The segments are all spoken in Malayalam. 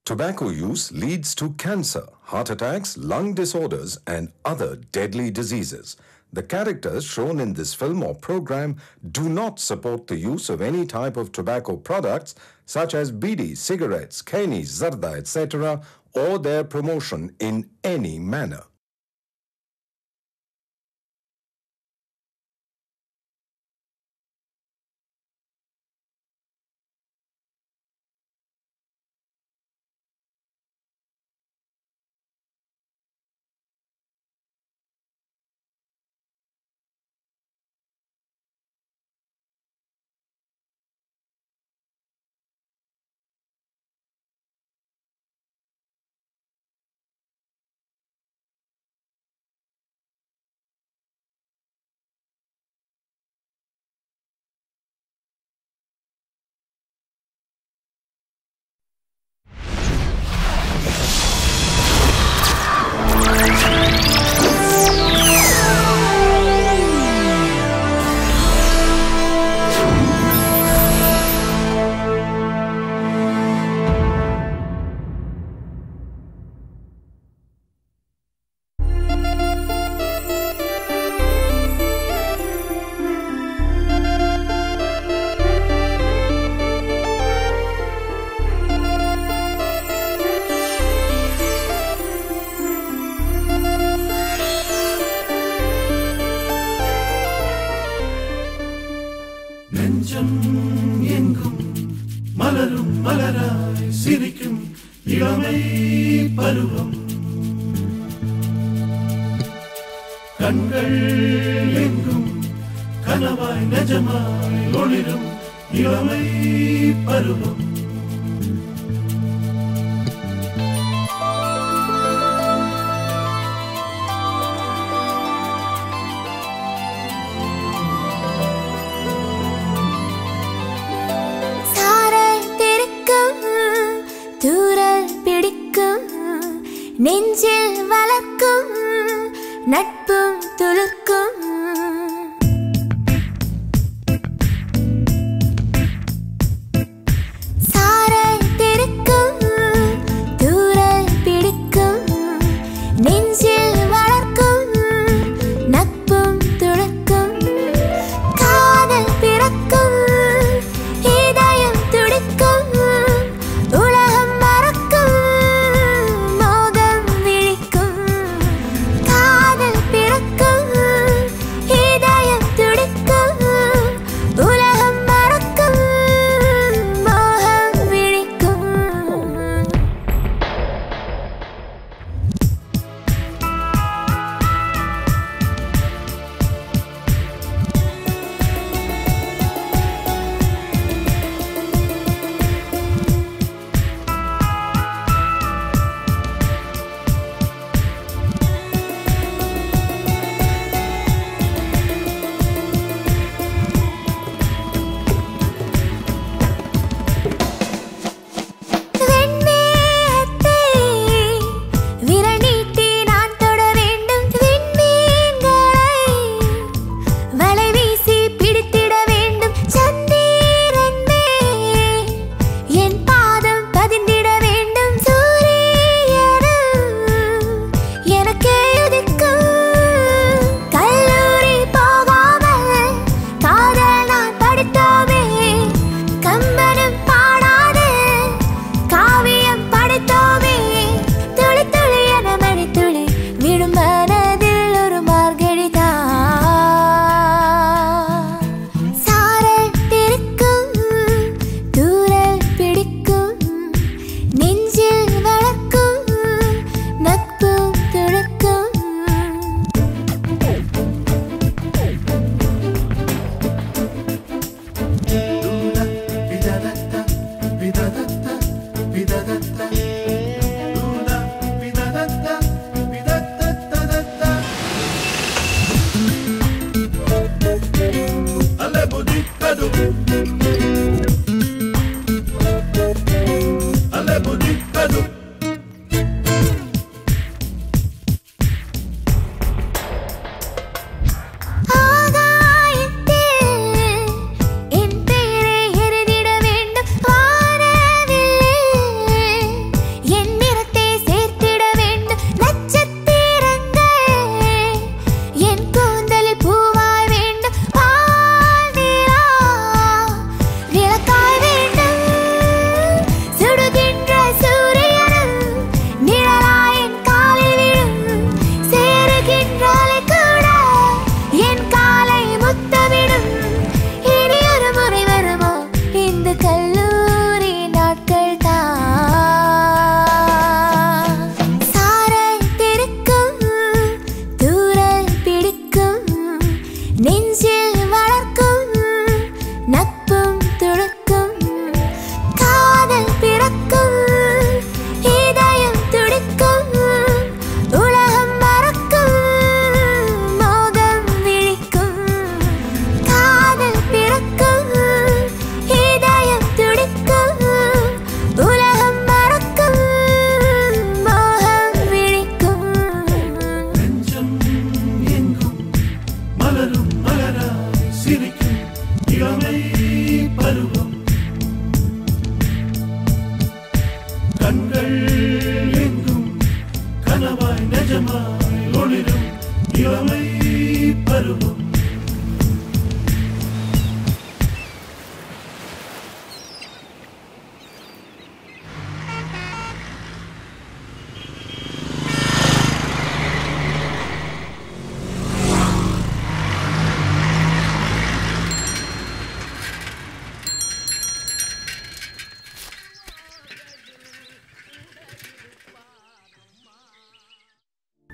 Tobacco use leads to cancer, heart attacks, lung disorders, and other deadly diseases. The characters shown in this film or program do not support the use of any type of tobacco products such as bidi, cigarettes, keni, zarda, etc., or their promotion in any manner. நெஞ்சம் எங்கும் மலரும் மலராய் சிரிக்கும் இளமை பருவம் கண்கள் எங்கும் கனவாய் நிஜமாய் ஒளிரும் இளமை பருவம் நெஞ்சில் வளர்க்கும் நட்பும் துளுக்கும் சாரல் திருக்கும் தூரல் பிடிக்கும் நெஞ்சில் வளர்க்கும் நட்பும் துளுக்கும் காதல் பிறக்கும் இதயம் துடிக்கும்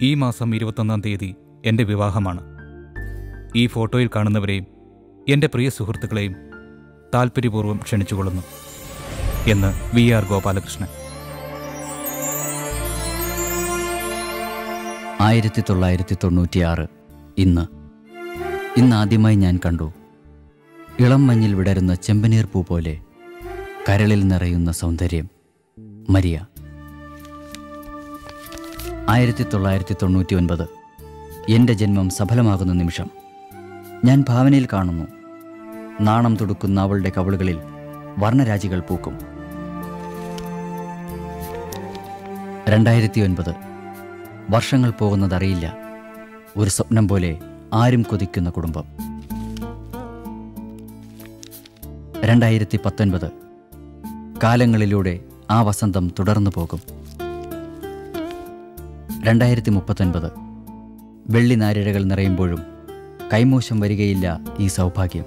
ഈ മാസം 21-ാം തീയതി എൻ്റെ വിവാഹമാണ്. ഈ ഫോട്ടോയിൽ കാണുന്നവരെയും എൻ്റെ പ്രിയ സുഹൃത്തുക്കളെയും താൽപ്പര്യപൂർവ്വം ക്ഷണിച്ചുകൊള്ളുന്നു എന്ന് VR ഗോപാലകൃഷ്ണൻ. 1996 ഇന്നാദ്യമായി ഞാൻ കണ്ടു ഇളം മഞ്ഞിൽ വിടരുന്ന ചെമ്പനീർ പൂ പോലെ കരളിൽ നിറയുന്ന സൗന്ദര്യം മരിയ. 1999 എൻ്റെ ജന്മം സഫലമാകുന്ന നിമിഷം. ഞാൻ ഭാവനയിൽ കാണുന്നു നാണം തുടുക്കുന്ന അവളുടെ കവിളുകളിൽ വർണ്ണരാജികൾ പൂക്കും. 2009 വർഷങ്ങൾ പോകുന്നതറിയില്ല. ഒരു സ്വപ്നം പോലെ ആരും കൊതിക്കുന്ന കുടുംബം. 2019 കാലങ്ങളിലൂടെ ആ വസന്തം തുടർന്നു പോകും. 2039 വെള്ളി നാരിഴകൾ നിറയുമ്പോഴും കൈമോശം വരികയില്ല ഈ സൗഭാഗ്യം.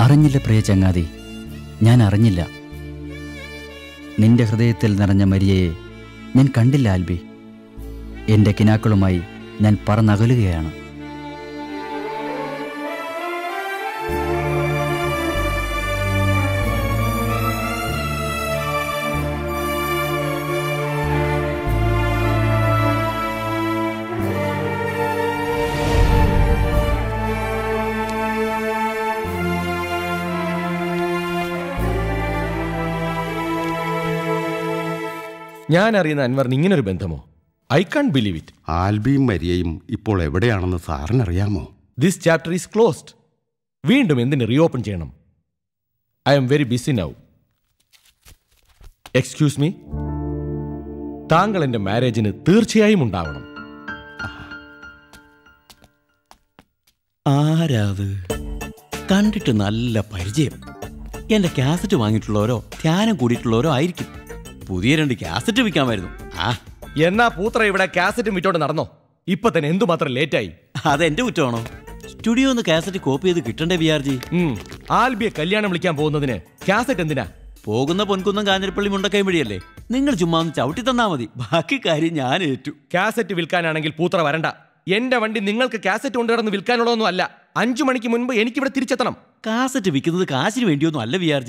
അറിഞ്ഞില്ല പ്രിയ ചങ്ങാതി, ഞാൻ അറിഞ്ഞില്ല. നിന്റെ ഹൃദയത്തിൽ നിറഞ്ഞ മരിയയെ ഞാൻ കണ്ടില്ല ആൽബി. എൻ്റെ കിനാക്കളുമായി ഞാൻ പറന്നകലുകയാണ്. ഞാൻ അറിയുന്ന അൻവറിന് ഇങ്ങനൊരു ബന്ധമോ? I can't believe it. ആൽബിയും മരിയയും ഇപ്പോൾ എവിടെയാണെന്ന് സാറിനറിയാമോ? This chapter is closed. വീണ്ടും എന്തിന് റീഓപ്പൺ ചെയ്യണം? I'm very busy now. Excuse me, താങ്കൾ എൻ്റെ മാരേജിന് തീർച്ചയായും ഉണ്ടാവണം. ആരാത്? കണ്ടിട്ട് നല്ല പരിചയം. എൻ്റെ കാസറ്റ് വാങ്ങിയിട്ടുള്ളവരോ ധ്യാനം കൂടിയിട്ടുള്ളവരോ ആയിരിക്കും. പുതിയ 2 കാസറ്റ് വിൽക്കാമായിരുന്നു. എന്നാ പൂത്ര ഇവിടെ കാസറ്റും വിറ്റോണ്ട് നടന്നോ? ഇപ്പൊ തന്നെ എന്തുമാത്രം ലേറ്റായി? അതെന്റെ കുറ്റമാണോ? സ്റ്റുഡിയോന്ന് കാസറ്റ് കോപ്പി ചെയ്ത് കിട്ടണ്ടേ VR? ആൽബിയെ കല്യാണം വിളിക്കാൻ പോകുന്നതിന് കാസറ്റ് എന്തിനാ? പോകുന്ന പൊൻകുന്നം കാഞ്ഞിരപ്പള്ളി മുണ്ടക്കൈ വഴിയല്ലേ? നിങ്ങൾ ചുമ്മാ ഒന്ന് ചവിട്ടി തന്നാ മതി, ബാക്കി കാര്യം ഞാൻ ഏറ്റു. കാസറ്റ് വിൽക്കാനാണെങ്കിൽ പൂത്ര വരണ്ട. എന്റെ വണ്ടി നിങ്ങൾക്ക് കാസറ്റ് കൊണ്ടുവന്ന് വിൽക്കാനുള്ളതൊന്നും അല്ല. 5 മണിക്ക് മുൻപ് എനിക്കിവിടെ തിരിച്ചെത്തണം. കാസറ്റ് വിൽക്കുന്നത് കാശിന് വേണ്ടിയൊന്നും അല്ല VR.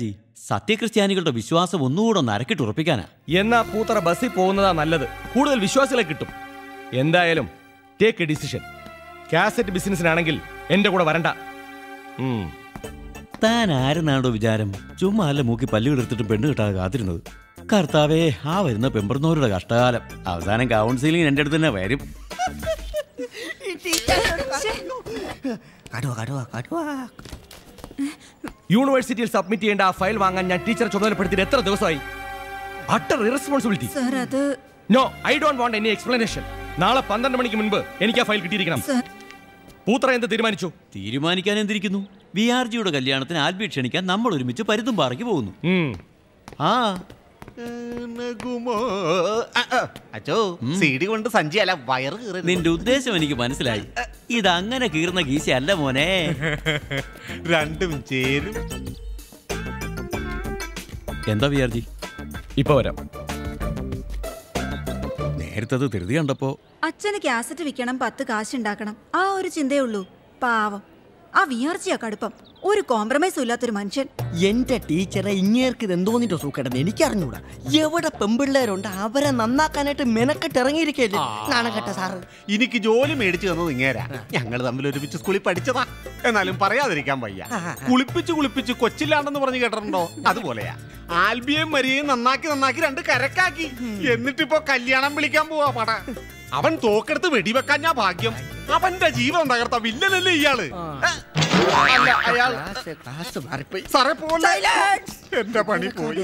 സത്യക്രിസ്ത്യാനികളുടെ വിശ്വാസം ഒന്നുകൂടെ ഒന്ന് അരക്കിട്ട് ഉറപ്പിക്കാനാ. എന്നാ പൂത്ര ബസ്സിൽ പോകുന്നതാ നല്ലത്. കൂടുതൽ വിശ്വാസികളെ കിട്ടും. എന്തായാലും ടേക്ക് എ ഡിസിഷൻ. കാസറ്റ് ബിസിനസ്സിനാണെങ്കിൽ എന്റെ കൂടെ വരണ്ട. താൻ ആരെന്നാണോ വിചാരം? ചുമ്മാ അല്ല മൂക്കി പല്ലുകളെടുത്തിട്ട് പെണ്ണ് കിട്ടാതെ കാത്തിരുന്നത്. കർത്താവേ, ആ വരുന്ന പെമ്പറന്നവരുടെ കഷ്ടകാലം. അവസാനം കൗൺസിലിംഗ് എൻ്റെ അടുത്ത് തന്നെ വരും. യൂണിവേഴ്സിറ്റിയിൽ സബ്മിറ്റ് ചെയ്യേണ്ട ആ ഫയൽ വാങ്ങാൻ ഞാൻ ടീച്ചറെ ചുമതലപ്പെടുത്തിയിട്ട് എത്ര ദിവസമായി? Utter irresponsibility. No, I don't want any explanation. നാളെ 12 മണിക്ക് മുൻപ് എനിക്ക് ആ ഫയൽ കിട്ടിയിരിക്കണം. പൂത്ര എന്ത് തീരുമാനിച്ചു? തീരുമാനിക്കാൻ എന്തിരിക്കുന്നു? VRജിയുടെ കല്യാണത്തിന് ആൽബി ക്ഷണിക്കാൻ നമ്മൾ ഒരുമിച്ച് പരുത്തുംപാറയ്ക്ക് പോകുന്നു. കൊണ്ട് സഞ്ചിയല്ല വയറ് കീറി. നിന്റെ ഉദ്ദേശം എനിക്ക് മനസ്സിലായി. ഇതങ്ങനെ കീറുന്ന ഗീശയല്ല മോനെ. രണ്ടും ചേരും. എന്താ VRജി? ഇപ്പൊ വരാം. നേരത്തത് ധൃതി കണ്ടപ്പോ അച്ഛന് കാസറ്റ് വിൽക്കണം, 10 കാശുണ്ടാക്കണം, ആ ഒരു ചിന്തയേ ഉള്ളൂ. പാവം ആ VRജിയാ കടുപ്പം. ഒരു കോംപ്രമൈസും ഇല്ലാത്തൊരു മനുഷ്യൻ. എന്റെ ടീച്ചറെ ഇങ്ങേർക്ക് ഇത് എന്തോന്നിട്ടോ സൂക്കേണ്ടെന്ന് എനിക്കറിഞ്ഞൂടാ. എവിടെ പെമ്പിള്ളേരുണ്ട് അവരെ നന്നാക്കാനായിട്ട് മെനക്കെട്ട് ഇറങ്ങിയിരിക്കല്ലേ നാണക്കെട്ട സാറ്. എനിക്ക് ജോലി മേടിച്ചു തന്നത് ഇങ്ങേരാ. ഞങ്ങൾ തമ്മിൽ ഒരുമിച്ച് സ്കൂളിൽ പഠിച്ചതാ. എന്നാലും പറയാതിരിക്കാൻ വയ്യ. കുളിപ്പിച്ച് കൊച്ചില്ലാണ്ടെന്ന് പറഞ്ഞു കേട്ടിട്ടുണ്ടോ? അതുപോലെയാ ആൽബിയെയും മരിയെയും നന്നാക്കി 2 കരക്കാക്കി. എന്നിട്ടിപ്പോ കല്യാണം വിളിക്കാൻ പോവാ പട. അവൻ തോക്കെടുത്ത് വെടിവെക്കാൻ ഞാൻ ഭാഗ്യം. അവന്റെ ജീവൻ തകർത്ത വില്ലനല്ലേ ഇയാള്. സാറേ പോലെ എന്റെ പണി പോയി.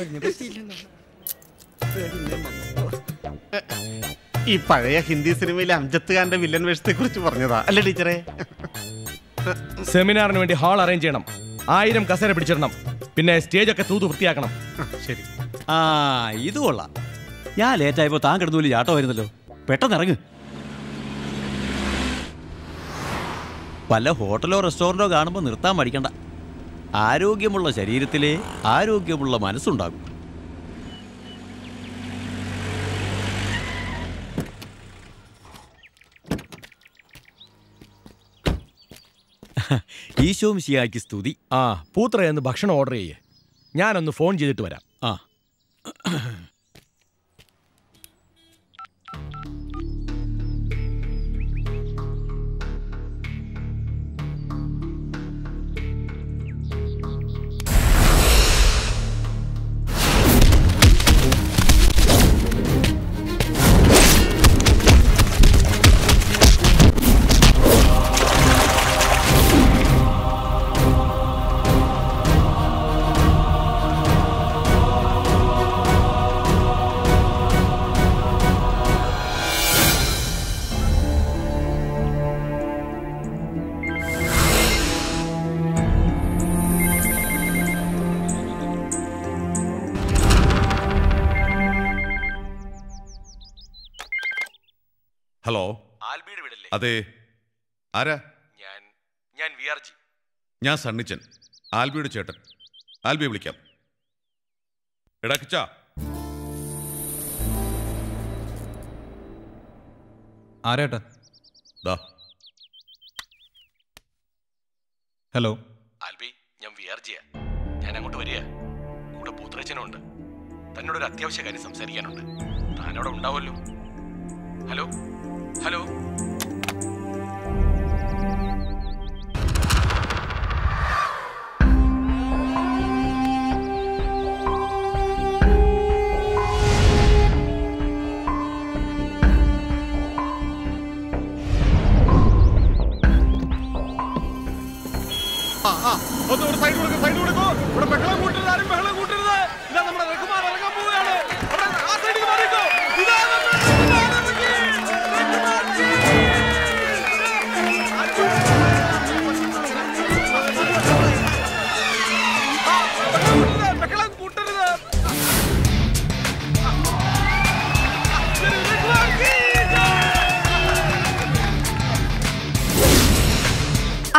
ഈ പഴയ ഹിന്ദി സിനിമയിലെ അംജദ് ഖാന്റെ വില്ലൻ വേഷത്തെ കുറിച്ച് പറഞ്ഞതാ അല്ലേ ടീച്ചറെ? സെമിനാറിന് വേണ്ടി ഹാൾ അറേഞ്ച് ചെയ്യണം. 1000 കസേര പിടിച്ചിടണം. പിന്നെ സ്റ്റേജൊക്കെ തൂത്ത് വൃത്തിയാക്കണം. ശരി. ഇത് കൊള്ളാം. ഞാൻ ലേറ്റായപ്പോ താൻ കിടന്നൂലി ചാട്ടോ വരുന്നല്ലോ. പെട്ടെന്ന് ഇറങ്ങ്. പല ഹോട്ടലോ റെസ്റ്റോറൻറ്റോ കാണുമ്പോൾ നിർത്താൻ പഠിക്കണ്ട. ആരോഗ്യമുള്ള ശരീരത്തിലെ ആരോഗ്യമുള്ള മനസ്സുണ്ടാകും. ഈശോ മിശിഹായ്ക്ക് സ്തുതി. ആ പൂത്രയെന്ന് ഭക്ഷണം ഓർഡർ ചെയ്യേ. ഞാനൊന്ന് ഫോൺ ചെയ്തിട്ട് വരാം. ആ ഹലോ, ആൽബിയുടെ വീടല്ലേ? അതെ, ആരാ? ഞാൻ വിആർജി. ഞാൻ സണ്ണിച്ചൻ, ആൽബിയുടെ ചേട്ടൻ. ആൽബിയെ വിളിക്കാം. എടാ കിച്ചാ. ആരേട്ടാ? ദാ. ഹലോ ആൽബി, ഞാൻ വിആർജിയാ. ഞാൻ അങ്ങോട്ട് വരിക. കൂടെ പൂത്രച്ചനും ഉണ്ട്. തന്നോടൊരു അത്യാവശ്യ കാര്യം സംസാരിക്കാനുണ്ട്. താനവിടെ ഉണ്ടാവുമല്ലോ. Hello hello. ഒരു സൈഡ് കൊടുക്കൂ. ഇവിടെ ബഹളം കൂട്ടരുത്, ആരും ബഹളം കൂട്ടരുത്. ഇതാ നമ്മുടെ റഹ്മാൻ ഇറങ്ങാൻ പോവുകയാണ്. ആ സൈഡിൽ മാറിക്കോ. ഇതാ ബഹളം കൂട്ടരുത്.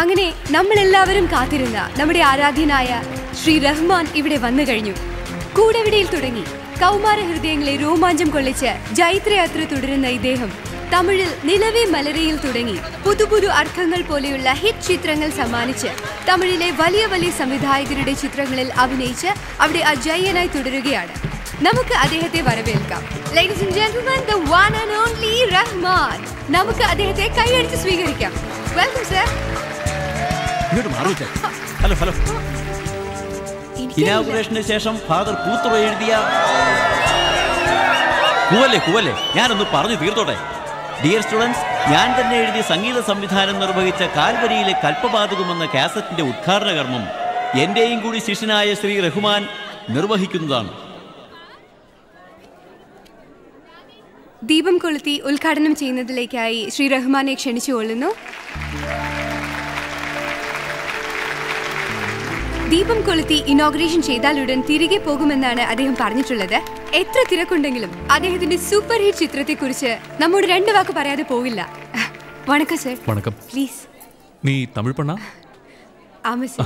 അങ്ങനെ നമ്മളെല്ലാവരും കാത്തിരുന്ന നമ്മുടെ ആരാധ്യനായ ശ്രീ റഹ്മാൻ ഇവിടെ വന്നു കഴിഞ്ഞു. കൂടെവിടയിൽ തുടങ്ങി കൗമാര ഹൃദയങ്ങളെ രോമാഞ്ചം കൊള്ളിച്ച് ജൈത്രയാത്ര തുടരുന്ന ഇദ്ദേഹം തമിഴിൽ നിലവേ മലരയിൽ തുടങ്ങി പുതുപുതു അർത്ഥങ്ങൾ പോലെയുള്ള ഹിറ്റ് ചിത്രങ്ങൾ സമ്മാനിച്ച് തമിഴിലെ വലിയ വലിയ സംവിധായകരുടെ ചിത്രങ്ങളിൽ അഭിനയിച്ച് അവിടെ അജയ്യനായി തുടരുകയാണ്. നമുക്ക് അദ്ദേഹത്തെ വരവേൽക്കാം. Ladies and gentlemen, the one and only Rahman. നമുക്ക് അദ്ദേഹത്തെ കൈയടിച്ച് സ്വീകരിക്കാം. Welcome sir. Hello hello. ഇനാഗുറേഷന് ശേഷം ഫാദർ പൂത്ര എഴുതിയ കുവല്ലേ ഞാനൊന്ന് പറഞ്ഞു തീർത്തോട്ടെ. ഡിയർ സ്റ്റുഡൻസ്, ഞാൻ തന്നെ എഴുതിയ സംഗീത സംവിധാനം നിർവഹിച്ച കാൽവരിയിലെ കൽപ്പപാതകമെന്ന കാസറ്റിന്റെ ഉദ്ഘാടന കർമ്മം എന്റെയും കൂടി ശിഷ്യനായ ശ്രീ റഹ്മാൻ നിർവഹിക്കുന്നതാണ്. ദീപം കൊളുത്തി ഉദ്ഘാടനം ചെയ്യുന്നതിലേക്കായി ശ്രീ റഹ്മാനെ ക്ഷണിച്ചുകൊള്ളുന്നു. ദീപം കൊളുത്തി ഇനോഗ്രേഷൻ ചെയ്താലുടൻ തിരികെ പോകുമെന്നാണ് അദ്ദേഹം പറഞ്ഞിട്ടുള്ളത്. എത്ര തിരക്കുണ്ടെങ്കിലും അദ്ദേഹത്തിന്റെ സൂപ്പർ ഹിറ്റ് ചിത്രത്തെക്കുറിച്ച് നമ്മോട് 2 വാക്ക് പറയാതെ പോവില്ല. വണക്കം സർ. വണക്കം. പ്ലീസ്. നീ തമിഴ് പെണ്ണാ? ആമാ സർ.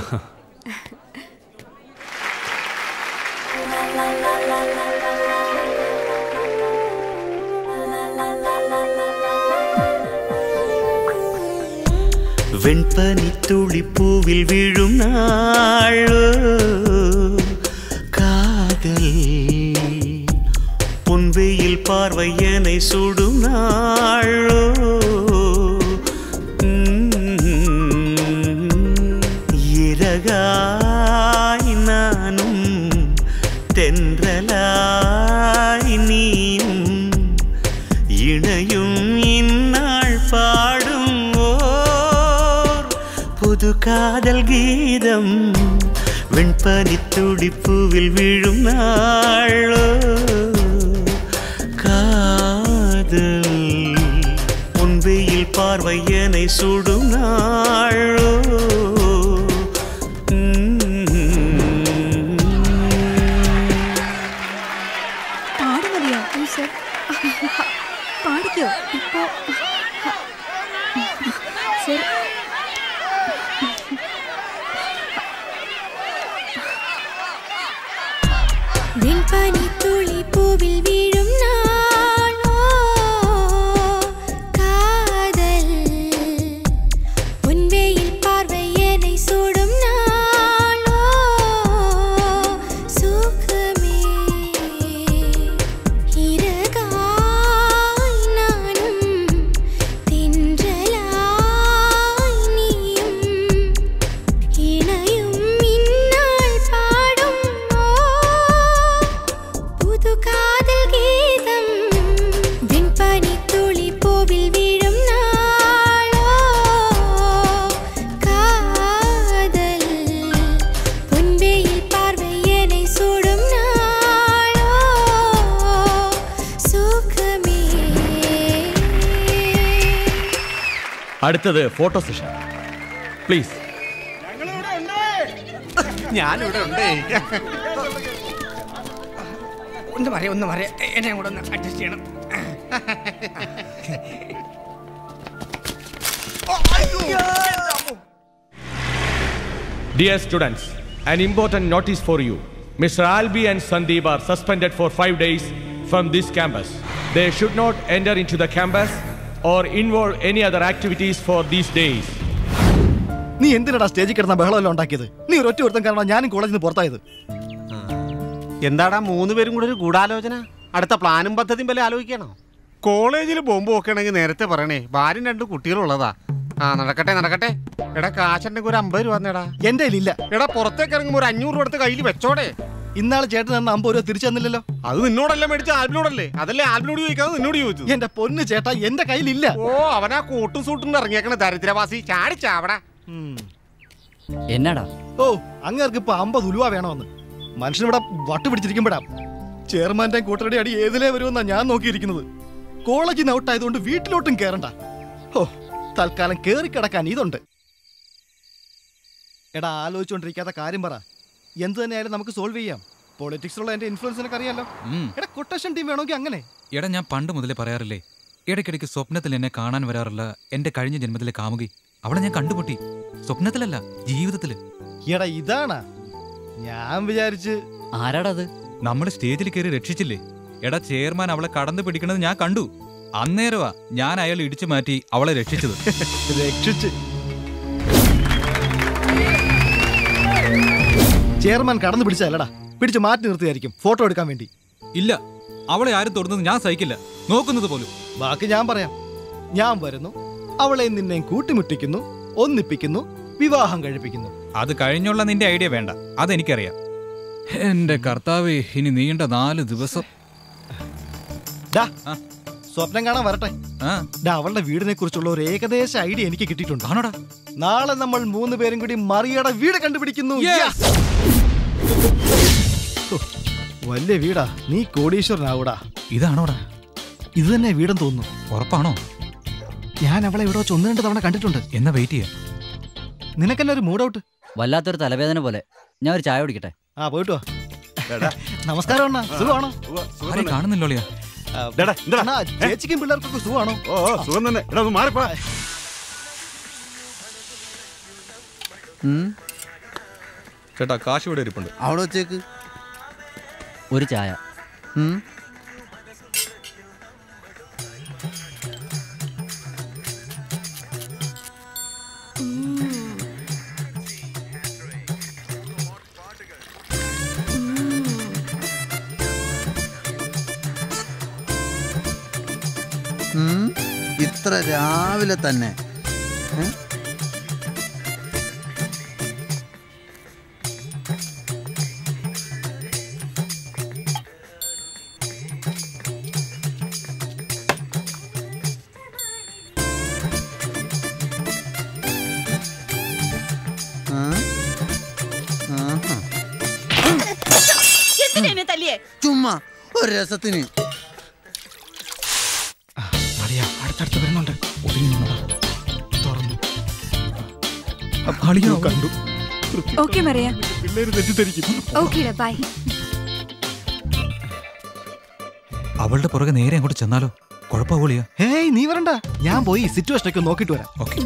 വെൺപനിത്തുള്ളിപ്പൂവിൽ വീഴും നാളോ കാതൽ പൊൻവെയിൽ പാർവയ്യനെ സുടും നാളോ ഇരകായി നാനും തെன்றലായി നീയും ഇണയും ഇന്നാൾ പാടും പുതു കാതൽ ഗീതം വെൺപനിത്തുടിപ്പൂവിൽ വീഴും നാളോ കാതൽ പൊൻവെയിൽ പാർവയ്യനെ സുടും നാളോ പാടുമതിയോ സർ? പാടിക്കോ ഇപ്പോ സർ? വെൺപനിത്തുള്ളിപ്പൂവിൽ വീഴും നാളോ കാതൽ പൊൻവെയിൽ പാർവയ്യ അടുത്തത് ഫോട്ടോ സെഷൻ. പ്ലീസ്. ഞാനിവിടെ ഉണ്ട്. ഒന്ന് മാറിയ എന്നെ കൂടെ ഒന്ന് അഡ്ജസ്റ്റ് ചെയ്യണം. Dear students, an important notice for you. Mr. Albi and Sandeep are suspended for 5 days from this campus. They should not enter into the campus or involve any other activities for these days. നീ എന്തിനാടാ സ്റ്റേജിൽ കിടന്ന ബഹളമെല്ലാം ഉണ്ടാക്കിയത്? നീ ഒരു ഒറ്റ ഒരുത്തം കാരണം ഞാനും കോളേജിൽ നിന്ന് പുറത്തായത്. എന്താടാ 3 പേരും കൂടെ ഒരു ഗൂഢാലോചന? അടുത്ത പ്ലാനും പദ്ധതിയും വല്ല ആലോചിക്കണോ? കോളേജിൽ ബോംബ് വെക്കണമെങ്കിൽ നേരത്തെ പറയണേ. ഭാര്യയും 2 കുട്ടികളുള്ളതാ. നടക്കട്ടെ. എടാ കാശുണ്ടെങ്കിൽ ഒരു 50 രൂപ തന്നെടാ. എന്റെ കയ്യിലില്ല. എടാ പുറത്തേക്ക് ഇറങ്ങുമ്പോൾ ഒരു 500 രൂപ എടുത്ത് കയ്യിൽ വെച്ചോടെ. ഇന്നാളെ ചേട്ടൻ തന്ന 50 രൂപ തിരിച്ചു തന്നില്ലല്ലോ. അത് നിന്നോടല്ല മേടിച്ച ആൽബിനോടല്ലേ? അതല്ലേ ആൽബിനോട് ചോദിക്കാതെ നിന്നോട് ചോദിച്ചു. എന്റെ പൊന്ന് ചേട്ടാ, എന്റെ കയ്യിലില്ല. ഓ, അവനാ കോട്ടും സൂട്ടും ഇറങ്ങിയേക്കണ ദരിദ്രവാസി. ചാടിച്ചാവടാ. എന്നാടാ? ഓ, അങ്ങേർക്ക് ഇപ്പൊ 50 ഉലുവ വേണമെന്ന്. മനുഷ്യനിവിടെ വട്ട് പിടിച്ചിരിക്കുമ്പോഴാ ചെയർമാന്റെ കൂട്ടരുടെ അടി ഏതിലേ വരുമെന്നാ ഞാൻ നോക്കിയിരിക്കുന്നത്. കോളേജിൽ നിന്ന് ഔട്ടായതുകൊണ്ട് വീട്ടിലോട്ടും കേറണ്ട. ഓ, തൽക്കാലം കേറി കിടക്കാൻ ഇതുണ്ട്. എടാ, ആലോചിച്ചുകൊണ്ടിരിക്കാത്ത കാര്യം പറ. എന്ത് തന്നെയായാലും നമുക്ക് സോൾവ് ചെയ്യാം. പൊളിറ്റിക്സിലുള്ള എന്റെ ഇൻഫ്ലുവൻസിനൊക്കെ അറിയാലോ. എടാ, കൊട്ടേഷൻ ടീം വേണമെങ്കിൽ അങ്ങനെ. എടാ, ഞാൻ പണ്ട് മുതലേ പറയാറില്ലേ, ഇടയ്ക്കിടയ്ക്ക് സ്വപ്നത്തിൽ എന്നെ കാണാൻ വരാറില്ല എന്റെ കഴിഞ്ഞ ജന്മത്തിലെ കാമുകി. അവളെ ഞാൻ കണ്ടുമുട്ടി. സ്വപ്നത്തിലല്ല, ജീവിതത്തില്. എടാ, ഇതാണാ ഞാൻ വിചാരിച്ച്. ആരാടത്? നമ്മൾ സ്റ്റേജിൽ കയറി രക്ഷിച്ചില്ലേ? എടാ, ചെയർമാൻ അവളെ കടന്നു പിടിക്കണത് ഞാൻ കണ്ടു. അന്നേരവാ ഞാൻ അയാൾ ഇടിച്ചു മാറ്റി അവളെ രക്ഷിച്ചത്. രക്ഷിച്ച് ചെയർമാൻ കടന്നു പിടിച്ചല്ലടാ, പിടിച്ച് മാറ്റി നിർത്തിയായിരിക്കും ഫോട്ടോ എടുക്കാൻ വേണ്ടി. ഇല്ല, അവളെ ആരും തൊടുന്നത് ഞാൻ സഹിക്കില്ല, നോക്കുന്നത് പോലും. ബാക്കി ഞാൻ പറയാം. ഞാൻ വരുന്നു, അവളെ നിന്നെയും കൂട്ടിമുട്ടിക്കുന്നു, ഒന്നിപ്പിക്കുന്നു, വിവാഹം കഴിപ്പിക്കുന്നു. അത് കഴിഞ്ഞുള്ള നിന്റെ ഐഡിയ വേണ്ട, അതെനിക്കറിയാം. എന്റെ കർത്താവേ, ഇനി നീണ്ട 4 ദിവസം. സ്വപ്നം കാണാൻ വരട്ടെ. അവളുടെ വീടിനെ കുറിച്ചുള്ള ഒരു ഏകദേശ ഐഡിയ എനിക്ക് കിട്ടിയിട്ടുണ്ട്. നാളെ നമ്മൾ 3 പേരും കൂടി മറിയയുടെ വീട് കണ്ടുപിടിക്കുന്നു. വലിയ വീടാ, നീ കോടീശ്വരനാവൂടാ. ഇതാണോടാ? ഇത് തന്നെ വീടെന്ന് തോന്നുന്നു. ഉറപ്പാണോ? ഞാൻ അവളെ ഇവിടെ വെച്ച് 1-2 തവണ കണ്ടിട്ടുണ്ട്. എന്നാ വെയിറ്റ് ചെയ്യാം. നിനക്കെന്നെ ഒരു മൂഡ് ഔട്ട്. വല്ലാത്തൊരു തലവേദന പോലെ. ഞാൻ ഒരു ചായ കുടിക്കട്ടെ. പോയിട്ട് വാ. നമസ്കാരം അണ്ണാ, സുഖമാണോ? കാണുന്നില്ലോളിയാ. ചേച്ചിക്കും പിള്ളേർക്കൊക്കെ സുഖമാണോ? സുഖം തന്നെ. മാറിപ്പോ. ചേട്ടാ, കാശ് ഇവിടെ ഇരിപ്പുണ്ട്, അവിടെ വെച്ചേക്ക്. ഒരു ചായ. ഇത്ര രാവിലെ തന്നെ ചുമ്മാ ഒരു രസത്തിന്. അടുത്തടുത്ത് വരുന്നുണ്ട്. കണ്ടു. ഓക്കേ മറിയ, പിള്ളേര് തെറ്റിദ്ധരിക്കും. ഓക്കേടാ, ബൈ. അവളുടെ പുറകെ നേരെ അങ്ങോട്ട് ചെന്നാലോ? കുഴപ്പമില്ല. ഹേയ്, നീ വരണ്ട, ഞാൻ പോയി സിറ്റുവേഷനൊക്കെ നോക്കിട്ട് വരാം. ഓക്കെ.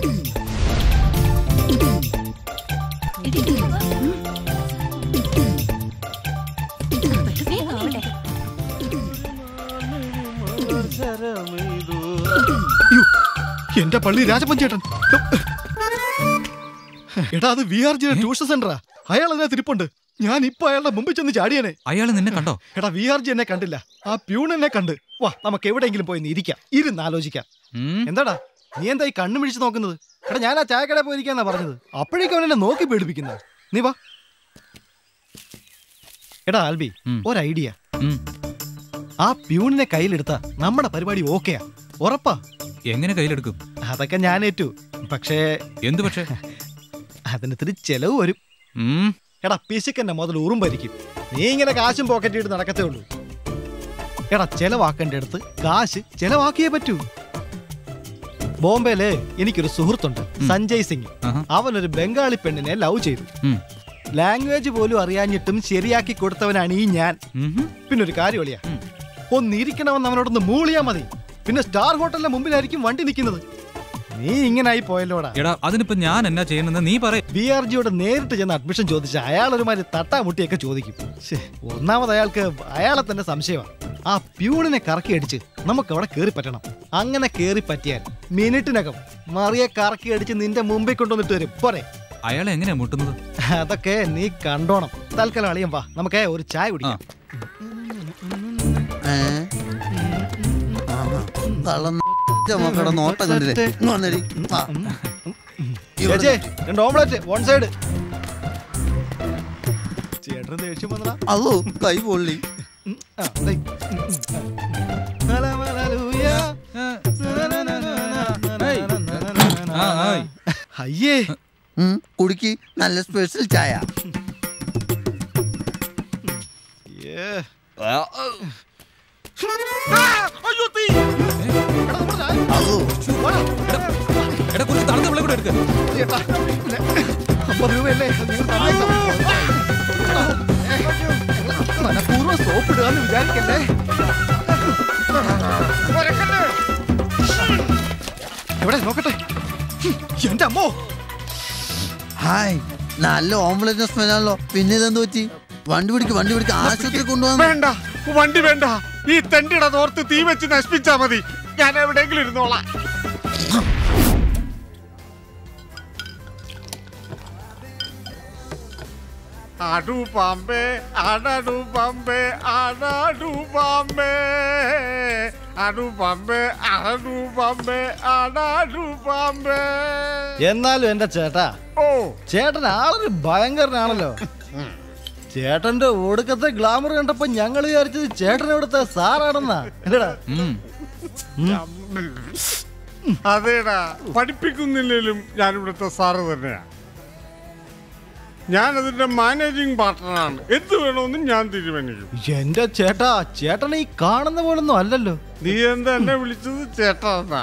എന്റെ പള്ളി രാജപഞ്ചേട്ടൻ. എടാ, അത് VRG ട്യൂഷൻ സെന്ററാ. അയാൾ അതിനെ തിരിപ്പുണ്ട്. ഞാൻ ഇപ്പൊ അയാളുടെ മുമ്പിൽ ചെന്ന് ചാടിയനെ. അയാൾ നിന്നെ കണ്ടോ? എടാ, VRG എന്നെ കണ്ടില്ല, ആ പ്യൂൺ എന്നെ കണ്ട്. വാ, നമുക്ക് എവിടെയെങ്കിലും പോയി ഇരിക്കാം, ഇരുന്നാലോചിക്കാം. എന്താടാ, നീ എന്താ ഈ കണ്ണു മിഴിച്ച് നോക്കുന്നത്? എടാ, ഞാൻ ആ ചായക്കടയിൽ പോയിരിക്കാന്നാ പറഞ്ഞത്. അപ്പോഴേക്കും അവൻ എന്നെ നോക്കി പേടിപ്പിക്കുന്നത്. നീ വാ. എടാ ആൽബി, ഒരു ഐഡിയ. ആ പ്യൂണിനെ കയ്യിലെടുത്താ നമ്മുടെ പരിപാടി ഓക്കെയാ, ഉറപ്പാ. എങ്ങനെ കയ്യിലെടുക്കും? അതൊക്കെ ഞാൻ ഏറ്റു. പക്ഷേ എന്ത്? പക്ഷേ അതിന് ഇത്തിരി ചെലവ് വരും. എടാ, പിശുക്കന്നെ മുതൽ ഉറുമ്പരിക്കും. നീ ഇങ്ങനെ കാശും പോക്കറ്റ് ഇട്ട് നടക്കത്തേ ഉള്ളൂ. എടാ, ചെലവാക്കേണ്ട അടുത്ത് കാശ് ചെലവാക്കിയേ പറ്റൂ. ബോംബെയില് എനിക്കൊരു സുഹൃത്തുണ്ട്, സഞ്ജയ് സിംഗ്. അവനൊരു ബംഗാളി പെണ്ണിനെ ലവ് ചെയ്തു. ലാംഗ്വേജ് പോലും അറിയാഞ്ഞിട്ടും ശരിയാക്കി കൊടുത്തവനാണ് ഈ ഞാൻ. പിന്നെ ഒരു കാര്യം ഒളിയാ, ഒന്നിരിക്കണമെന്ന് അവനോടൊന്ന് മൂളിയാ മതി, പിന്നെ സ്റ്റാർ ഹോട്ടലിന്റെ മുമ്പിലായിരിക്കും വണ്ടി നിൽക്കുന്നത്. നീ ഇങ്ങനായി പോയല്ലോടാ. എടാ അതിനിപ്പോ ഞാൻ എന്നാ ചെയ്യുന്നത് നീ പറ. BRGയോട് നേരിട്ട് ചെന്ന് അഡ്മിഷൻ ചോദിച്ച അയാൾ ഒരുമാതിരി തട്ടാമുട്ടിയൊക്കെ ചോദിക്കും. ഒന്നാമത് അയാൾക്ക് അയാളെ തന്നെ സംശയമാണ്. ആ പ്യൂണിനെ കറക്കി അടിച്ച് നമുക്ക് അവിടെ കേറി പറ്റണം. അങ്ങനെ കേറി പറ്റിയാൽ മിനിറ്റിനകം മറിയെ കറക്കി അടിച്ച് നിന്റെ മുമ്പിൽ കൊണ്ടുവന്നിട്ട് വരും. പോരെ? അയാളെ എങ്ങനെയാ മുട്ടുന്നത്? അതൊക്കെ നീ കണ്ടോണം. തൽക്കാലം അളിയൻ വാ, നമുക്ക് ഒരു ചായ കുടിക്കാം. നോട്ടം കണ്ടില്ലേ? രണ്ട് ഓംലെറ്റ് വൺ സൈഡ്. ചേട്ടന് ദേഷ്യം വന്നടാ. അതോ കൈ പൊള്ളി. അയ്യേ കുടിക്ക്, നല്ല സ്പെഷ്യൽ ചായ. മനഃപൂർവ്വം സോപ്പിടുകയെന്ന് വിചാരിക്കല്ലേ. എവിടെ നോക്കട്ടെ. എന്റെ അമ്മോ, ഹായ്, നല്ല ഓംലെറ്റ് സ്മെല്ലാണല്ലോ. പിന്നെ ഇതെന്ത് പറ്റി? വണ്ടി പിടിക്ക് ആശുപത്രി കൊണ്ടുപോകാൻ. വേണ്ട, വണ്ടി വേണ്ട. ഈ തെണ്ടിയുടെ തോർത്ത് തീ വെച്ച് നശിപ്പിച്ചാ മതി. ഞാൻ എവിടെയെങ്കിലും ഇരുന്നോളാം. ആടു പാമ്പേ, ആടാടു പാമ്പേ, ആടാടു പാമ്പേ, ആടു പാമ്പേ, ആടു പാമ്പേ, ആടാടു പാമ്പേ. എന്നാലും എന്റെ ചേട്ടാ, ചേട്ടൻ ആളൊരു ഭയങ്കരനാണല്ലോ. ചേട്ടന്റെ ഒടുക്കത്തെ ഗ്ലാമർ കണ്ടപ്പോ ഞങ്ങൾ വിചാരിച്ചത് ചേട്ടൻ ഇവിടുത്തെ സാറാണെന്നാ. അതേടാ, പഠിപ്പിക്കുന്നില്ലേലും ഞാനിവിടുത്തെ സാറ് തന്നെയാ. ഞാനതിന്റെ മാനേജിങ് പാർട്ട്ണറാണ്. എന്ത് വേണമെന്നും ഞാൻ തീരുമാനിക്കും. എന്റെ ചേട്ടാ, ചേട്ടനെ ഈ കാണുന്ന പോലൊന്നും അല്ലല്ലോ. നീ എന്താ എന്നെ വിളിച്ചത് ചേട്ടാന്നാ?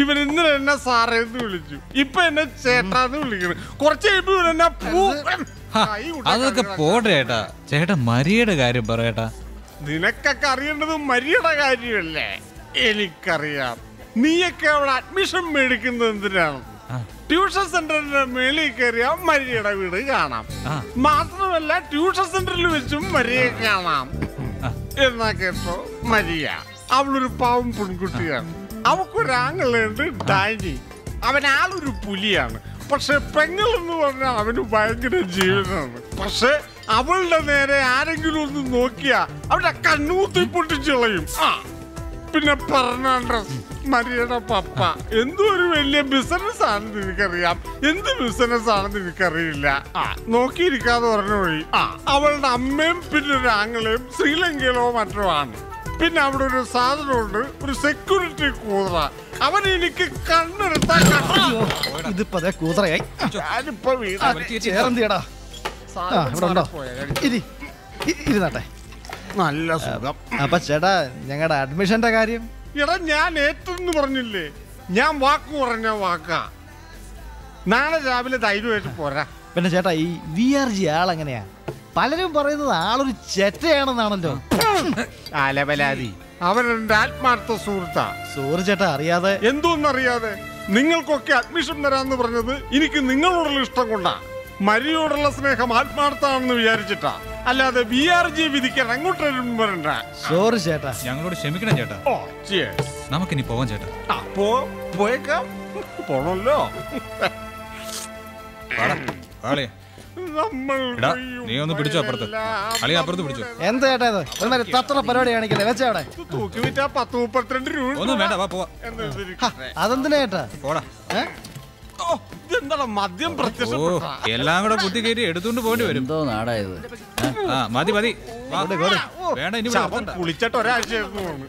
ഇവൻ ഇന്നലെ എന്നെ സാറേന്ന് വിളിച്ചു, ഇപ്പൊ എന്നെ ചേട്ടാന്ന് വിളിക്കണം. കുറച്ച് കഴിയുമ്പോ ഇവൻ എന്നെ അതൊക്കെ പോട്ടെ ചേട്ടാ. ചേട്ടൻ മരിയുടെ കാര്യം പറയട്ടാ. നിനക്കൊക്കെ അറിയേണ്ടത് മരിയുടെ കാര്യമല്ലേ? എനിക്കറിയാം. നീയൊക്കെ അവിടെ അഡ്മിഷൻ മേടിക്കുന്നത് എന്തിനാണ്? ട്യൂഷൻ സെന്ററിന്റെ മേളിൽ കയറിയാൽ മരിയുടെ വീട് കാണാം. മാത്രമല്ല ട്യൂഷൻ സെന്ററിൽ വെച്ചും മരിയെ കാണാം. എന്നാ കേട്ടോ, മരിയ അവളൊരു പാവം പെൺകുട്ടിയാണ്. അവക്കൊരാങ്ങളുണ്ട് ഡാനി. അവനാളൊരു പുലിയാണ്. പക്ഷെ പെങ്ങൾ എന്ന് പറഞ്ഞാൽ അവന് ഭയങ്കര ജീവനാണ്. പക്ഷെ അവളുടെ നേരെ ആരെങ്കിലും ഒന്ന് നോക്കിയാ അവരുടെ കണ്ണൂത്തി പൊട്ടിച്ചു കളയും. പിന്നെ ഫെർണാണ്ടസ്, മരിയയുടെ പപ്പ, എന്തോ ഒരു വലിയ ബിസിനസ് ആണെന്ന് എനിക്കറിയാം. എന്ത് ബിസിനസ് ആണെന്ന് എനിക്കറിയില്ല. നോക്കിയിരിക്കാതെ പറഞ്ഞ വഴി. അവളുടെ അമ്മയും പിന്നെ ഒരു ആങ്ങളെയും ശ്രീലങ്കയിലോ മറ്റോ ആണ്. പിന്നെ അവിടെ ഒരു സാധനമുണ്ട്, ഒരു സെക്യൂരിറ്റി കൂതറ. അവൻ എനിക്ക് കണ്ണെടുത്താൽ ഇതിപ്പോ കൂതറയായി. ഞാനിപ്പോ ചേർന്തിയടാ. ഇരുന്നാട്ടെ. നല്ല സുഖം. അപ്പൊ ചേട്ടാ, ഞങ്ങളുടെ അഡ്മിഷന്റെ കാര്യം? എടാ, ഞാൻ ഏറ്റെന്ന് പറഞ്ഞില്ലേ? ഞാൻ വാക്ക് പറഞ്ഞ വാക്കാ. നാളെ രാവിലെ ധൈര്യമായിട്ട് പോരാ. പിന്നെ ചേട്ടാ, ഈ VRG ആളെങ്ങനെയാ? പലരും പറയുന്നത് ആളൊരു ചെറ്റയാണെന്നാണല്ലോ. അലവലാതി. അവരെന്റെ ആത്മാർത്ഥ സുഹൃത്താ. സോറി ചേട്ടാ, അറിയാതെ. എന്തോന്നറിയാതെ? നിങ്ങൾക്കൊക്കെ അഡ്മിഷൻ തരാന്ന് പറഞ്ഞത് എനിക്ക് നിങ്ങളോടുള്ള ഇഷ്ടം കൊണ്ടാ. മരിയോടുള്ള സ്നേഹം ആത്മാർത്ഥാണെന്ന് വിചാരിച്ചിട്ടാ. അല്ലാതെ VRG വിധിക്കാൻ അങ്ങോട്ടും വരണ്ട. സോറി ചേട്ടാ. ഞങ്ങളോട് ക്ഷമിക്കണം ചേട്ടാ. നമുക്കിനി പോവാൻ ചേട്ടാ. പോയേക്കാം. പോണല്ലോ. നീ ഒന്ന് പിടിച്ചോ അപ്പുറത്ത്. അളി അപ്പുറത്ത് പിടിച്ചോ. എന്താ ചേട്ടാ ഇത്? തത്ര പരിപാടി കാണിക്കല്ലേ? വെച്ചാ അവിടെ തൂക്കി വിറ്റാ 10-32 രൂപ. ഒന്നും വേണ്ട, വാ പോവാ. അതെന്തിനാ ചേട്ടാ? പോടാ. എന്താണ് മദ്യം പ്രത്യക്ഷപ്പെട്ട? എല്ലാം കൂടെ കുത്തി കയറ്റി എടുത്തോണ്ട് പോകേണ്ടി വരും. എന്തോ നാടായത്. മതി വേണ്ട, ഇനി കുളിച്ചിട്ട് ഒരാഴ്ചയായിരുന്നു തോന്നുന്നു.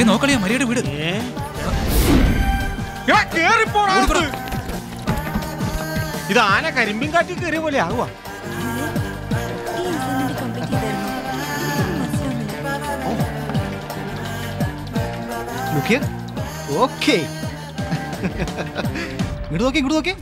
നോക്കളിയാ മരിയുടെ വീട്. ഇത് ആന കരിമ്പിൻ കാറ്റി കയറിയ പോലെ ആകുവാ. ഓക്കേ, ഇങ്ങോട്ട് നോക്കി, ഇങ്ങോട്ട് നോക്കി.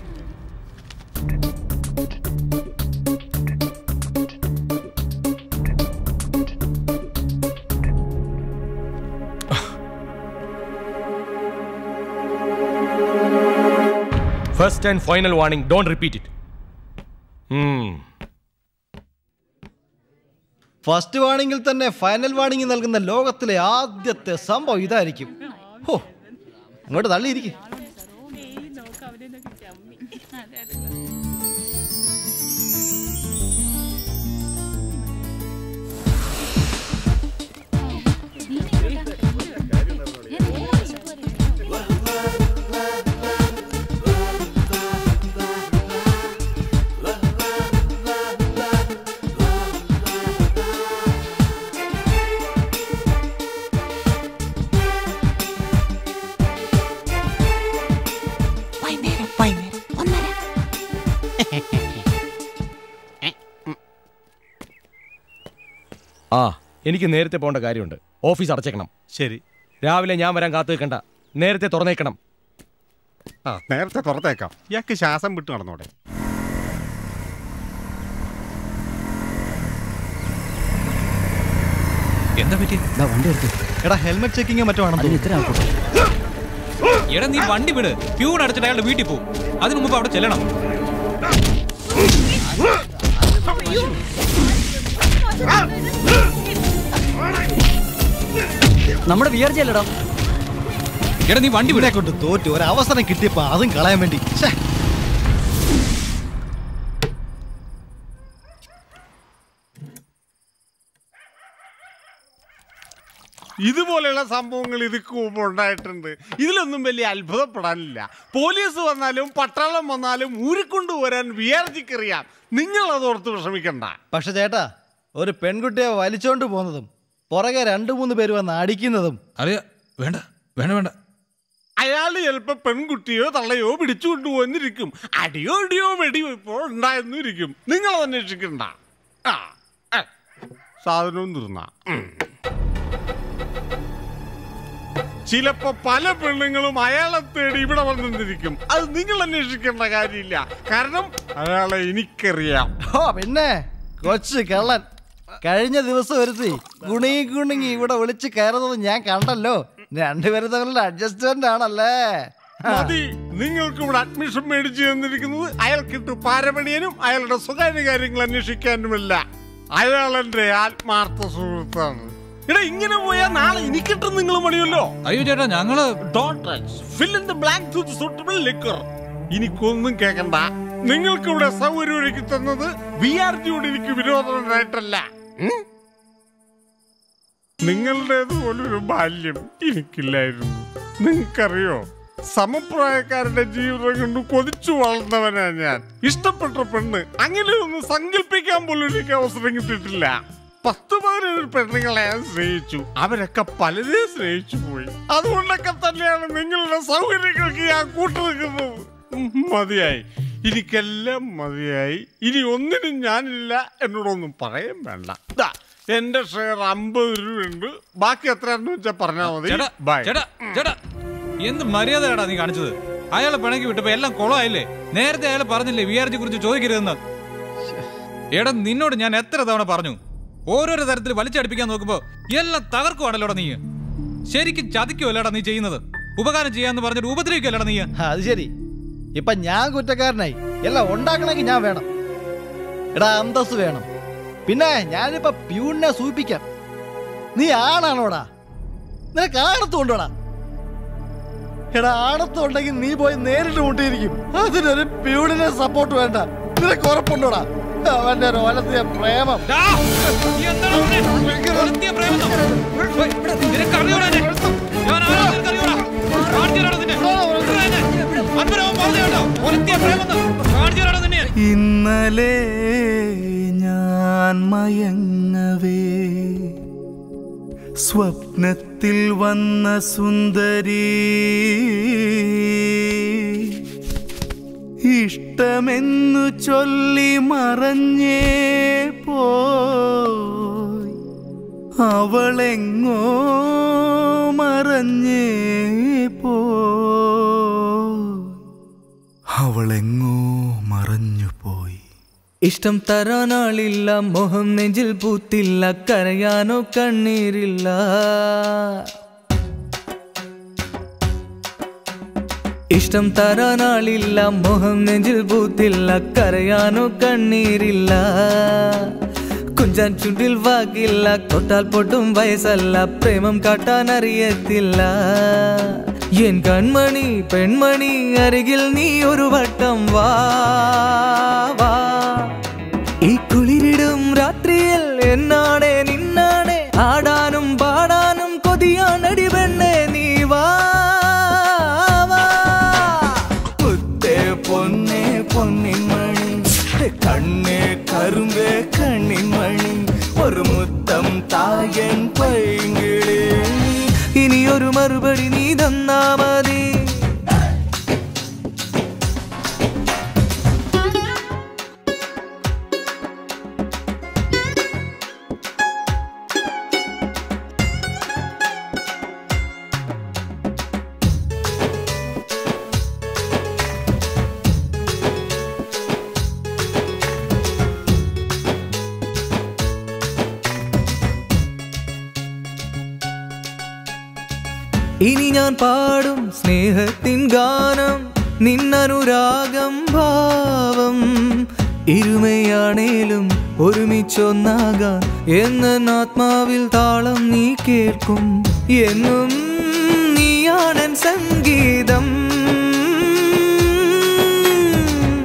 First and final warning, don't repeat it. First വാണിംഗിൽ തന്നെ ഫൈനൽ വാണിംഗ് നൽകുന്ന ലോകത്തിലെ ആദ്യത്തെ സംഭവം ഇതായിരിക്കും. ഹോ, അങ്ങോട്ട് തള്ളിയിരിക്കും. എനിക്ക് നേരത്തെ പോകേണ്ട കാര്യമുണ്ട്. ഓഫീസ് അടച്ചേക്കണം. ശരി. രാവിലെ ഞാൻ വരാൻ കാത്തു നിൽക്കണ്ട, നേരത്തെ തുറന്നേക്കണം. നേരത്തെ തുറന്നേക്കാം. ഇയാൾക്ക് ശ്വാസം വിട്ടു നടന്നോടെ. എന്താ പറ്റി? വണ്ടി എടുത്തു. എടാ, ഹെൽമെറ്റ് ചെക്കിങ് മറ്റോ ആണെന്ന് ഇത്ര ആൾക്കോട്ടെ. എടാ, നീ വണ്ടി വിട്. പ്യൂൺ അടച്ചിട്ട് അയാളുടെ വീട്ടിൽ പോകും. അതിനു മുമ്പ് അവിടെ ചെല്ലണം. നമ്മുടെ വിയർജല്ലടാ. എടാ, നീ വണ്ടി ഇവിടെ കൊണ്ട് തോറ്റു. ഒരു അവസരം കിട്ടിയപ്പോ അതും കളയാൻ വേണ്ടി. ഇതുപോലെയുള്ള സംഭവങ്ങൾ ഇതിക്ക് മുമ്പ് ഉണ്ടായിട്ടുണ്ട്. ഇതിലൊന്നും വലിയ അത്ഭുതപ്പെടാനില്ല. പോലീസ് വന്നാലും പട്ടാളം വന്നാലും ഊരിക്കൊണ്ടുവരാൻ വിയാർജിക്കറിയാം. നിങ്ങൾ അതോർത്ത് വിഷമിക്കണ്ട. പക്ഷെ ചേട്ടാ, ഒരു പെൺകുട്ടിയെ വലിച്ചോണ്ട് പോകുന്നതും പുറകെ 2-3 പേര് വന്ന് അടിക്കുന്നതും വേണ്ട വേണ്ട വേണ്ട. അയാൾ ചിലപ്പോ പെൺകുട്ടിയോ തള്ളയോ പിടിച്ചു കൊണ്ടുപോന്നിരിക്കും. അടിയോ ഇടിയോ വെടിവെപ്പോ ഉണ്ടായെന്നിരിക്കും. നിങ്ങൾ അന്വേഷിക്കണ്ട. സാധനവും തീർന്ന. ചിലപ്പോ പല പെണ്ണുങ്ങളും അയാളെ തേടി ഇവിടെ വന്നിരിക്കും. അത് നിങ്ങൾ അന്വേഷിക്കേണ്ട കാര്യമില്ല. കാരണം അയാളെ എനിക്കറിയാം. പിന്നെ കൊച്ചു കള്ളൻ കഴിഞ്ഞ ദിവസം വരുത്തി കുണുങ്ങി ഇവിടെ വിളിച്ച് കയറുന്നത് ഞാൻ കണ്ടല്ലോ. രണ്ടുപേരും തമ്മിലുള്ള അഡ്ജസ്റ്റ്മെന്റ് ആണല്ലേ. മതി. നിങ്ങൾക്ക് ഇവിടെ അഡ്മിഷൻ മേടിച്ചു തന്നിരിക്കുന്നത് അയാൾക്കിട്ട് പാരപണിയനും അയാളുടെ സ്വകാര്യ കാര്യങ്ങൾ അന്വേഷിക്കാനുമല്ല. അയാൾ എന്റെ ആത്മാർത്ഥ സുഹൃത്താണ്. എടാ, ഇങ്ങനെ പോയാൽ നാളെ എനിക്കിട്ട് നിങ്ങൾ പണിയല്ലോ. അയ്യോ ചേട്ടാ, ഞങ്ങള് എനിക്കൊന്നും കേക്കണ്ട. നിങ്ങൾക്ക് ഇവിടെ സൗകര്യം ഒരുക്കി തന്നത് വിആർജിയോട് എനിക്ക് വിരോധമായിട്ടല്ല. നിങ്ങളുടേതുപോലൊരു ബാല്യം എനിക്കില്ലായിരുന്നു. നിങ്ങൾക്കറിയോ, സമപ്രായക്കാരുടെ ജീവിതം കൊണ്ട് കൊതിച്ചു വളർന്നവനാ ഞാൻ. ഇഷ്ടപ്പെട്ട പെണ്ണ് അങ്ങനെയൊന്നും സങ്കല്പിക്കാൻ പോലും എനിക്ക് അവസരം കിട്ടിയിട്ടില്ല. 10-15 പെണ്ണുങ്ങളെ ഞാൻ സ്നേഹിച്ചു. അവരൊക്കെ പലരെയും സ്നേഹിച്ചു പോയി. അതുകൊണ്ടൊക്കെ തന്നെയാണ് നിങ്ങളുടെ സൗകര്യങ്ങൾക്ക് ഞാൻ കൂട്ടുനിൽക്കുന്നത്. മതിയായി, എനിക്കെല്ലാം മതിയായി. ഇനി ഒന്നിനും ഞാനില്ല. എന്നോടൊന്നും പറയാൻ വേണ്ട. എന്റെ ഷെയർ 50 രൂപയുണ്ട്. ബാക്കി എത്രയാണെന്ന് വെച്ചാൽ പറഞ്ഞാൽ മതി. ചേട്ടാ, എന്ത് മര്യാദയാടാ നീ കാണിച്ചത്? അയാളെ പിണക്കി വിട്ടപ്പോ എല്ലാം കുളമായില്ലേ? നേരത്തെ അയാൾ പറഞ്ഞില്ലേ വിആർജി കുറിച്ച് ചോദിക്കരുതെന്ന്? എടാ, നിന്നോട് ഞാൻ എത്ര തവണ പറഞ്ഞു? ഓരോരോ തരത്തിൽ വലിച്ചടിപ്പിക്കാൻ നോക്കുമ്പോ എല്ലാം തകർക്കുവാണല്ലോടാ നീ. ശരിക്കും ചതിക്കുമല്ലേടാ നീ ചെയ്യുന്നത്? ഉപകാരം ചെയ്യാന്ന് പറഞ്ഞിട്ട് ഉപദ്രവിക്കല്ലേടാ നീ. അത് ശരി, ഇപ്പൊ ഞാൻ കുറ്റക്കാരനായി. എല്ലാം ഉണ്ടാക്കണമെങ്കിൽ ഞാൻ വേണം. എടാ, അന്തസ് വേണം. പിന്നെ ഞാനിപ്പോ പ്യൂണിനെ സൂചിപ്പിക്കാം. നീ ആണാണോടാ? നിനക്ക് ആണത്തുണ്ടോടാ? എടാ, ആണത്തുണ്ടെങ്കിൽ നീ പോയി നേരിട്ട് മുട്ടിയിരിക്കും. അതിനൊരു പ്യൂണിനെ സപ്പോർട്ട് വേണ്ട. നിനക്ക് ഉറപ്പുണ്ടോടാ? അവന്റെ ഒലത്തിയ പ്രേമം. ഇന്നലെ ഞാൻ മയങ്ങവേ സ്വപ്നത്തിൽ വന്ന സുന്ദരി ഇഷ്ടമെന്നു ചൊല്ലി മറഞ്ഞേ പോയി അവളെങ്ങോ മറഞ്ഞേ പോയി അവളെങ്ങോ മറഞ്ഞു പോയി. ഇഷ്ടം തരാനാളില്ല, മോഹം നെഞ്ചിൽ പൂത്തില്ല, കരയാനോ കണ്ണീരില്ല. ഇഷ്ടം തരാനാളില്ല, മോഹം നെഞ്ചിൽ പൂത്തില്ല, കരയാനോ കണ്ണീരില്ല. കുഞ്ചാൻ ചുണ്ടിൽ വാക്കില്ല, തൊട്ടാൽ പൊട്ടും വയസ്സല്ല, പ്രേമം കാട്ടാൻ അറിയത്തില്ല. എൻ കൺമണി പെൺമണി അരികിൽ നീ ഒരു വട്ടം വാ വാ. ഈ കുളിരിടും രാത്രിയിൽ എന്നാണേ നിന്നാണേ ആടാനും പാടാനും കൊതിയാനടി പെണ്ണേ നീ വാ വാ. മുത്തേ പൊന്നേ പൊന്നിൻമണി കണ്ണേ കരുമ്പേ കണ്ണിൻമണി ഒരു മുത്തം തായൻ പൈങ്കിളി. ഇനിയൊരു മറുപടി നീ തന്നാ മതി. ഇനി ഞാൻ പാടും സ്നേഹത്തിൻ ഗാനം നിന്നനുരാഗം ഭാവം. ഇരുമയാണേലും ഒരുമിച്ചൊന്നാകാൻ എന്ന ആത്മാവിൽ താളം നീ കേൾക്കും. എന്നും നീയാണൻ സംഗീതം.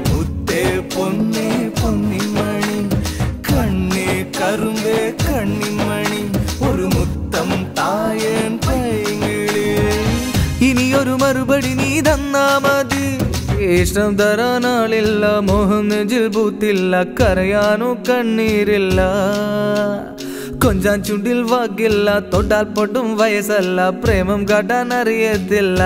മുത്തേ പൊന്നേ പൊന്നിൻമണി കണ്ണേ കരുമ്പേ കണ്ണിൻമണി ഒരു മുത്തം തായൻ പൈങ്കിളി. ഇനിയൊരു മറുപടി നീ തന്നാ മതി. ഇഷ്ടം തരാനാളില്ല, മോഹം നെഞ്ചിൽ പൂത്തില്ല, കരയാനോ കണ്ണീരില്ല. കൊഞ്ചാൻ ചുണ്ടിൽ വാക്കില്ല, തൊട്ടാൽ പൊട്ടും വയസ്സല്ല, പ്രേമം കാട്ടാൻ അറിയത്തില്ല.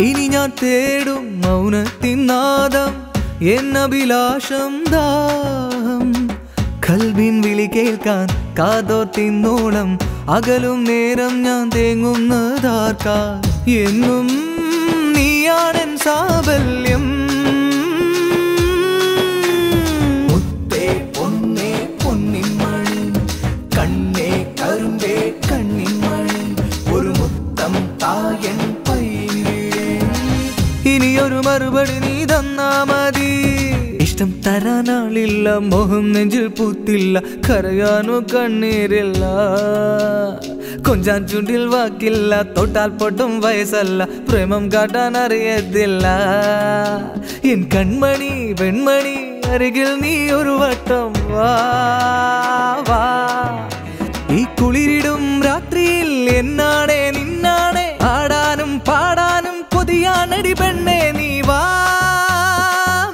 ഇനി ഞാൻ തേടും മൗനത്തിൻ നാദം എന്നഭിലാഷം ദാഹം. കൽബിൻ വിളി കേൾക്കാൻ കാതോർത്തിന്നോളം അകലും നേരം ഞാൻ തേങ്ങുന്നതാർക്കാൻ. എന്നും നീയാണെൻ സാബല്യം. മുത്തേ പൊന്നേ പൊന്നിൻമണി കണ്ണേ കരുമ്പേ കണ്ണിൻമണി ഒരു മുത്തം തായൻ. ഇനിയൊരു മറുപടി നീ തന്നാ മതി. ഇഷ്ടം തരാനാളില്ല, മോഹം നെഞ്ചിൽ പൂത്തില്ല, കരയാനോ കണ്ണീരില്ല. കൊഞ്ചാൻ ചുണ്ടിൽ വാക്കില്ല, തൊട്ടാൽ പൊട്ടും വയസ്സല്ല, പ്രേമം കാട്ടാൻ അറിയത്തില്ല. എൻ കൺമണി വെൺമണി അരികിൽ നീ ഒരു വട്ടം വാ വാ. ഈ കുളിരിടും രാത്രിയിൽ എന്നാണേ നിന്നാണേ ആടാനും പാടാനും കൊതിയാനടി പെണ്ണേ നീ വാ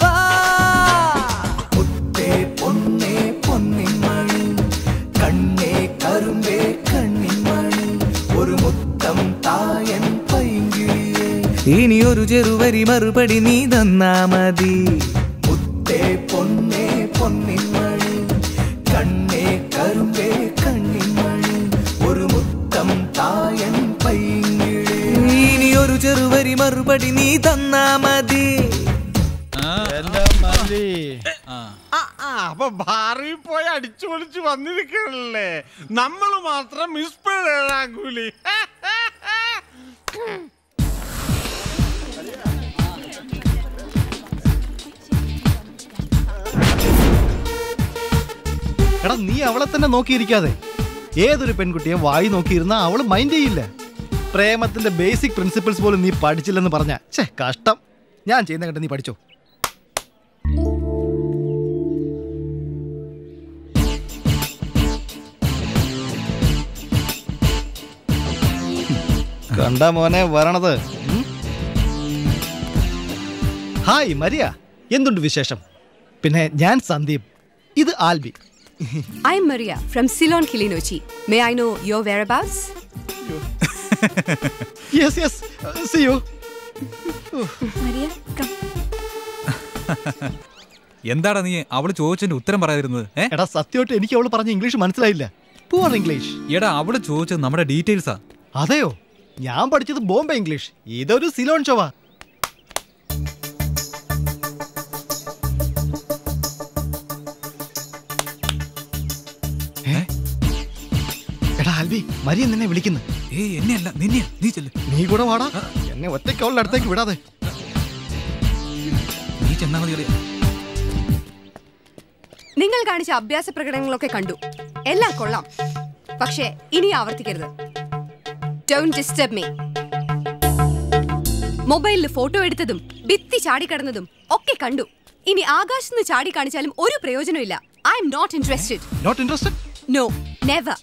വാ. മുത്തേ പൊന്നേ പൊന്നിൻമണി കണ്ണേ കരുമ്പേ കണ്ണിൻമണി ഒരു മുത്തം തായൻ പൈങ്കിളിയേ. ഇനിയൊരു ചെറുവരി മറുപടി നീ തന്നാ മതി. മുത്തേ പൊന്നേ പൊന്നിൻമണി കണ്ണേ കരുമ്പേ കണ്ണിൻമണി ഒരു മുത്തം തായൻ പൈങ്കിളി. ഇനിയൊരു ചെറുവരി മറുപടി നീ തന്നാ മതി. അപ്പൊ ഭാറി പോയി അടിച്ചു പൊളിച്ച് വന്നിരിക്കണല്ലേ, നമ്മൾ മാത്രം മിസ്പേഴാകൂലി. നീ അവളെ തന്നെ നോക്കിയിരിക്കാതെ. ഏതൊരു പെൺകുട്ടിയെ വായി നോക്കിയിരുന്നാ അവള് മൈൻഡ് ചെയ്യില്ല. പ്രേമത്തിന്റെ ബേസിക് പ്രിൻസിപ്പിൾസ് പോലും നീ പഠിച്ചില്ലെന്ന് പറഞ്ഞ കഷ്ടം. ഞാൻ ചെയ്യുന്ന കേട്ട് നീ പഠിച്ചോ. കണ്ട മോനെ വരണത്. ഹായ് മരിയ, എന്തുണ്ട് വിശേഷം? പിന്നെ ഞാൻ സന്ദീപ്, ഇത് Albi. I am Maria from Ceylon, Kilinochchi. May I know your whereabouts? Yes, yes. See you. Maria, come. എന്താടാ നീ അവള് ചോദിച്ചതിന്റെ ഉത്തരം പറയാതിരുന്നത്? എടാ സത്യമായിട്ട് എനിക്ക് അവള് പറഞ്ഞ ഇംഗ്ലീഷ് മനസ്സിലായില്ല. പൂർ ഇംഗ്ലീഷ്. എടാ അവള് ചോദിച്ചത് നമ്മുടെ ഡീറ്റെയിൽസാ. അതെയോ? ഞാൻ പഠിച്ചത് ബോംബെ ഇംഗ്ലീഷ്, ഇതൊരു സിലോൺ ഷോവാ. എടാ ആൽബി, മരിയ നിന്നെ വിളിക്കുന്നു. എന്നെയല്ല നിന്നെയാ. നീ ചെല്ല്. നീ കൂടെ വാടാ, എന്നെ ഒറ്റയ്ക്ക് അവളുടെ അടുത്തേക്ക് വിടാതെ. നീ ചെന്നാ മതി. നിങ്ങൾ കാണിച്ച അഭ്യാസ പ്രകടനങ്ങളൊക്കെ കണ്ടു, എല്ലാം കൊള്ളാം. പക്ഷേ ഇനി ആവർത്തിക്കരുത്. Don't disturb me. മൊബൈലിൽ ഫോട്ടോ എടുത്തതും ഭിത്തി ചാടിക്കടന്നതും ഒക്കെ കണ്ടു. ഇനി ആകാശത്ത് നിന്ന് ചാടി കാണിച്ചാലും ഒരു പ്രയോജനമില്ല. I am not interested. Not interested? No, never.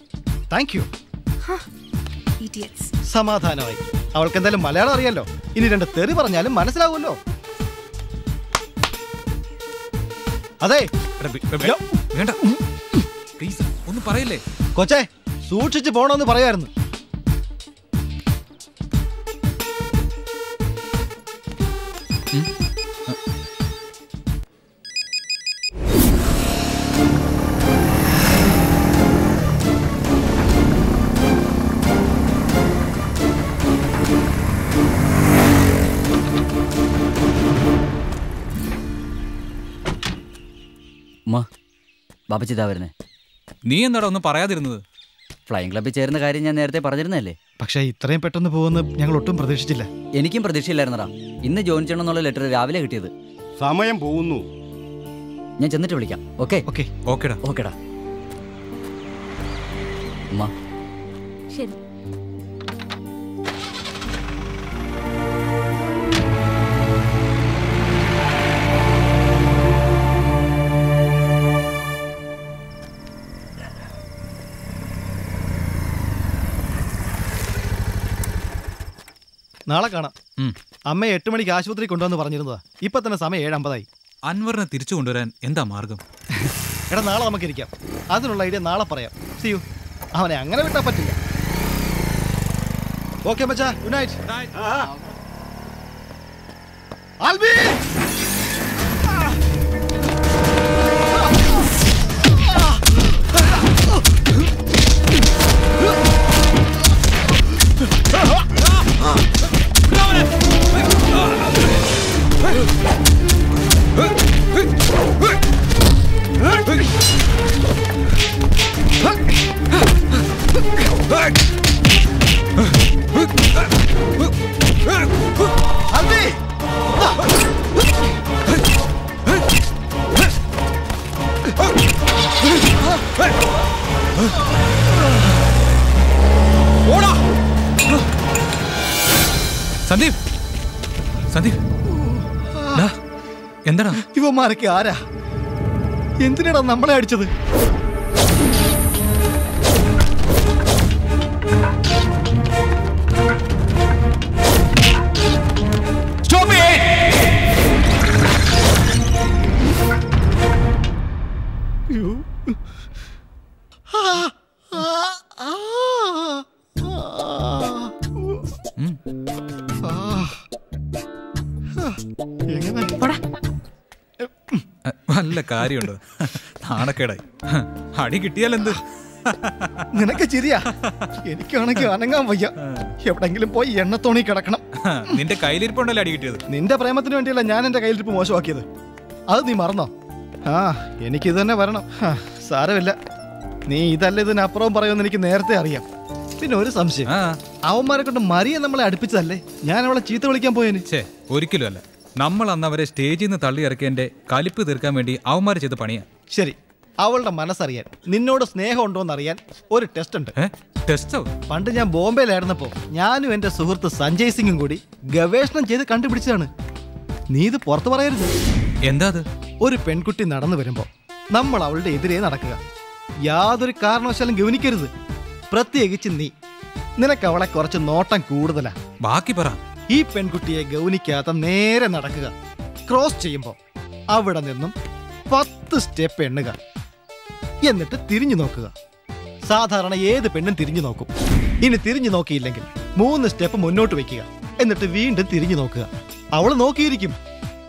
Thank you. Idiots. സമാധാനമായി. അവൾക്ക് എന്തായാലും മലയാളം അറിയാലോ. ഇനി രണ്ട് തെറി പറഞ്ഞാലും മനസ്സിലാവുമല്ലോ. അതെ വേണ്ട പ്ലീസ് ഒന്ന് പറയല്ലേ. കൊച്ചേ സൂക്ഷിച്ച് പോണോന്ന് പറയായിരുന്നു. ബാബച്ചിതാ വരുന്നേ. നീ എന്താടാ ഒന്നും പറയാതിരുന്നത്? ഫ്ലൈയിങ് ക്ലബ്ബിൽ ചേരുന്ന കാര്യം ഞാൻ നേരത്തെ പറഞ്ഞിരുന്നല്ലേ. പക്ഷേ ഇത്രയും പെട്ടെന്ന് പോകുമെന്ന് ഞങ്ങൾ ഒട്ടും പ്രതീക്ഷിച്ചില്ല. എനിക്കും പ്രതീക്ഷയില്ലായിരുന്നടാ. ഇന്ന് ജോയിൻ ചെയ്യണമെന്നുള്ള ലെറ്റർ രാവിലെ കിട്ടിയത്. സമയം പോകുന്നു. ഞാൻ ചെന്നിട്ട് വിളിക്കാം. ഓക്കെ ഓക്കെ ഓക്കെടാ ഓക്കെടാ. അമ്മ ശരി. നാളെ കാണാം. അമ്മയെ 8 മണിക്ക് ആശുപത്രി കൊണ്ടുവന്ന് പറഞ്ഞിരുന്നതാ. ഇപ്പൊ തന്നെ സമയം 7:50. അൻവറിനെ തിരിച്ചു കൊണ്ടുവരാൻ എന്താ മാർഗം? എടാ നാളെ നമുക്ക് ഇരിക്കാം. അതിനുള്ള ഐഡിയ നാളെ പറയാം. See you. അവനെ അങ്ങനെ വിട്ടാ പറ്റില്ല. ഓക്കെ മച്ചാ, ഗുഡ് നൈറ്റ്. ആൽബി സന്ദീപ്, സന്ദീപ് എന്താടാ? ഇവന്മാരൊക്കെ ആരാ? എന്തിനാടാ നമ്മളെ അടിച്ചത്? നല്ല കാര്യമുണ്ട്. നാണക്കേടായി. അടി കിട്ടിയാലെന്ത്? നിനക്ക് ചിരിയാ? എനിക്കാണെങ്കിൽ അനങ്ങാൻ വയ്യ. എവിടെങ്കിലും പോയി എണ്ണത്തോണി കിടക്കണം. നിന്റെ കയ്യിലിരിപ്പുണ്ടല്ലോ അടി കിട്ടിയത്. നിന്റെ പ്രേമത്തിന് വേണ്ടിയല്ല ഞാൻ എന്റെ കയ്യിലിരിപ്പ് മോശമാക്കിയത്. അത് നീ മറന്നോ? എനിക്കിത് തന്നെ വരണം. സാരമില്ല, നീ ഇതല്ല ഇതിനപ്പുറവും പറയുമെന്ന് എനിക്ക് നേരത്തെ അറിയാം. പിന്നെ ഒരു സംശയം, അവന്മാരെ കൊണ്ട് മരിയെ നമ്മളെ അടുപ്പിച്ചതല്ലേ? ഞാൻ അവളെ ചീത്ത വിളിക്കാൻ പോയേന്. ഒരിക്കലും അല്ല. നമ്മൾ അന്ന് അവരെ സ്റ്റേജിൽ നിന്ന് തള്ളി ഇറക്കിയതിന്റെ കലിപ്പ് തീർക്കാൻ വേണ്ടി അവന്മാർ ചെയ്ത് പണിയാ. ശരി, അവളുടെ മനസ്സറിയാൻ, നിന്നോട് സ്നേഹം ഉണ്ടോന്ന് അറിയാൻ ഒരു ടെസ്റ്റ് ഉണ്ട്. ടെസ്റ്റോ? പണ്ട് ഞാൻ ബോംബെയിലായിരുന്നപ്പോ ഞാനും എന്റെ സുഹൃത്ത് സഞ്ജയ് സിംഗും കൂടി ഗവേഷണം ചെയ്ത് കണ്ടുപിടിച്ചതാണ്. നീ ഇത് പുറത്തു പറയരുത്. എന്താ അത്? ഒരു പെൺകുട്ടി നടന്നു വരുമ്പോ നമ്മൾ അവളുടെ എതിരെ നടക്കുക. യാതൊരു കാരണവശാലും ഗവനിക്കരുത്. പ്രത്യേകിച്ച് നീ. നിനക്ക് അവളെ കുറച്ച് നോട്ടം കൂടുതലാ. ബാക്കി പറ. ഈ പെൺകുട്ടിയെ ഗൗനിക്കാതെ നേരെ നടക്കുക. ക്രോസ് ചെയ്യുമ്പോ അവിടെ നിന്നും 10 സ്റ്റെപ്പ് എണ്ണുക. എന്നിട്ട് തിരിഞ്ഞു നോക്കുക. സാധാരണ ഏത് പെണ്ണും തിരിഞ്ഞു നോക്കും. ഇനി തിരിഞ്ഞു നോക്കിയില്ലെങ്കിൽ 3 സ്റ്റെപ്പ് മുന്നോട്ട് വെക്കുക. എന്നിട്ട് വീണ്ടും തിരിഞ്ഞു നോക്കുക. അവൾ നോക്കിയിരിക്കും.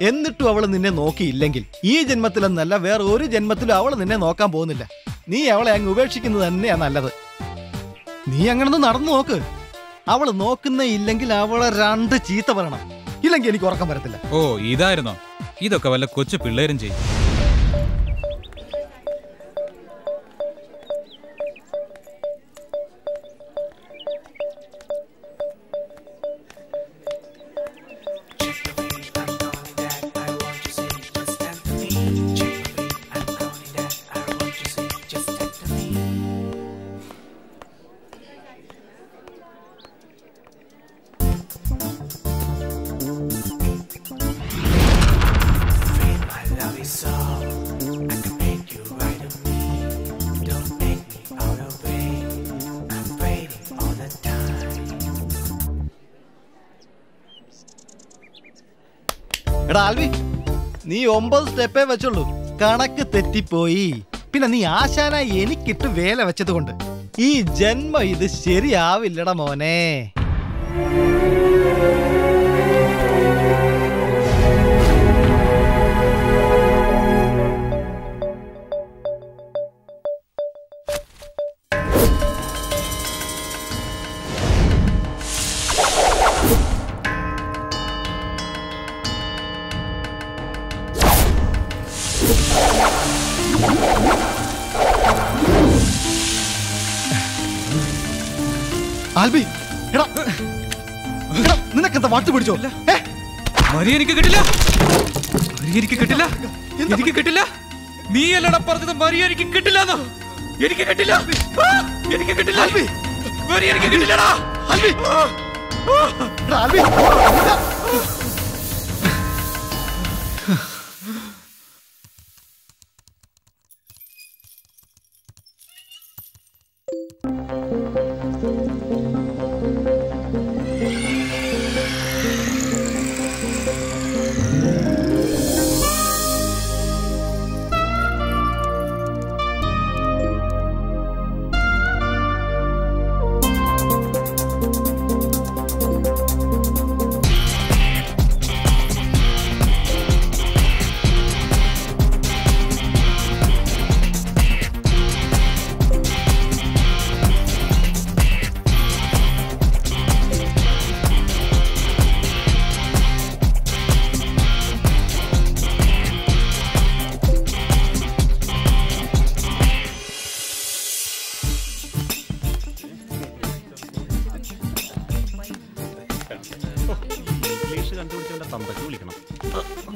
എന്നിട്ടും അവൾ നിന്നെ നോക്കിയില്ലെങ്കിൽ ഈ ജന്മത്തിലെന്നല്ല വേറെ ഒരു ജന്മത്തിലും അവൾ നിന്നെ നോക്കാൻ പോകുന്നില്ല. നീ അവളെ അങ്ങ് ഉപേക്ഷിക്കുന്നത് തന്നെയാ നല്ലത്. നീ അങ്ങനൊന്ന് നടന്നു നോക്ക്. അവൾ നോക്കുന്നേ ഇല്ലെങ്കിൽ അവളെ 2 ചീത്ത പറയണം. ഇല്ലെങ്കിൽ എനിക്ക് ഉറക്കം വരത്തില്ല. ഓ, ഇതായിരുന്നോ? ഇതൊക്കെ വല്ല കൊച്ചു പിള്ളേരും ചെയ്യും. എടാ ആൽവി, നീ 9 സ്റ്റെപ്പേ വെച്ചുള്ളൂ. കണക്ക് തെറ്റിപ്പോയി. പിന്നെ നീ ആശാനായി എനിക്കിട്ട് വേല വെച്ചത് കൊണ്ട് ഈ ജന്മം ഇത് ശരിയാവില്ലട മോനെ. ആൽബി, എടാ നിനക്കെന്താ വാട്ട് പിടിച്ചോ? എനിക്ക് കിട്ടില്ല. എനിക്ക് കിട്ടില്ല. എനിക്ക് കിട്ടില്ല. നീ അല്ലടാ പറഞ്ഞത് മര്യാദയ്ക്ക് കിട്ടില്ലെന്ന്. എനിക്ക് കിട്ടില്ല. എനിക്ക് കിട്ടില്ല. എനിക്ക് കിട്ടില്ലടാ.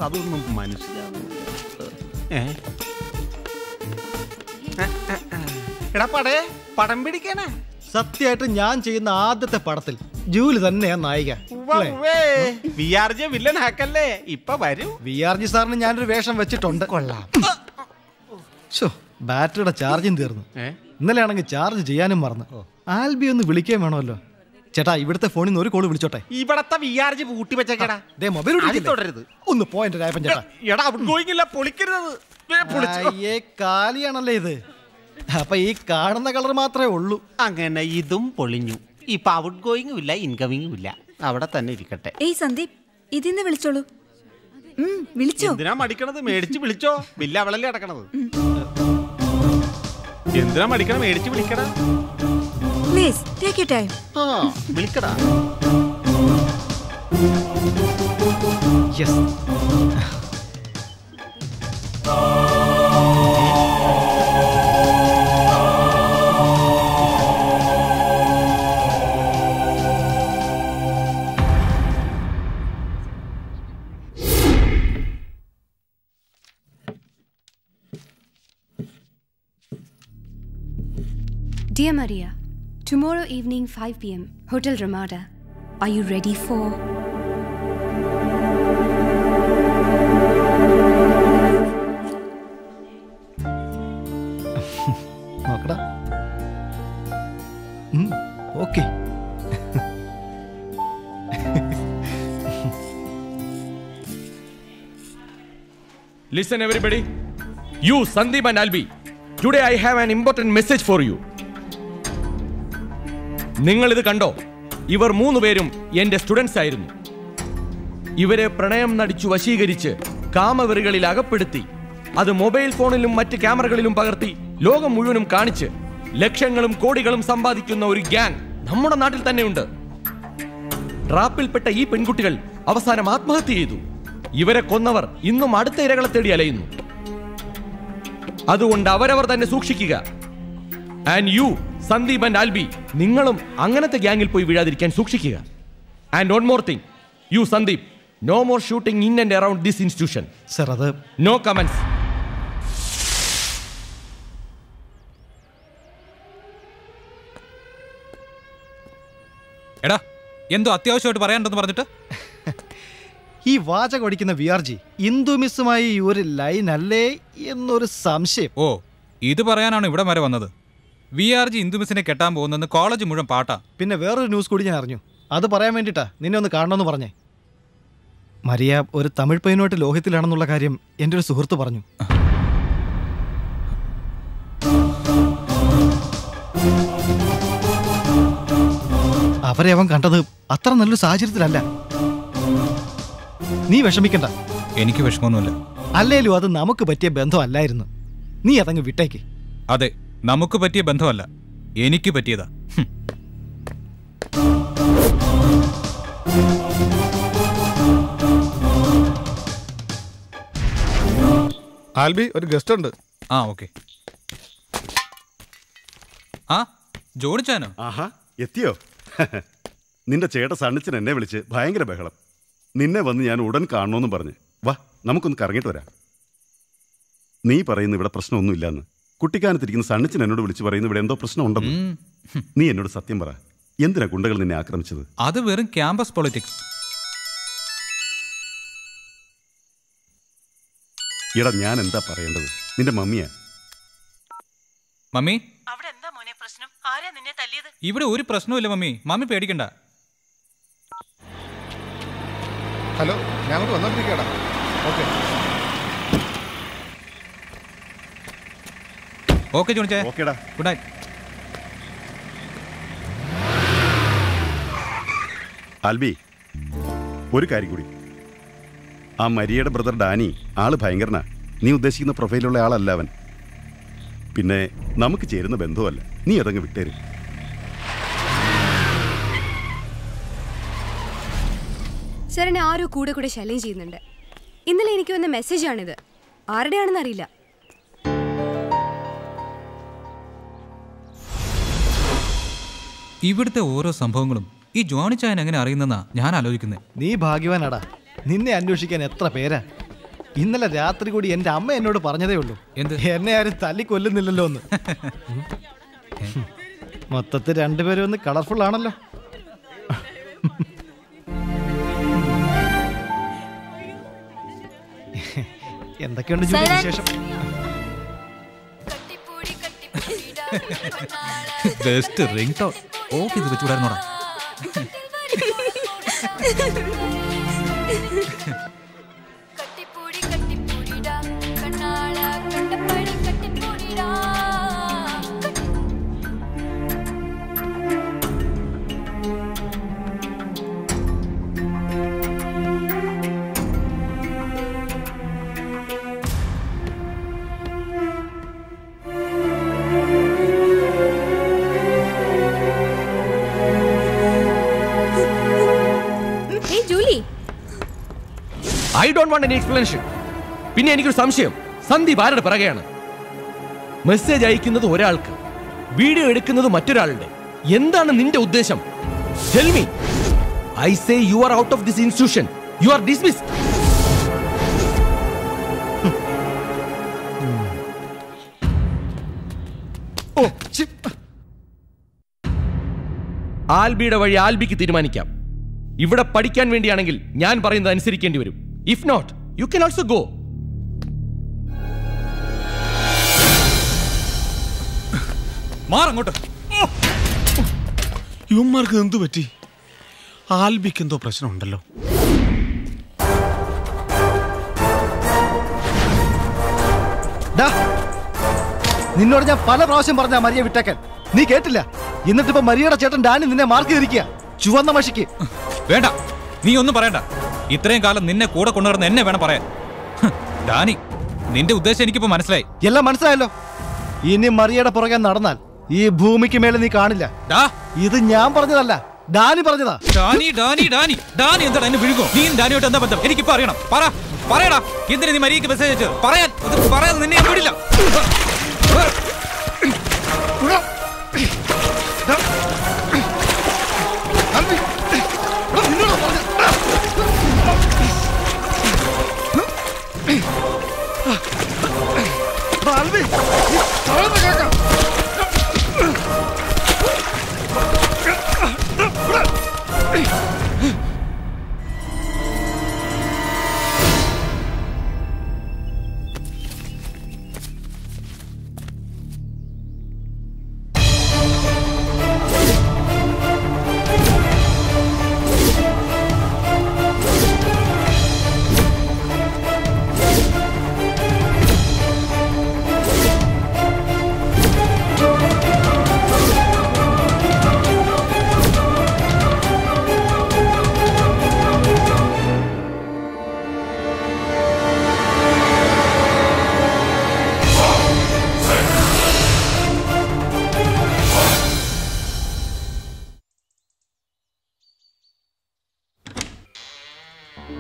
അതൊന്നും മനസ്സിലാവും. എടാ പടേ, പടം പിടിക്കാനാ. സത്യമായിട്ട് ഞാൻ ചെയ്യുന്ന ആദ്യത്തെ പടത്തിൽ ജൂലി തന്നെയാ നായിക. VRJ വില്ലൻ ഹാക്കല്ലേ. ഇപ്പൊ വരും. VRJ സാറിന് ഞാനൊരു വേഷം വെച്ചിട്ടുണ്ട്. കൊള്ളാം. ബാറ്ററിയുടെ ചാർജും തീർന്നു. ഇന്നലെ ആണെങ്കിൽ ചാർജ് ചെയ്യാനും മറന്നു. ആൽബി ഒന്ന് വിളിക്കാൻ വേണമല്ലോ. ചേട്ടാ, ഇവിടുത്തെ ഫോണിൽ നിന്ന് ഒരു കോള് വിളിച്ചോട്ടെ. ഇവിടത്തെ VRJ പൂട്ടി വെച്ചേക്കടാ. മൊബൈൽ തുടരുത്. ഒന്ന് പോയിന്റ് രായപ്പൻ ചേട്ടാ. എടാ ഔട്ട് ഗോയിങ് ഇല്ല, പൊളിക്കരുത്. കാലിയാണല്ലേ ഇത്. അപ്പൊ ഈ കാണുന്ന കളർ മാത്രമേ ഉള്ളൂ. അങ്ങനെ ഇതും പൊളിഞ്ഞു. ഇപ്പൊ ഔട്ട് ഗോയിങ്ങും ഇല്ല, ഇൻകമിങ്ങും ഇല്ല. അവിടെ തന്നെ ഇരിക്കട്ടെ. ഏയ് സന്ദീപ്, ഇതിന്ന് വിളിച്ചോളൂ. വിളിച്ചോ? എന്തിനാ മടിക്കണത്? മേടിച്ച് വിളിച്ചോ. ബില്ല് അവളല്ലേ അടക്കണത്. എന്തിനാ മടിക്കണം? മേടിച്ച് വിളിക്കടാ. Please take your time. വിളിക്കടാ. Yes. Dear Maria, tomorrow evening 5 p.m. Hotel Ramada. Are you ready for? നോക്കടാ. Okay. Listen everybody. You, Sandeep and Albi. Today I have an important message for you. നിങ്ങൾ ഇത് കണ്ടോ? ഇവർ 3 പേരും എന്റെ സ്റ്റുഡൻസ് ആയിരുന്നു. ഇവരെ പ്രണയം നടിച്ചു വശീകരിച്ച് കാമവെറികളിൽ അകപ്പെടുത്തി അത് മൊബൈൽ ഫോണിലും മറ്റ് ക്യാമറകളിലും പകർത്തി ലോകം മുഴുവനും കാണിച്ച് ലക്ഷങ്ങളും കോടികളും സമ്പാദിക്കുന്ന ഒരു ഗ്യാങ് നമ്മുടെ നാട്ടിൽ തന്നെയുണ്ട്. ട്രാപ്പിൽപ്പെട്ട ഈ പെൺകുട്ടികൾ അവസാനം ആത്മഹത്യ ചെയ്തു. ഇവരെ കൊന്നവർ ഇന്നും അടുത്ത ഇരകളെ തേടി അലയുന്നു. അതുകൊണ്ട് അവരവർ തന്നെ സൂക്ഷിക്കുക. And you, Sandeep and Albi, നിങ്ങളും അങ്ങനത്തെ ഗ്യാങ്ങിൽ പോയി വീഴാതിരിക്കാൻ സൂക്ഷിക്കുക. And one more thing, you Sandeep, no more shooting in and around this institution. Sir, അത് നോ കമന്റ്സ്. എടാ, എന്തോ അത്യാവശ്യമായിട്ട് പറയാനുണ്ടെന്ന് പറഞ്ഞിട്ട് ഈ വാചകം അടിക്കുന്ന വിആർജി ഇന്ദു മിസ്സുമായി ഒരു ലൈൻ അല്ലേ എന്നൊരു സംശയം. ഓ, ഇത് പറയാനാണ് ഇവിടെ വരെ വന്നത്. വിആർജി ഇന്ദു മിസ്സിനെ കെട്ടാൻ പോകുന്നെന്ന് കോളേജ് മുഴുവൻ പാട്ടാ. പിന്നെ വേറൊരു ന്യൂസ് കൂടി ഞാൻ അറിഞ്ഞു. അത് പറയാൻ വേണ്ടിട്ടാ നിന്നെ ഒന്ന് കാണണമെന്ന് പറഞ്ഞേ. മരിയ ഒരു തമിഴ് പയ്യനുമായിട്ട് ലോഹത്തിലാണെന്നുള്ള കാര്യം എൻ്റെ ഒരു സുഹൃത്ത് പറഞ്ഞു. അവരെ അവൻ കണ്ടത് അത്ര നല്ലൊരു സാഹചര്യത്തിലല്ല. നീ വിഷമിക്കണ്ട. എനിക്ക് വിഷമമൊന്നുമില്ല. അല്ലേലും അത് നമുക്ക് പറ്റിയ ബന്ധമല്ലായിരുന്നു. നീ അതങ്ങ് വിട്ടേക്ക്. അതെ, നമുക്ക് പറ്റിയ ബന്ധമല്ല, എനിക്ക് പറ്റിയതാ. ആൽബി, ഒരു ഗസ്റ്റ് ഉണ്ട്. ആ, ഓക്കെ. ആ, ജോണിച്ചാനോ? ആഹാ, എത്തിയോ? നിന്റെ ചേട്ട സണ്ണിച്ചൻ എന്നെ വിളിച്ച് ഭയങ്കര ബഹളം. നിന്നെ വന്ന് ഞാൻ ഉടൻ കാണണമെന്ന് പറഞ്ഞ്. വാ, നമുക്കൊന്ന് കറങ്ങിയിട്ട് വരാം. നീ പറയുന്നു ഇവിടെ പ്രശ്നമൊന്നുമില്ലാന്ന്. കുട്ടിക്കാനത്തിരിക്കുന്ന സണ്ണിച്ചൻ എന്നോട് വിളിച്ച് പറയുന്നു ഇവിടെ എന്തോ പ്രശ്നമുണ്ടെന്ന്. നീ എന്നോട് സത്യം പറ, എന്തിനാ ഗുണ്ടകൾ നിന്നെ ആക്രമിച്ചത്? അത് വെറും ക്യാമ്പസ് പൊളിറ്റിക്സ്. എടാ, ഞാൻ എന്താ പറയേണ്ടത്? നിന്റെ മമ്മിയാ. മമ്മി, അവിടെ എന്താ മോനെ പ്രശ്നം? ആരാ നിന്നെ തല്ലിയത്? ഇവിടെ ഒരു പ്രശ്നവുമില്ല മമ്മി. മമ്മി പേടിക്കണ്ട. ഹലോ, ഞാൻ അങ്ങോട്ട് വന്നോണ്ടിരിക്കടാ. Okay okay ജോണിച്ചേ. ഓക്കേടാ, ഗുഡ് നൈറ്റ്. ആൽബി, ഒരു കാര്യം കൂടി. ആ മരിയയുടെ ബ്രദർ ഡാനി ആള് ഭയങ്കരനാ. നീ ഉദ്ദേശിക്കുന്ന പ്രൊഫൈലുള്ള ആളല്ല അവൻ. പിന്നെ നമുക്ക് ചേരുന്ന ബന്ധമല്ല. നീ അതങ്ങ് വിട്ടേരും. സാറിനെ ആരോ കൂടെ കൂടെ ശല്യം ചെയ്യുന്നുണ്ട്. ഇന്നലെ എനിക്ക് വന്ന മെസ്സേജാണിത്. ആരുടെയാണെന്ന് അറിയില്ല. ഇവിടുത്തെ ഓരോ സംഭവങ്ങളും ഈ ജോണിച്ചായൻ എങ്ങനെ അറിയുന്നെന്നാ ഞാൻ ആലോചിക്കുന്നത്. നീ ഭാഗ്യവാനാടാ. നിന്നെ അന്വേഷിക്കാൻ എത്ര പേരാ. ഇന്നലെ രാത്രി കൂടി എൻ്റെ അമ്മ എന്നോട് പറഞ്ഞതേ ഉള്ളൂ, എന്നെ ആരും തല്ലിക്കൊല്ലുന്നില്ലല്ലോ എന്ന്. മൊത്തത്തിൽ രണ്ടുപേരും ഒന്ന് കളർഫുൾ ആണല്ലോ. എന്തൊക്കെയുണ്ട് ജോലി വിശേഷം? ബെസ്റ്റ് റിംഗ് ടോൺ ഓഫീസ് വെച്ചുകൂടായിരുന്നോടാ. I don't want any explanation. പിന്നെ എനിക്കൊരു സംശയം, സന്ദീപ് ആരുടെ പിറകെയാണ്? മെസ്സേജ് അയക്കുന്നത് ഒരാൾക്ക്, വീഡിയോ എടുക്കുന്നത് മറ്റൊരാളുടെ. എന്താണ് നിന്റെ ഉദ്ദേശം? Tell me. I say you are out of this institution. You are dismissed. ആൽബിയുടെ വഴി ആൽബിക്ക് തീരുമാനിക്കാം. ഇവിടെ പഠിക്കാൻ വേണ്ടിയാണെങ്കിൽ ഞാൻ പറയുന്നത് അനുസരിക്കേണ്ടി വരും. If not you can also go. മാറങ്ങോട്ട്. യുവന്മാർക്ക് എന്തു പറ്റി? ആൽബിക്ക് എന്തോ പ്രശ്നമുണ്ടല്ലോ. നിന്നോട് ഞാൻ പല പ്രാവശ്യം പറഞ്ഞ മരിയെ വിട്ടേക്കാൻ, നീ കേട്ടില്ല. എന്നിട്ടിപ്പോ മരിയയുടെ ചേട്ടൻ ഡാനി നിന്നെ മാർക്ക് ചെയ്തിരിക്കുക ചുവന്ന മഷിക്ക്. വേണ്ട, നീ ഒന്നും പറയണ്ട. ഇത്രയും കാലം നിന്നെ കൂടെ കൊണ്ടുവരുന്ന എന്നെ വേണം പറയാൻ. ഡാനി, നിന്റെ ഉദ്ദേശം എനിക്കിപ്പോ മനസ്സിലായി. എല്ലാം മനസ്സിലായല്ലോ. ഇനി മറിയയുടെ പുറകെ നടന്നാൽ ഈ ഭൂമിക്ക് മേലെ നീ കാണില്ല. ഇത് ഞാൻ പറഞ്ഞതല്ല, ഡാനി പറഞ്ഞതാ. ഡാനി ഡാനി ഡാനി ഡാനി എന്താ എന്നെ വിഴുങ്ങോ? നീ ഡാനിയോട്ട് എന്താ ബന്ധം? എനിക്കിപ്പോ അറിയണം. പറയടാ, എന്തിനാ നീ മരിയക്ക് മെസ്സേജ് അയച്ചത്? പറയാതെ നിന്നെ ഞാൻ വിടില്ല.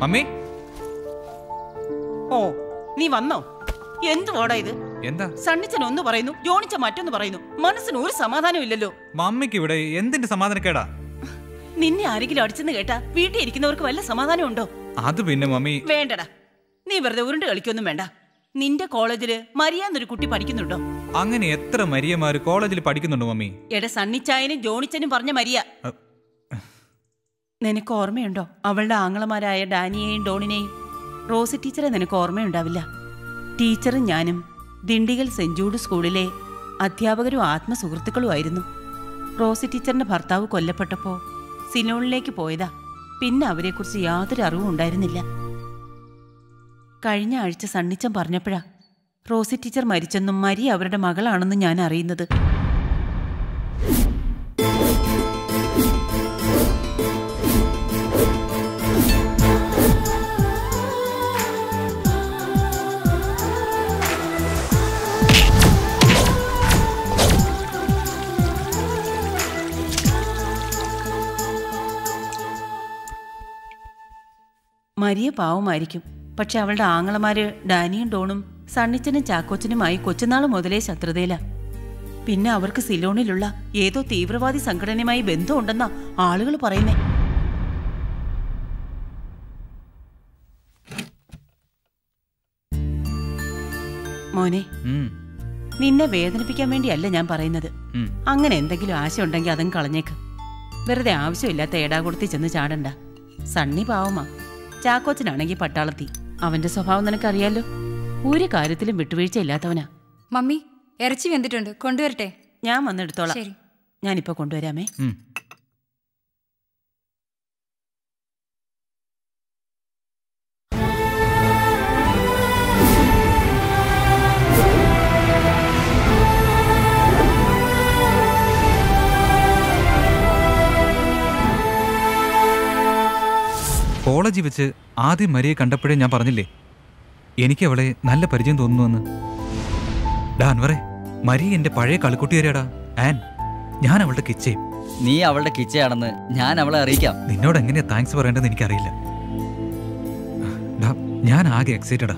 മമ്മി, ഓ നീ വന്നോ? എന്തുവാടാ ഇത്? എന്താ? സണ്ണിച്ചൻ ഒന്ന് പറയുന്നു, ജോണിച്ച മറ്റൊന്ന് പറയുന്നു. മനസ്സിന് ഒരു സമാധാനം ഇല്ലല്ലോ. മമ്മിക്ക് ഇവിടെ എന്തിന്റെ സമാധാനക്കേടാ? നിന്നെ ആരെങ്കിലും അടിച്ചെന്ന് കേട്ടാ വീട്ടിൽ ഇരിക്കുന്നവർക്ക് വല്ല സമാധാനം ഉണ്ടോ? അത് പിന്നെ മമ്മി. വേണ്ടടാ, നീ വെറുതെ ഉരുണ്ട് കളിക്കൊന്നും വേണ്ട. നിന്റെ കോളേജില് മരിയാന്നൊരു കുട്ടി പഠിക്കുന്നുണ്ടോ? അങ്ങനെ എത്ര മരിയമാര് കോളേജിൽ പഠിക്കുന്നുണ്ടോ മമ്മി? എടാ, സണ്ണിച്ചായനും ജോണിച്ചനും പറഞ്ഞ മരിയ. നിനക്ക് ഓർമ്മയുണ്ടോ അവളുടെ ആങ്ങളമാരായ ഡാനിയെയും ഡോണിനെയും? റോസി ടീച്ചറെ നിനക്ക് ഓർമ്മയുണ്ടാവില്ല. ടീച്ചറും ഞാനും ദിണ്ടിഗൽ സെന്റ് ജൂഡ് സ്കൂളിലെ അധ്യാപകരും ആത്മസുഹൃത്തുക്കളുമായിരുന്നു. റോസി ടീച്ചറിന്റെ ഭർത്താവ് കൊല്ലപ്പെട്ടപ്പോൾ സിലോണിലേക്ക് പോയതാ. പിന്നെ അവരെക്കുറിച്ച് യാതൊരു അറിവും ഉണ്ടായിരുന്നില്ല. കഴിഞ്ഞ ആഴ്ച സണ്ണിച്ചൻ പറഞ്ഞപ്പോഴാ റോസി ടീച്ചർ മരിച്ചെന്നും മരിയ അവരുടെ മകളാണെന്നും ഞാൻ അറിയുന്നത്. മരിയ പാവമായിരിക്കും, പക്ഷെ അവളുടെ ആങ്ങളമാര് ഡാനിയും ഡോണും സണ്ണിച്ചനും ചാക്കോച്ചനുമായി കൊച്ചുനാൾ മുതലേ ശത്രുതയില. പിന്നെ അവർക്ക് സിലോണിലുള്ള ഏതോ തീവ്രവാദി സംഘടനയുമായി ബന്ധമുണ്ടെന്നാ ആളുകൾ പറയുന്നേ. മോനെ, നിന്നെ വേദനിപ്പിക്കാൻ വേണ്ടിയല്ല ഞാൻ പറയുന്നത്. അങ്ങനെ എന്തെങ്കിലും ആശ ഉണ്ടെങ്കിൽ അതും കളഞ്ഞേക്ക്. വെറുതെ ആവശ്യമില്ലാത്ത ഏടാകൊടുത്തി ചെന്ന് ചാടണ്ട. സണ്ണി പാവമാ, ചാക്കോച്ചനാണെങ്കിൽ പട്ടാളത്തി. അവന്റെ സ്വഭാവം നിനക്കറിയാലോ, ഒരു കാര്യത്തിലും വിട്ടുവീഴ്ച ഇല്ലാത്തവനാ. മമ്മി, ഇറച്ചി വെന്തിട്ടുണ്ട്, കൊണ്ടുവരട്ടെ? ഞാൻ വന്നെടുത്തോളാം. ഞാനിപ്പോ കൊണ്ടുവരാമേ. കോളേജിൽ വെച്ച് ആദ്യം മരിയെ കണ്ടപ്പോഴേ ഞാൻ പറഞ്ഞില്ലേ എനിക്ക് അവളെ നല്ല പരിചയം തോന്നുന്നുവെന്ന്. ഡാൻവറെ, മരി എന്റെ പഴയ കളിക്കുട്ടിയാരാടാ. ആൻ, ഞാൻ അവളുടെ കിച്ചയും. നീ അവളുടെ കിച്ചയാണെന്ന് ഞാൻ അവളെ അറിയിക്കാം. നിന്നോട് എങ്ങനെയാ താങ്ക്സ് പറയേണ്ടതെന്ന് എനിക്കറിയില്ല. ഞാൻ ആകെ എക്സൈറ്റഡാ.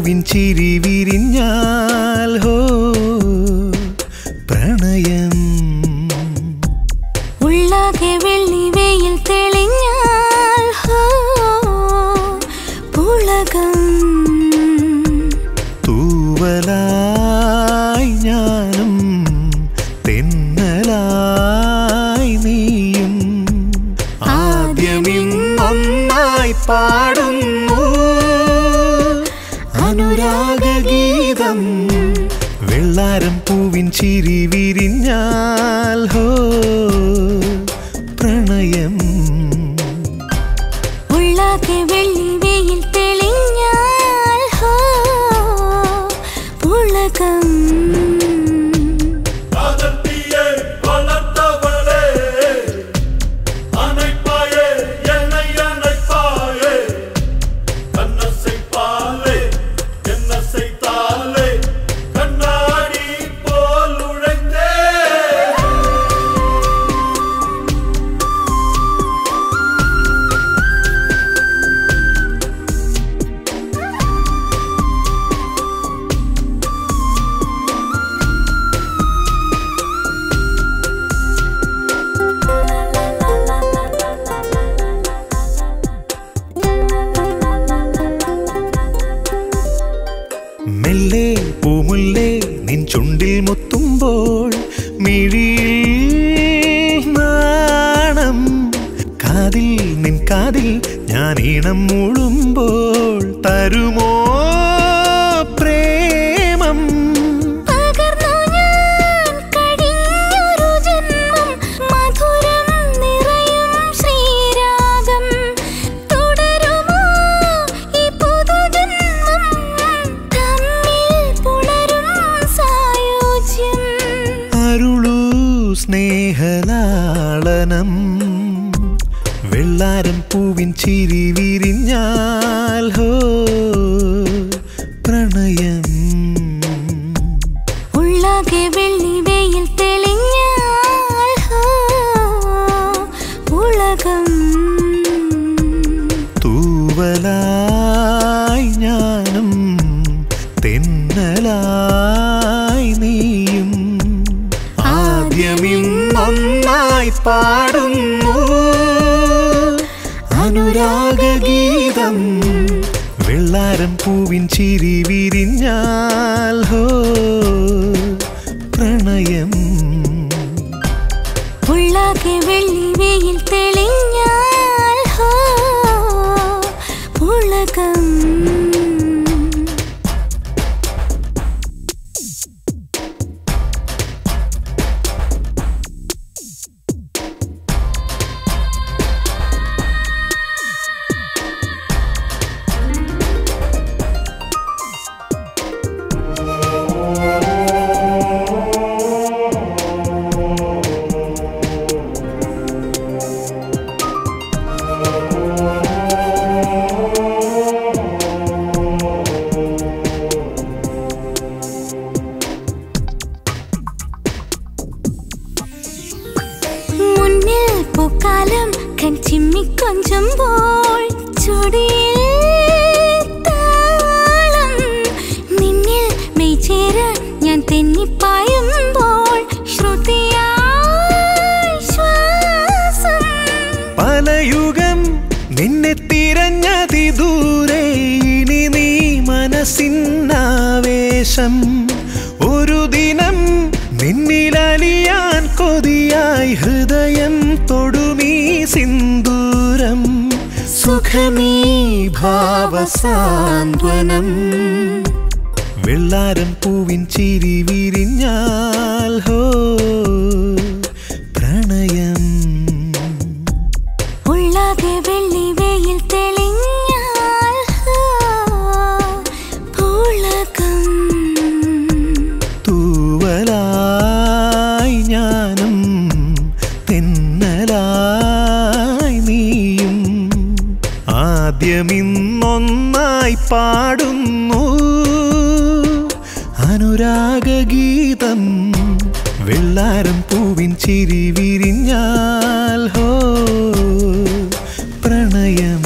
പൂവിൻ ചിരി വിരിഞ്ഞാൽ ഹോ പ്രണയം ഉള്ളാകെ വെള്ളി വെയിൽ തെളിഞ്ഞാൽ ഹോ പുളകം തൂവലായി ഞാനും തെന്നലായി നീയും ആദ്യമിന്നൊന്നായി പാടുന്നു അനുരാഗഗീതം വെള്ളാരം പൂവിൻ ചിരി വിരിഞ്ഞാൽ ഹോ പ്രണയം ഉള്ളാകെ വെള്ളി വെയിൽ തെളിഞ്ഞാൽ ഹോ പുളകം മെല്ലെ പൂമുല്ലേ നിൻ ചുണ്ടിൽ മുത്തുമ്പോൾ മിഴിയിൽ നാണം കാതിൽ നിൻ കാതിൽ ഞാൻ ഈണം മൂളുമ്പോൾ തരുമോ പ്രേമം പകർന്നു ഞാൻ കഴിഞ്ഞൊരു ജന്മം മധുരം നിറയും ശ്രീരാഗം തുടരുമോ ഈ പുതുജന്മം തമ്മിൽ പുണരും സായുജ്യം അരുളൂ സ്നേഹലാളനം വെള്ളാരം പൂവിൻ ചിരി വിരിഞ്ഞാൽ ഹോ പ്രണയം ഉള്ളാകെ വെള്ളി വെയിൽ തെളിഞ്ഞാൽ ഹോ പുളകം തൂവലായി ഞാനും തെന്നലായി നീയും ആദ്യമിന്നൊന്നായി പാടുന്നു അനുരാഗഗീതം വെള്ളാരം പൂവിൻ ചിരി വിരിഞ്ഞാൽ ഹോ പ്രണയം ഉള്ളാകെ വെള്ളി വെയിൽ തെളിഞ്ഞാൽ ഹോ പുളകം മുന്നിൽ പൂക്കാലം കൺചിമ്മിക്കൊഞ്ചുമ്പോൾ ചുടിയിൽ താളം നിന്നിൽ മെയ്ചേര ഞാൻ തെന്നിപ്പായുമ്പോൾ ശ്രുതിയായി ശ്വാസം പലയുഗം നിന്നെ തിരഞ്ഞതി ദൂരെ ഇനി നീ മനസ്സിനാവേശം ഒരു ദിനം നിന്നിലലിയാൻ കൊതിയായി ഹൃദയം തൊടുമീ സിന്ദൂരം സുഖമീ ഭാവസാന്ത്വനം വെള്ളാരം പൂവിൻ ചിരി വിരിഞ്ഞാൽ ഹോ പ്രണയം ഉള്ളാകെ വെള്ളി വെയിൽ തെളിഞ്ഞാൽ ഹോ പുളകം തൂവലായി ഞാനും തെന്നലായി നീയും ആദ്യമിന്നൊന്നായി പാടുന്നു അനുരാഗഗീതം വെള്ളാരം പൂവിൻ ചിരി വിരിഞ്ഞാൽ ഹോ പ്രണയം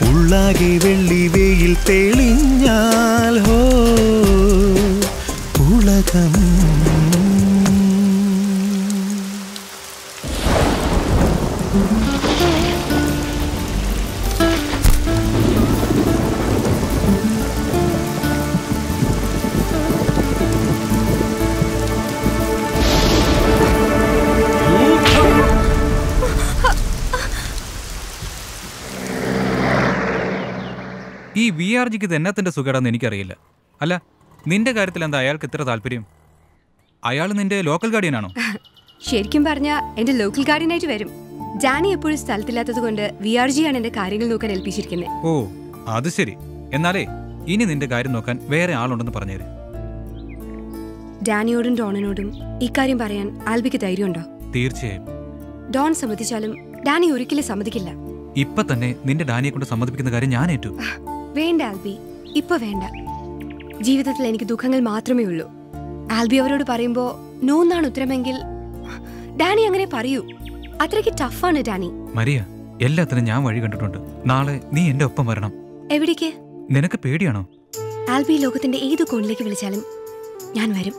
ഉള്ളാകെ വെള്ളി വെയിൽ തെളിഞ്ഞാൽ ഹോ ഉലകം ഈ VRGക്ക് ഇത് എന്നത്തിന്റെ സുഖടാന്ന് എനിക്കറിയില്ല. അല്ല, നിന്റെ കാര്യത്തിൽ എന്താ അയാൾക്ക് ഇത്ര താല്പര്യം? അയാൾ നിന്റെ ലോക്കൽ ഗാർഡിയനാണോ? ശരിക്കും പറഞ്ഞാൽ എന്റെ ലോക്കൽ ഗാർഡിയനായിട്ട് വരും. ഡാനി എപ്പോഴും സ്ഥലത്തില്ലാത്തത് കൊണ്ട് VRG ആണ് എന്റെ കാര്യങ്ങൾ നോക്കാൻ ഏൽപ്പിച്ചിരിക്കുന്നത്. ഓ, അത് ശരി. എന്നാലേ ഇനി നിന്റെ കാര്യം നോക്കാൻ വേറെ ആളുണ്ടെന്ന് പറഞ്ഞേര്. ഡാനിയോടും ഡോണിനോടും ഇക്കാര്യം പറയാൻ ആൽബിക്ക് ധൈര്യമുണ്ടോ? തീർച്ചയായും. ഡോൺ സമ്മതിച്ചാലും ഡാനി ഒരിക്കലും സമ്മതിക്കില്ല. ഇപ്പൊ തന്നെ നിന്റെ ഡാനിയെ കൊണ്ട് സമ്മതിപ്പിക്കുന്ന കാര്യം ഞാൻ ഏറ്റു. വേണ്ട ആൽബി, ഇപ്പൊ വേണ്ട. ജീവിതത്തിൽ എനിക്ക് ദുഃഖങ്ങൾ മാത്രമേ ഉള്ളൂ. ആൽബി അവരോട് പറയുമ്പോ നോ എന്നാണ് ഉത്തരമെങ്കിൽ ഡാനി അങ്ങനെ പറയൂ. അത്രയ്ക്ക് ടഫാണ് ഡാനി. മരിയ, എല്ലാത്തിനും ഞാൻ വഴി കണ്ടിട്ടുണ്ട്. നാളെ നീ എന്റെ ഒപ്പം വരണം. എവിടേക്ക്? നിനക്ക് പേടിയാണോ? ആൽബി ലോകത്തിന്റെ ഏത് കോണിലേക്ക് വിളിച്ചാലും ഞാൻ വരും.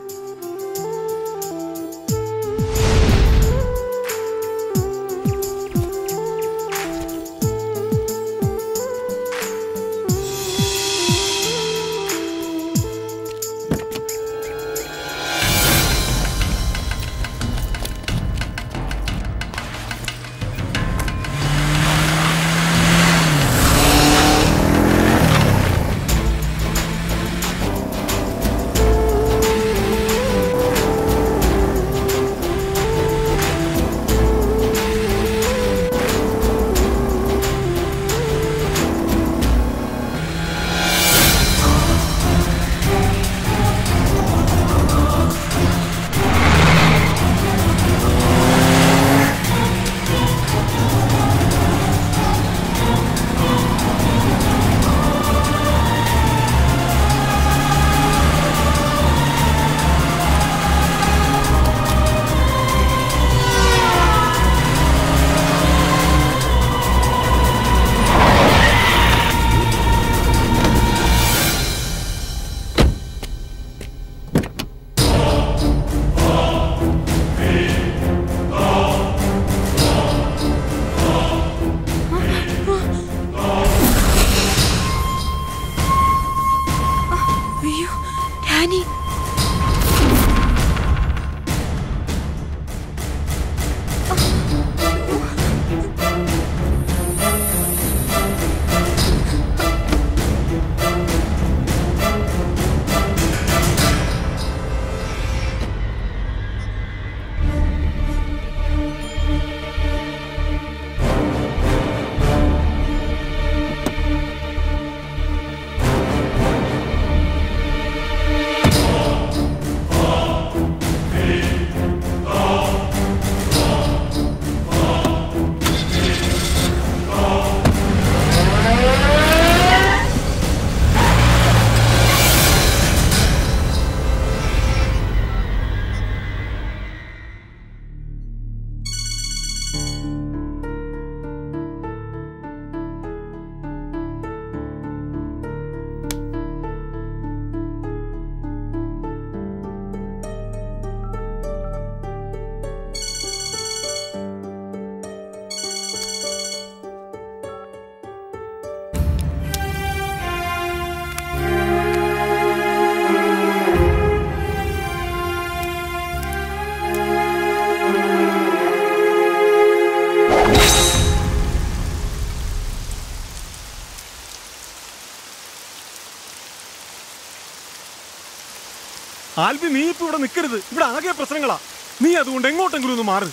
ആൽബി, നീ ഇപ്പൊ ഇവിടെ നിൽക്കരുത്. ഇവിടെ ആകെ പ്രശ്നങ്ങളാ. നീ അതുകൊണ്ട് എങ്ങോട്ടെങ്കിലും ഒന്ന് മാറ്.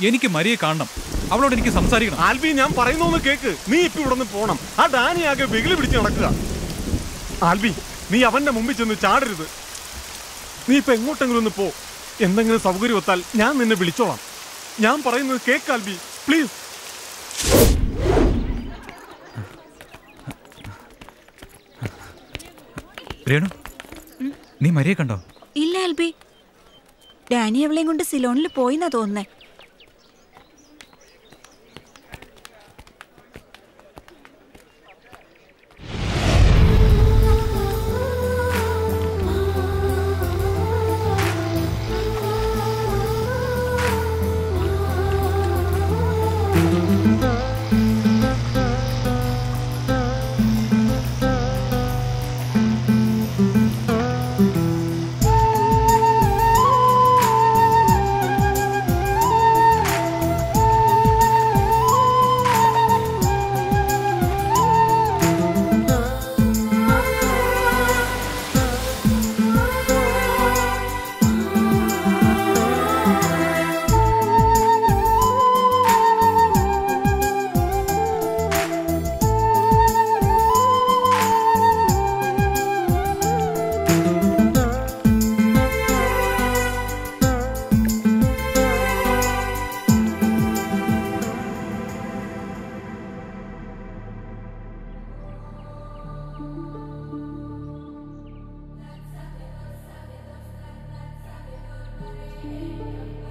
എനിക്ക് മരിയെ കാണണം. അവളോട് എനിക്ക് സംസാരിക്കണം. ആൽബി, ഞാൻ പറയുന്നൊന്ന് കേക്ക്. നീ ഇപ്പൊ ഇവിടെ നിന്ന് പോണം. ആ ഡാനി ആകെ വെകിലി പിടിച്ച് നടക്കുക. ആൽബി, നീ അവന്റെ മുമ്പിൽ ചെന്ന് ചാടരുത്. നീ ഇപ്പൊ എങ്ങോട്ടെങ്കിലും ഒന്ന് പോ. എന്തെങ്കിലും സൗകര്യം ഒത്താൽ ഞാൻ നിന്നെ വിളിച്ചോളാം. ഞാൻ പറയുന്നത് കേക്ക് ആൽബി, പ്ലീസ്. രേണു, നീ മരിയെ കണ്ടോ? ഇല്ല ആൽബി, ഡാനി അവളെയും കൊണ്ട് സിലോണിൽ പോയിന്നാ തോന്നുന്നേ.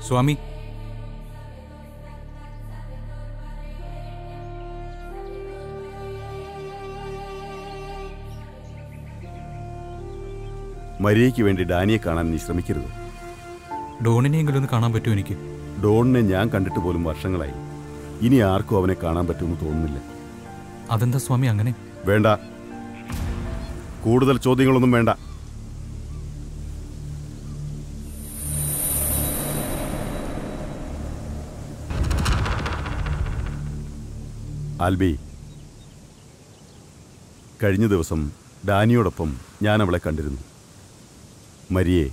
സ്വാമി, മരിയയ്ക്ക് വേണ്ടി ഡാനിയെ കാണാൻ നീ ശ്രമിക്കരുത്. ഡോണിനെയെങ്കിലും ഒന്ന് കാണാൻ പറ്റുമോ എനിക്ക്? ഡോണിനെ ഞാൻ കണ്ടിട്ട് പോലും വർഷങ്ങളായി. ഇനി ആർക്കും അവനെ കാണാൻ പറ്റുമെന്ന് തോന്നുന്നില്ല. അതെന്താ സ്വാമി അങ്ങനെ? വേണ്ട, കൂടുതൽ ചോദ്യങ്ങളൊന്നും വേണ്ട. ആൽബി, കഴിഞ്ഞ ദിവസം ഡാനിയോടൊപ്പം ഞാൻ അവളെ കണ്ടിരുന്നു. മരിയെ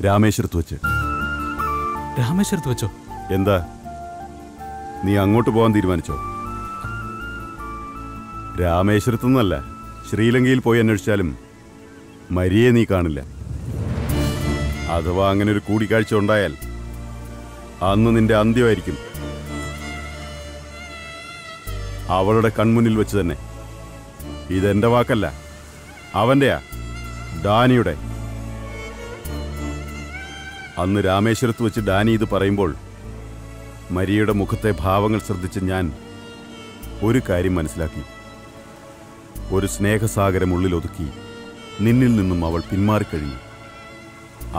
രാമേശ്വരത്ത് വെച്ച്. രാമേശ്വരത്ത് വെച്ചോ? എന്താ, നീ അങ്ങോട്ട് പോകാൻ തീരുമാനിച്ചോ? രാമേശ്വരത്തുനിന്നല്ല, ശ്രീലങ്കയിൽ പോയി അന്വേഷിച്ചാലും മരിയെ നീ കാണില്ല. അഥവാ അങ്ങനെ ഒരു കൂടിക്കാഴ്ച ഉണ്ടായാൽ അന്ന് നിന്റെ അന്ത്യമായിരിക്കും. അവളുടെ കൺമുന്നിൽ വെച്ച് തന്നെ. ഇതെന്റെ വാക്കല്ല, അവന്റെയാ, ഡാനിയുടെ. അന്ന് രാമേശ്വരത്ത് വെച്ച് ഡാനി ഇത് പറയുമ്പോൾ മരിയയുടെ മുഖത്തെ ഭാവങ്ങൾ ശ്രദ്ധിച്ച് ഞാൻ ഒരു കാര്യം മനസ്സിലാക്കി. ഒരു സ്നേഹസാഗരം ഉള്ളിലൊതുക്കി നിന്നിൽ നിന്നും അവൾ പിന്മാറിക്കഴിഞ്ഞു.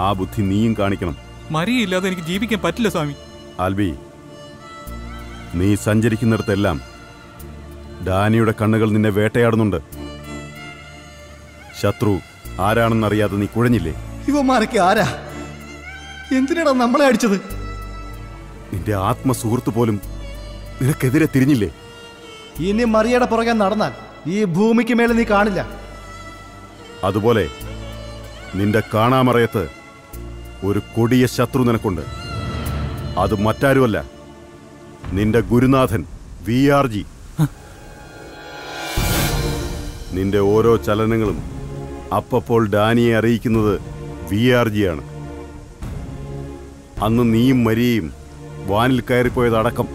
ആ ബുദ്ധി നീയും കാണിക്കണം. മരിയില്ലാതെ എനിക്ക് ജീവിക്കാൻ പറ്റില്ല സ്വാമി. ആൽബി, നീ സഞ്ചരിക്കുന്നിടത്തെല്ലാം ഡാനിയുടെ കണ്ണുകൾ നിന്നെ വേട്ടയാടുന്നുണ്ട്. ശത്രു ആരാണെന്നറിയാതെ നീ കുഴഞ്ഞില്ലേ? ഇവന്മാരൊക്കെ ആരാ? എന്തിനാണ് നമ്മളെ അടിച്ചത്? നിന്റെ ആത്മസുഹൃത്ത് പോലും നിനക്കെതിരെ തിരിഞ്ഞില്ലേ? ഇനി മറിയയുടെ പുറകെ നടന്നാൽ ഈ ഭൂമിക്ക് മേലെ നീ കാണില്ല. അതുപോലെ നിന്റെ കാണാമറയത്ത് ഒരു കൊടിയ ശത്രു നിനക്കുണ്ട്. അത് മറ്റാരുമല്ല, നിന്റെ ഗുരുനാഥൻ VRG. നിന്റെ ഓരോ ചലനങ്ങളും അപ്പപ്പോൾ ഡാനിയെ അറിയിക്കുന്നത് VRG-യാണ്. അന്ന് നീയും മരിയയും വാനിൽ കയറിപ്പോയതടക്കം.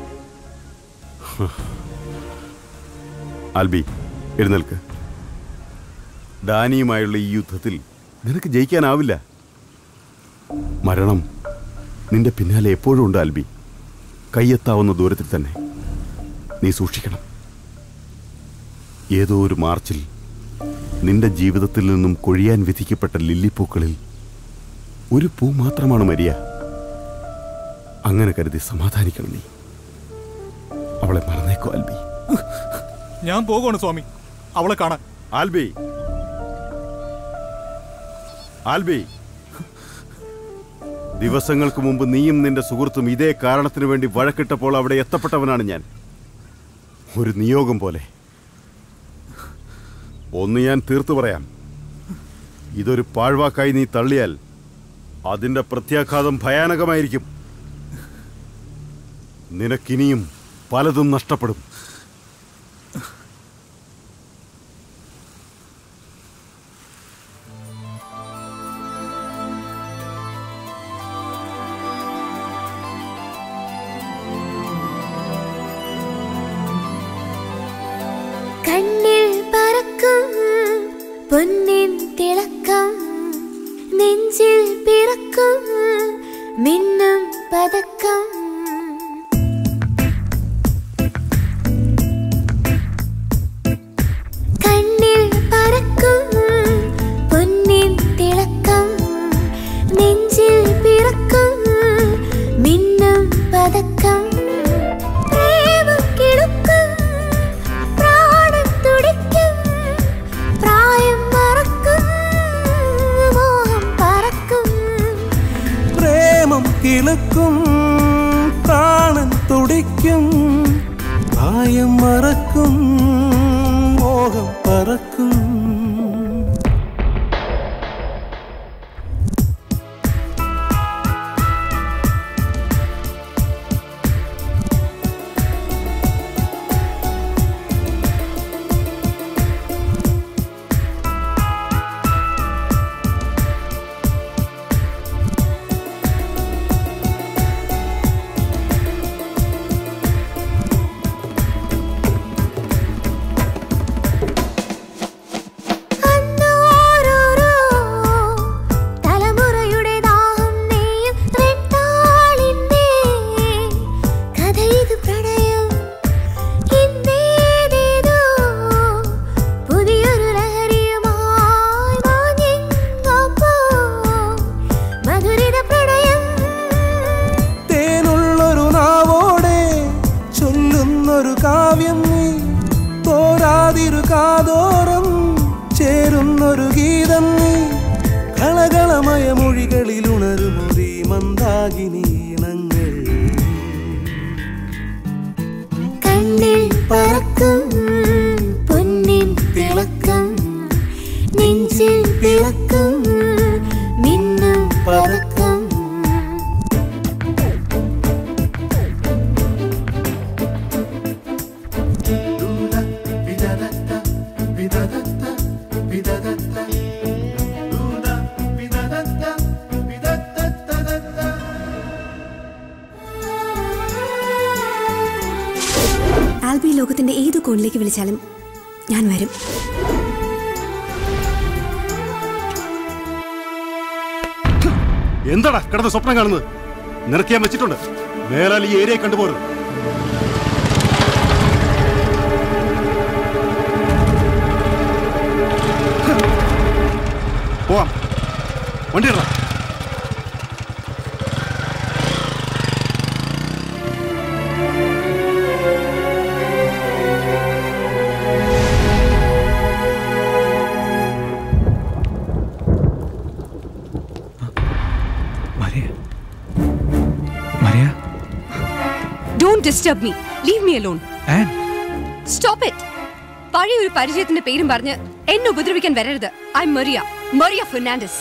ആൽബി, എഴുന്നേൽക്ക്. ഡാനിയുമായുള്ള ഈ യുദ്ധത്തിൽ നിനക്ക് ജയിക്കാനാവില്ല. മരണം നിന്റെ പിന്നാലെ എപ്പോഴും ഉണ്ട് ആൽബി. കയ്യെത്താവുന്ന ദൂരത്തിൽ തന്നെ. നീ സൂക്ഷിക്കണം. ഏതോ ഒരു മാർച്ചിൽ നിന്റെ ജീവിതത്തിൽ നിന്നും കൊഴിയാൻ വിധിക്കപ്പെട്ട ലില്ലിപ്പൂക്കളിൽ ഒരു പൂ മാത്രമാണ് മരിയ. അങ്ങനെ കരുതി സമാധാനിക്കണം നീ. അവളെ മറന്നേക്കോ ആൽബി. ഞാൻ പോകുവാണ് സ്വാമി അവളെ കാണാൻ. ആൽബി, ആൽബി, ദിവസങ്ങൾക്ക് മുമ്പ് നീയും നിന്റെ സുഹൃത്തും ഇതേ കാരണത്തിനു വേണ്ടി വഴക്കിട്ടപ്പോൾ അവിടെ എത്തപ്പെട്ടവനാണ് ഞാൻ. ഒരു നിയോഗം പോലെ. ഒന്ന് ഞാൻ തീർത്തു പറയാം. ഇതൊരു പാഴ്വാക്കായി നീ തള്ളിയാൽ അതിന്റെ പ്രത്യാഘാതം ഭയാനകമായിരിക്കും. നിനക്കിനിയും പലതും നഷ്ടപ്പെടും. കണ്ണിൽ പറക്കും പൊന്നിൻ തിളക്കം, നെഞ്ചിൽ പിറക്കും മിന്നും പതക്കം. കണ്ണിൽ പറക്കും പൊന്നിൻ തിളക്കം, നെഞ്ചിൽ പിറക്കും മിന്നും പതക്കം. പ്രേമം കിടക്കും, പ്രാണൻ തുടിക്കും, പ്രായം മറക്കും, മോഹം പറക്കും. പ്രേമം കിളക്കും, പ്രാണൻ തുടിക്കും, പ്രായം മറക്കും, മോഹം പറക്കും. കാവ്യം നീ തോരാതിരു കാതോരം ചേരുന്നൊരു ഗീതം നീ കളകളമയ മൊഴികളിൽ ഉണരുമൊരീ മന്ദാകിനീണങ്ങൾ കണ്ണിൽ പറക്കും പൊന്നിൻ തിളക്കം നെഞ്ചിൽ തിളക്കം മിന്നും പതക്കം ആൽബി ലോകത്തിന്റെ ഏത് കോണിലേക്ക് വിളിച്ചാലും ഞാൻ വരും. എന്താടാ കിടന്ന് സ്വപ്നം കാണുന്നത്? നിനക്ക് ഞാൻ വെച്ചിട്ടുണ്ട്. മേലാൽ ഈ ഏരിയ കണ്ടുപോരുത്. പോവാം, വണ്ടി ഇടണം. Don't disturb me. Leave me alone. Stop it. പഴയ ഒരു പരിചയത്തിന്റെ പേരും പറഞ്ഞ് എന്നെ ഉപദ്രവിക്കാൻ വരരുത്. I'm Maria Fernandez.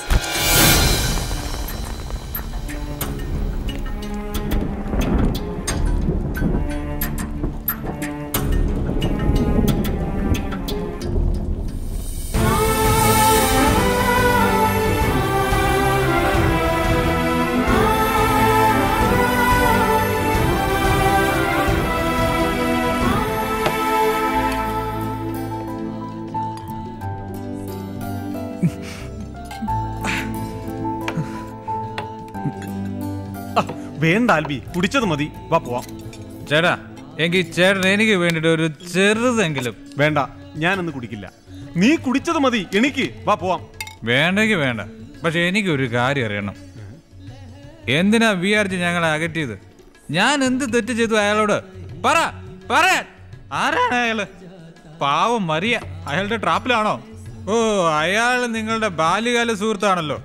വേണ്ട ആൽബി, കുടിച്ചത് മതി, വാ പോവാം. ചേട്ടാ, എങ്കിൽ ചേട്ടൻ എനിക്ക് വേണ്ടിട്ട് ഒരു ചെറുതെങ്കിലും. വേണ്ട, ഞാനൊന്ന് കുടിക്കില്ല. നീ കുടിച്ചത് മതി, എനിക്ക് വാ പോവാം. വേണ്ടെങ്കിൽ വേണ്ട, പക്ഷെ എനിക്കൊരു കാര്യം അറിയണം. എന്തിനാ വിചാരിച്ച് ഞങ്ങളെ അകറ്റിയത്? ഞാൻ എന്ത് തെറ്റ് ചെയ്തു അയാളോട്? പറയാൻ ആരാണ് അയാള്? പാവം മരിയ അയാളുടെ ട്രാപ്പിലാണോ? ഓ, അയാൾ നിങ്ങളുടെ ബാല്യകാല സുഹൃത്താണല്ലോ.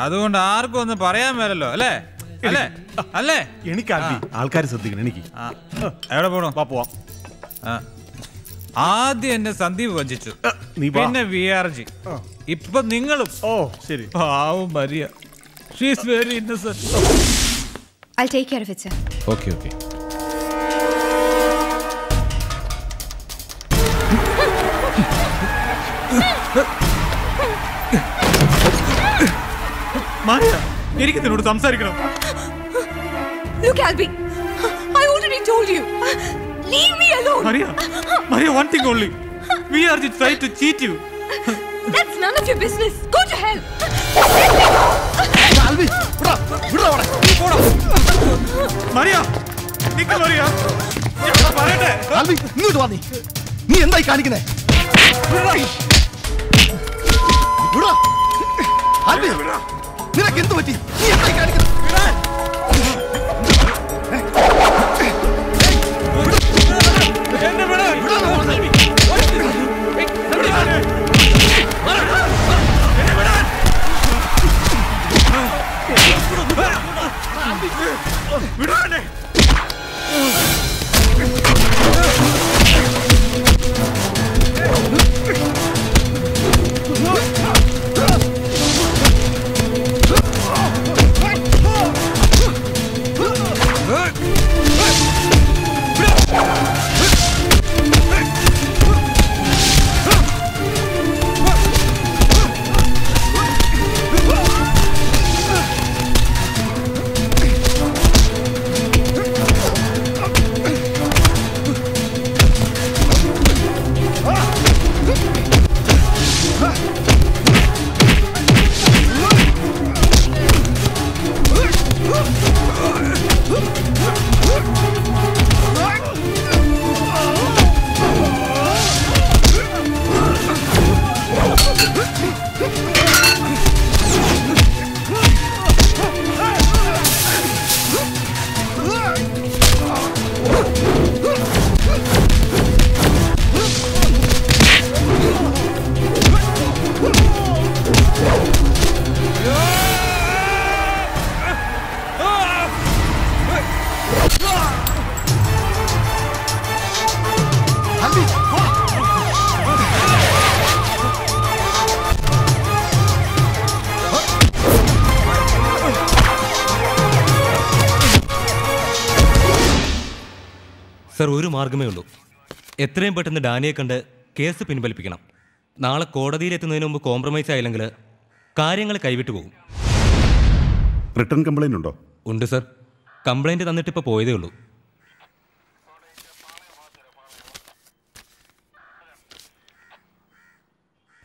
അതുകൊണ്ട് ആർക്കും ഒന്നും പറയാൻ മേലല്ലോ, അല്ലേ? അല്ലേ? എനിക്ക് ആൾക്കാർ ശ്രദ്ധിക്കണം. എനിക്ക് എവിടെ പോണോ? വാ പോവാം. ആദ്യം എന്നെ സന്ദീപ് വഞ്ചിച്ചു, പിന്നെ വിആർജി, ഇപ്പൊ നിങ്ങളും. ഓ ശരി. പാവം Maria, she is very Innocent. I'll take care of it, sir. Okay. Maria, എനിക്ക് നിന്നോട് സംസാരിക്കണം. Look, Albi, I already told you. Leave me alone. Maria, one thing only. We are just trying to cheat you. That's none of your business. Go to hell. Albi, വിടാ. Maria, നിക്ക് Maria. പറയട്ടെ. Albi, ഇങ്ങോട്ട് വാ. നീ എന്തായി കാണിക്കുന്നേ? വിടാ. Albi, നിനക്ക് എന്ത് പറ്റി? നീ എന്തായി കാണിക്കുന്നേ? സർ, ഒരു മാർഗമേ ഉള്ളൂ. എത്രയും പെട്ടെന്ന് ഡാനിയെ കണ്ട് കേസ് പിൻവലിപ്പിക്കണം. നാളെ കോടതിയിലെത്തുന്നതിന് മുമ്പ് കോംപ്രമൈസ് ആയില്ലെങ്കിൽ കാര്യങ്ങൾ കൈവിട്ടു പോകും. റിട്ടേൺ കംപ്ലൈന്റ് ഉണ്ടോ? ഉണ്ട് സർ. കംപ്ലൈന്റ് തന്നിട്ട് ഇപ്പോൾ പോയതേ ഉള്ളൂ.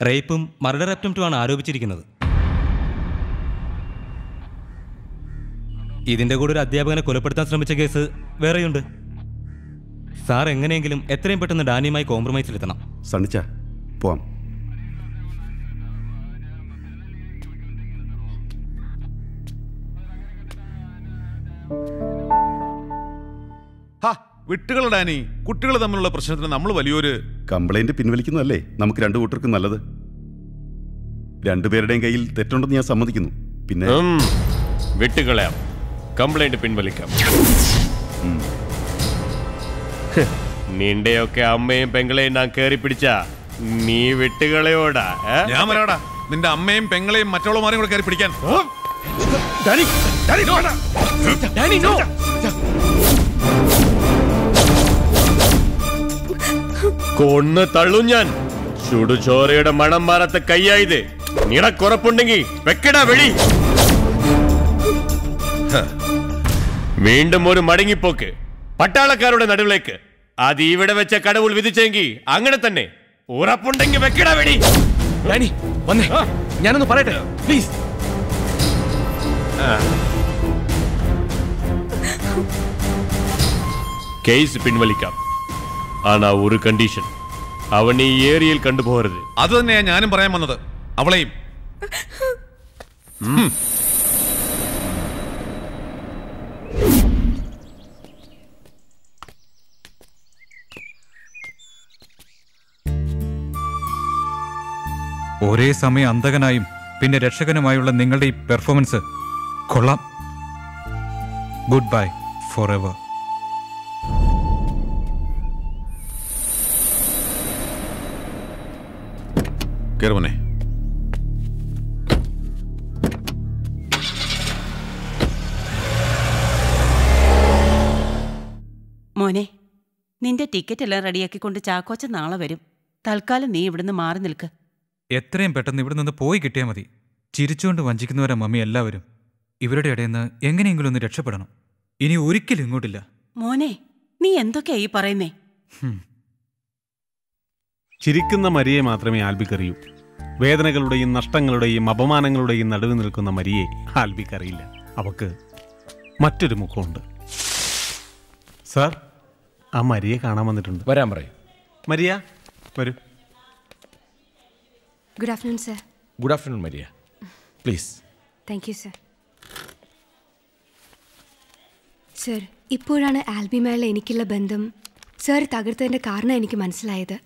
റേപ്പും മർഡർ അറ്റംപ്റ്റുമാണ് ആരോപിച്ചിരിക്കുന്നത്. ഇതിന്റെ കൂടെ ഒരു അധ്യാപകനെ കൊലപ്പെടുത്താൻ ശ്രമിച്ച കേസ് വേറെയുണ്ട്. സാർ എങ്ങനെയെങ്കിലും എത്രയും പെട്ടെന്ന് ഡാനിയുമായി കോംപ്രമൈസിലെത്തണം. സണ്ണിച്ച, പോവാം. വിട്ടുകൾ ഡാനി, കുട്ടികൾ തമ്മിലുള്ള പ്രശ്നത്തിന് നമ്മൾ വലിയൊരു കംപ്ലൈന്റ് പിൻവലിക്കുന്നതല്ലേ നമുക്ക് രണ്ടു കൂട്ടർക്കും നല്ലത്. രണ്ടുപേരുടെയും കയ്യിൽ തെറ്റുണ്ടെന്ന് ഞാൻ സമ്മതിക്കുന്നു. പിന്നെ വിട്ടുകളയാം, കംപ്ലൈന്റ് പിൻവലിക്കാം. നിന്റെയൊക്കെ അമ്മയും പെങ്ങളെയും ഞാൻ കേറി പിടിച്ച നീ വിട്ടുകളയോടാ? ഞാൻ വരാടാ നിന്റെ അമ്മയും പെങ്ങളെയും മറ്റുള്ളവരെയും കൂടെ കയറി പിടിക്കാൻ. കൊന്ന് തള്ളും ഞാൻ. ചുടുചോരയുടെ മണം മാറാത്ത കയ്യായത്. നിനക്കുറപ്പുണ്ടെങ്കിൽ വെക്കടാ വെളി. വീണ്ടും ഒരു മടങ്ങിപ്പോക്ക് പട്ടാളക്കാരുടെ നടുവിലേക്ക്. അത് ഇവിടെ വെച്ച കടവുൾ വിധിച്ചെങ്കിൽ അങ്ങനെ തന്നെ. ഉറപ്പുണ്ടെങ്കിൽ വെക്കടാ വെടി. വന്നേ, ഞാനൊന്ന് പറയട്ടെ പ്ലീസ്. കേസ് പിൻവലിക്കാം. ആണാ ഒരു കണ്ടീഷൻ, അവൻ ഈ ഏരിയയിൽ കണ്ടുപോകരുത്. അത് തന്നെയാ ഞാനും പറയാൻ വന്നത്. അവളെയും ഒരേ സമയം അന്തകനായും പിന്നെ രക്ഷകനുമായുള്ള നിങ്ങളുടെ ഈ പെർഫോമൻസ് കൊള്ളാം. Goodbye forever. കേറുമോനെ. മോനെ, നിന്റെ ടിക്കറ്റ് എല്ലാം റെഡിയാക്കിക്കൊണ്ട് ചാക്കോച്ച നാളെ വരും. തൽക്കാലം നീ ഇവിടുന്ന് മാറി നിൽക്ക്. എത്രയും പെട്ടെന്ന് ഇവിടെ നിന്ന് പോയി കിട്ടിയാൽ മതി. ചിരിച്ചുകൊണ്ട് വഞ്ചിക്കുന്നവരാ മമ്മി എല്ലാവരും. ഇവരുടെ ഇടയിൽ നിന്ന് എങ്ങനെയെങ്കിലും ഒന്ന് രക്ഷപ്പെടണം. ഇനി ഒരിക്കലും ഇങ്ങോട്ടില്ല. മോനെ, നീ എന്തൊക്കെയാ ഈ പറയുന്നേ? ചിരിക്കുന്ന മരിയെ മാത്രമേ ആൽബിക്കറിയൂ. വേദനകളുടെയും നഷ്ടങ്ങളുടെയും അപമാനങ്ങളുടെയും നടുവ് നിൽക്കുന്ന മരിയെ ആൽബിക്കറിയില്ല. അവക്ക് മറ്റൊരു മുഖമുണ്ട്. സാർ, ആ മരിയെ കാണാൻ വന്നിട്ടുണ്ട്. വരാൻ പറയും. മരിയ വരൂ. Good afternoon sir. Good afternoon Maria, please. Thank you sir. Sir, ഇപ്പോഴാണ് ആൽബിയുമായുള്ള എനിക്കുള്ള ബന്ധം സർ തകർത്തതിൻ്റെ കാരണം എനിക്ക് മനസ്സിലായത്.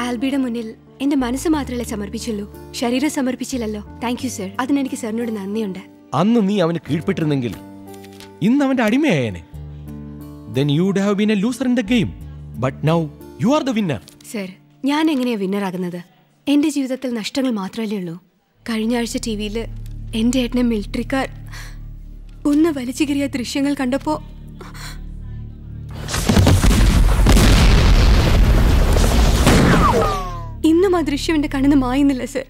ആൽബിയുടെ മുന്നിൽ എൻ്റെ മനസ്സ് മാത്രമല്ലേ സമർപ്പിച്ചുള്ളൂ, ശരീരം സമർപ്പിച്ചില്ലല്ലോ. Thank you sir. അതിനെനിക്ക് സാറിനോട് നന്ദിയുണ്ട്. അന്ന് നീ അവന് കീഴ്പ്പെട്ടിരുന്നെങ്കിൽ ഇന്ന് അവന്റെ അടിമയായേനെ. Then you would have been a loser in the game. But now you are the winner. Sir, ഞാൻ എങ്ങനെയാ വിന്നർ ആകുന്നത്? എൻ്റെ ജീവിതത്തിൽ നഷ്ടങ്ങൾ മാത്രമല്ലേ ഉള്ളൂ. കഴിഞ്ഞ ആഴ്ച ടി വിയിൽ എൻ്റെ ഏട്ടനെ മിലിറ്ററിക്കാർ ഒന്ന് വലിച്ചു കയറിയ ദൃശ്യങ്ങൾ കണ്ടപ്പോൾ ഇന്നും ആ ദൃശ്യം എൻ്റെ കണ്ണിന്ന് മായുന്നില്ല സർ.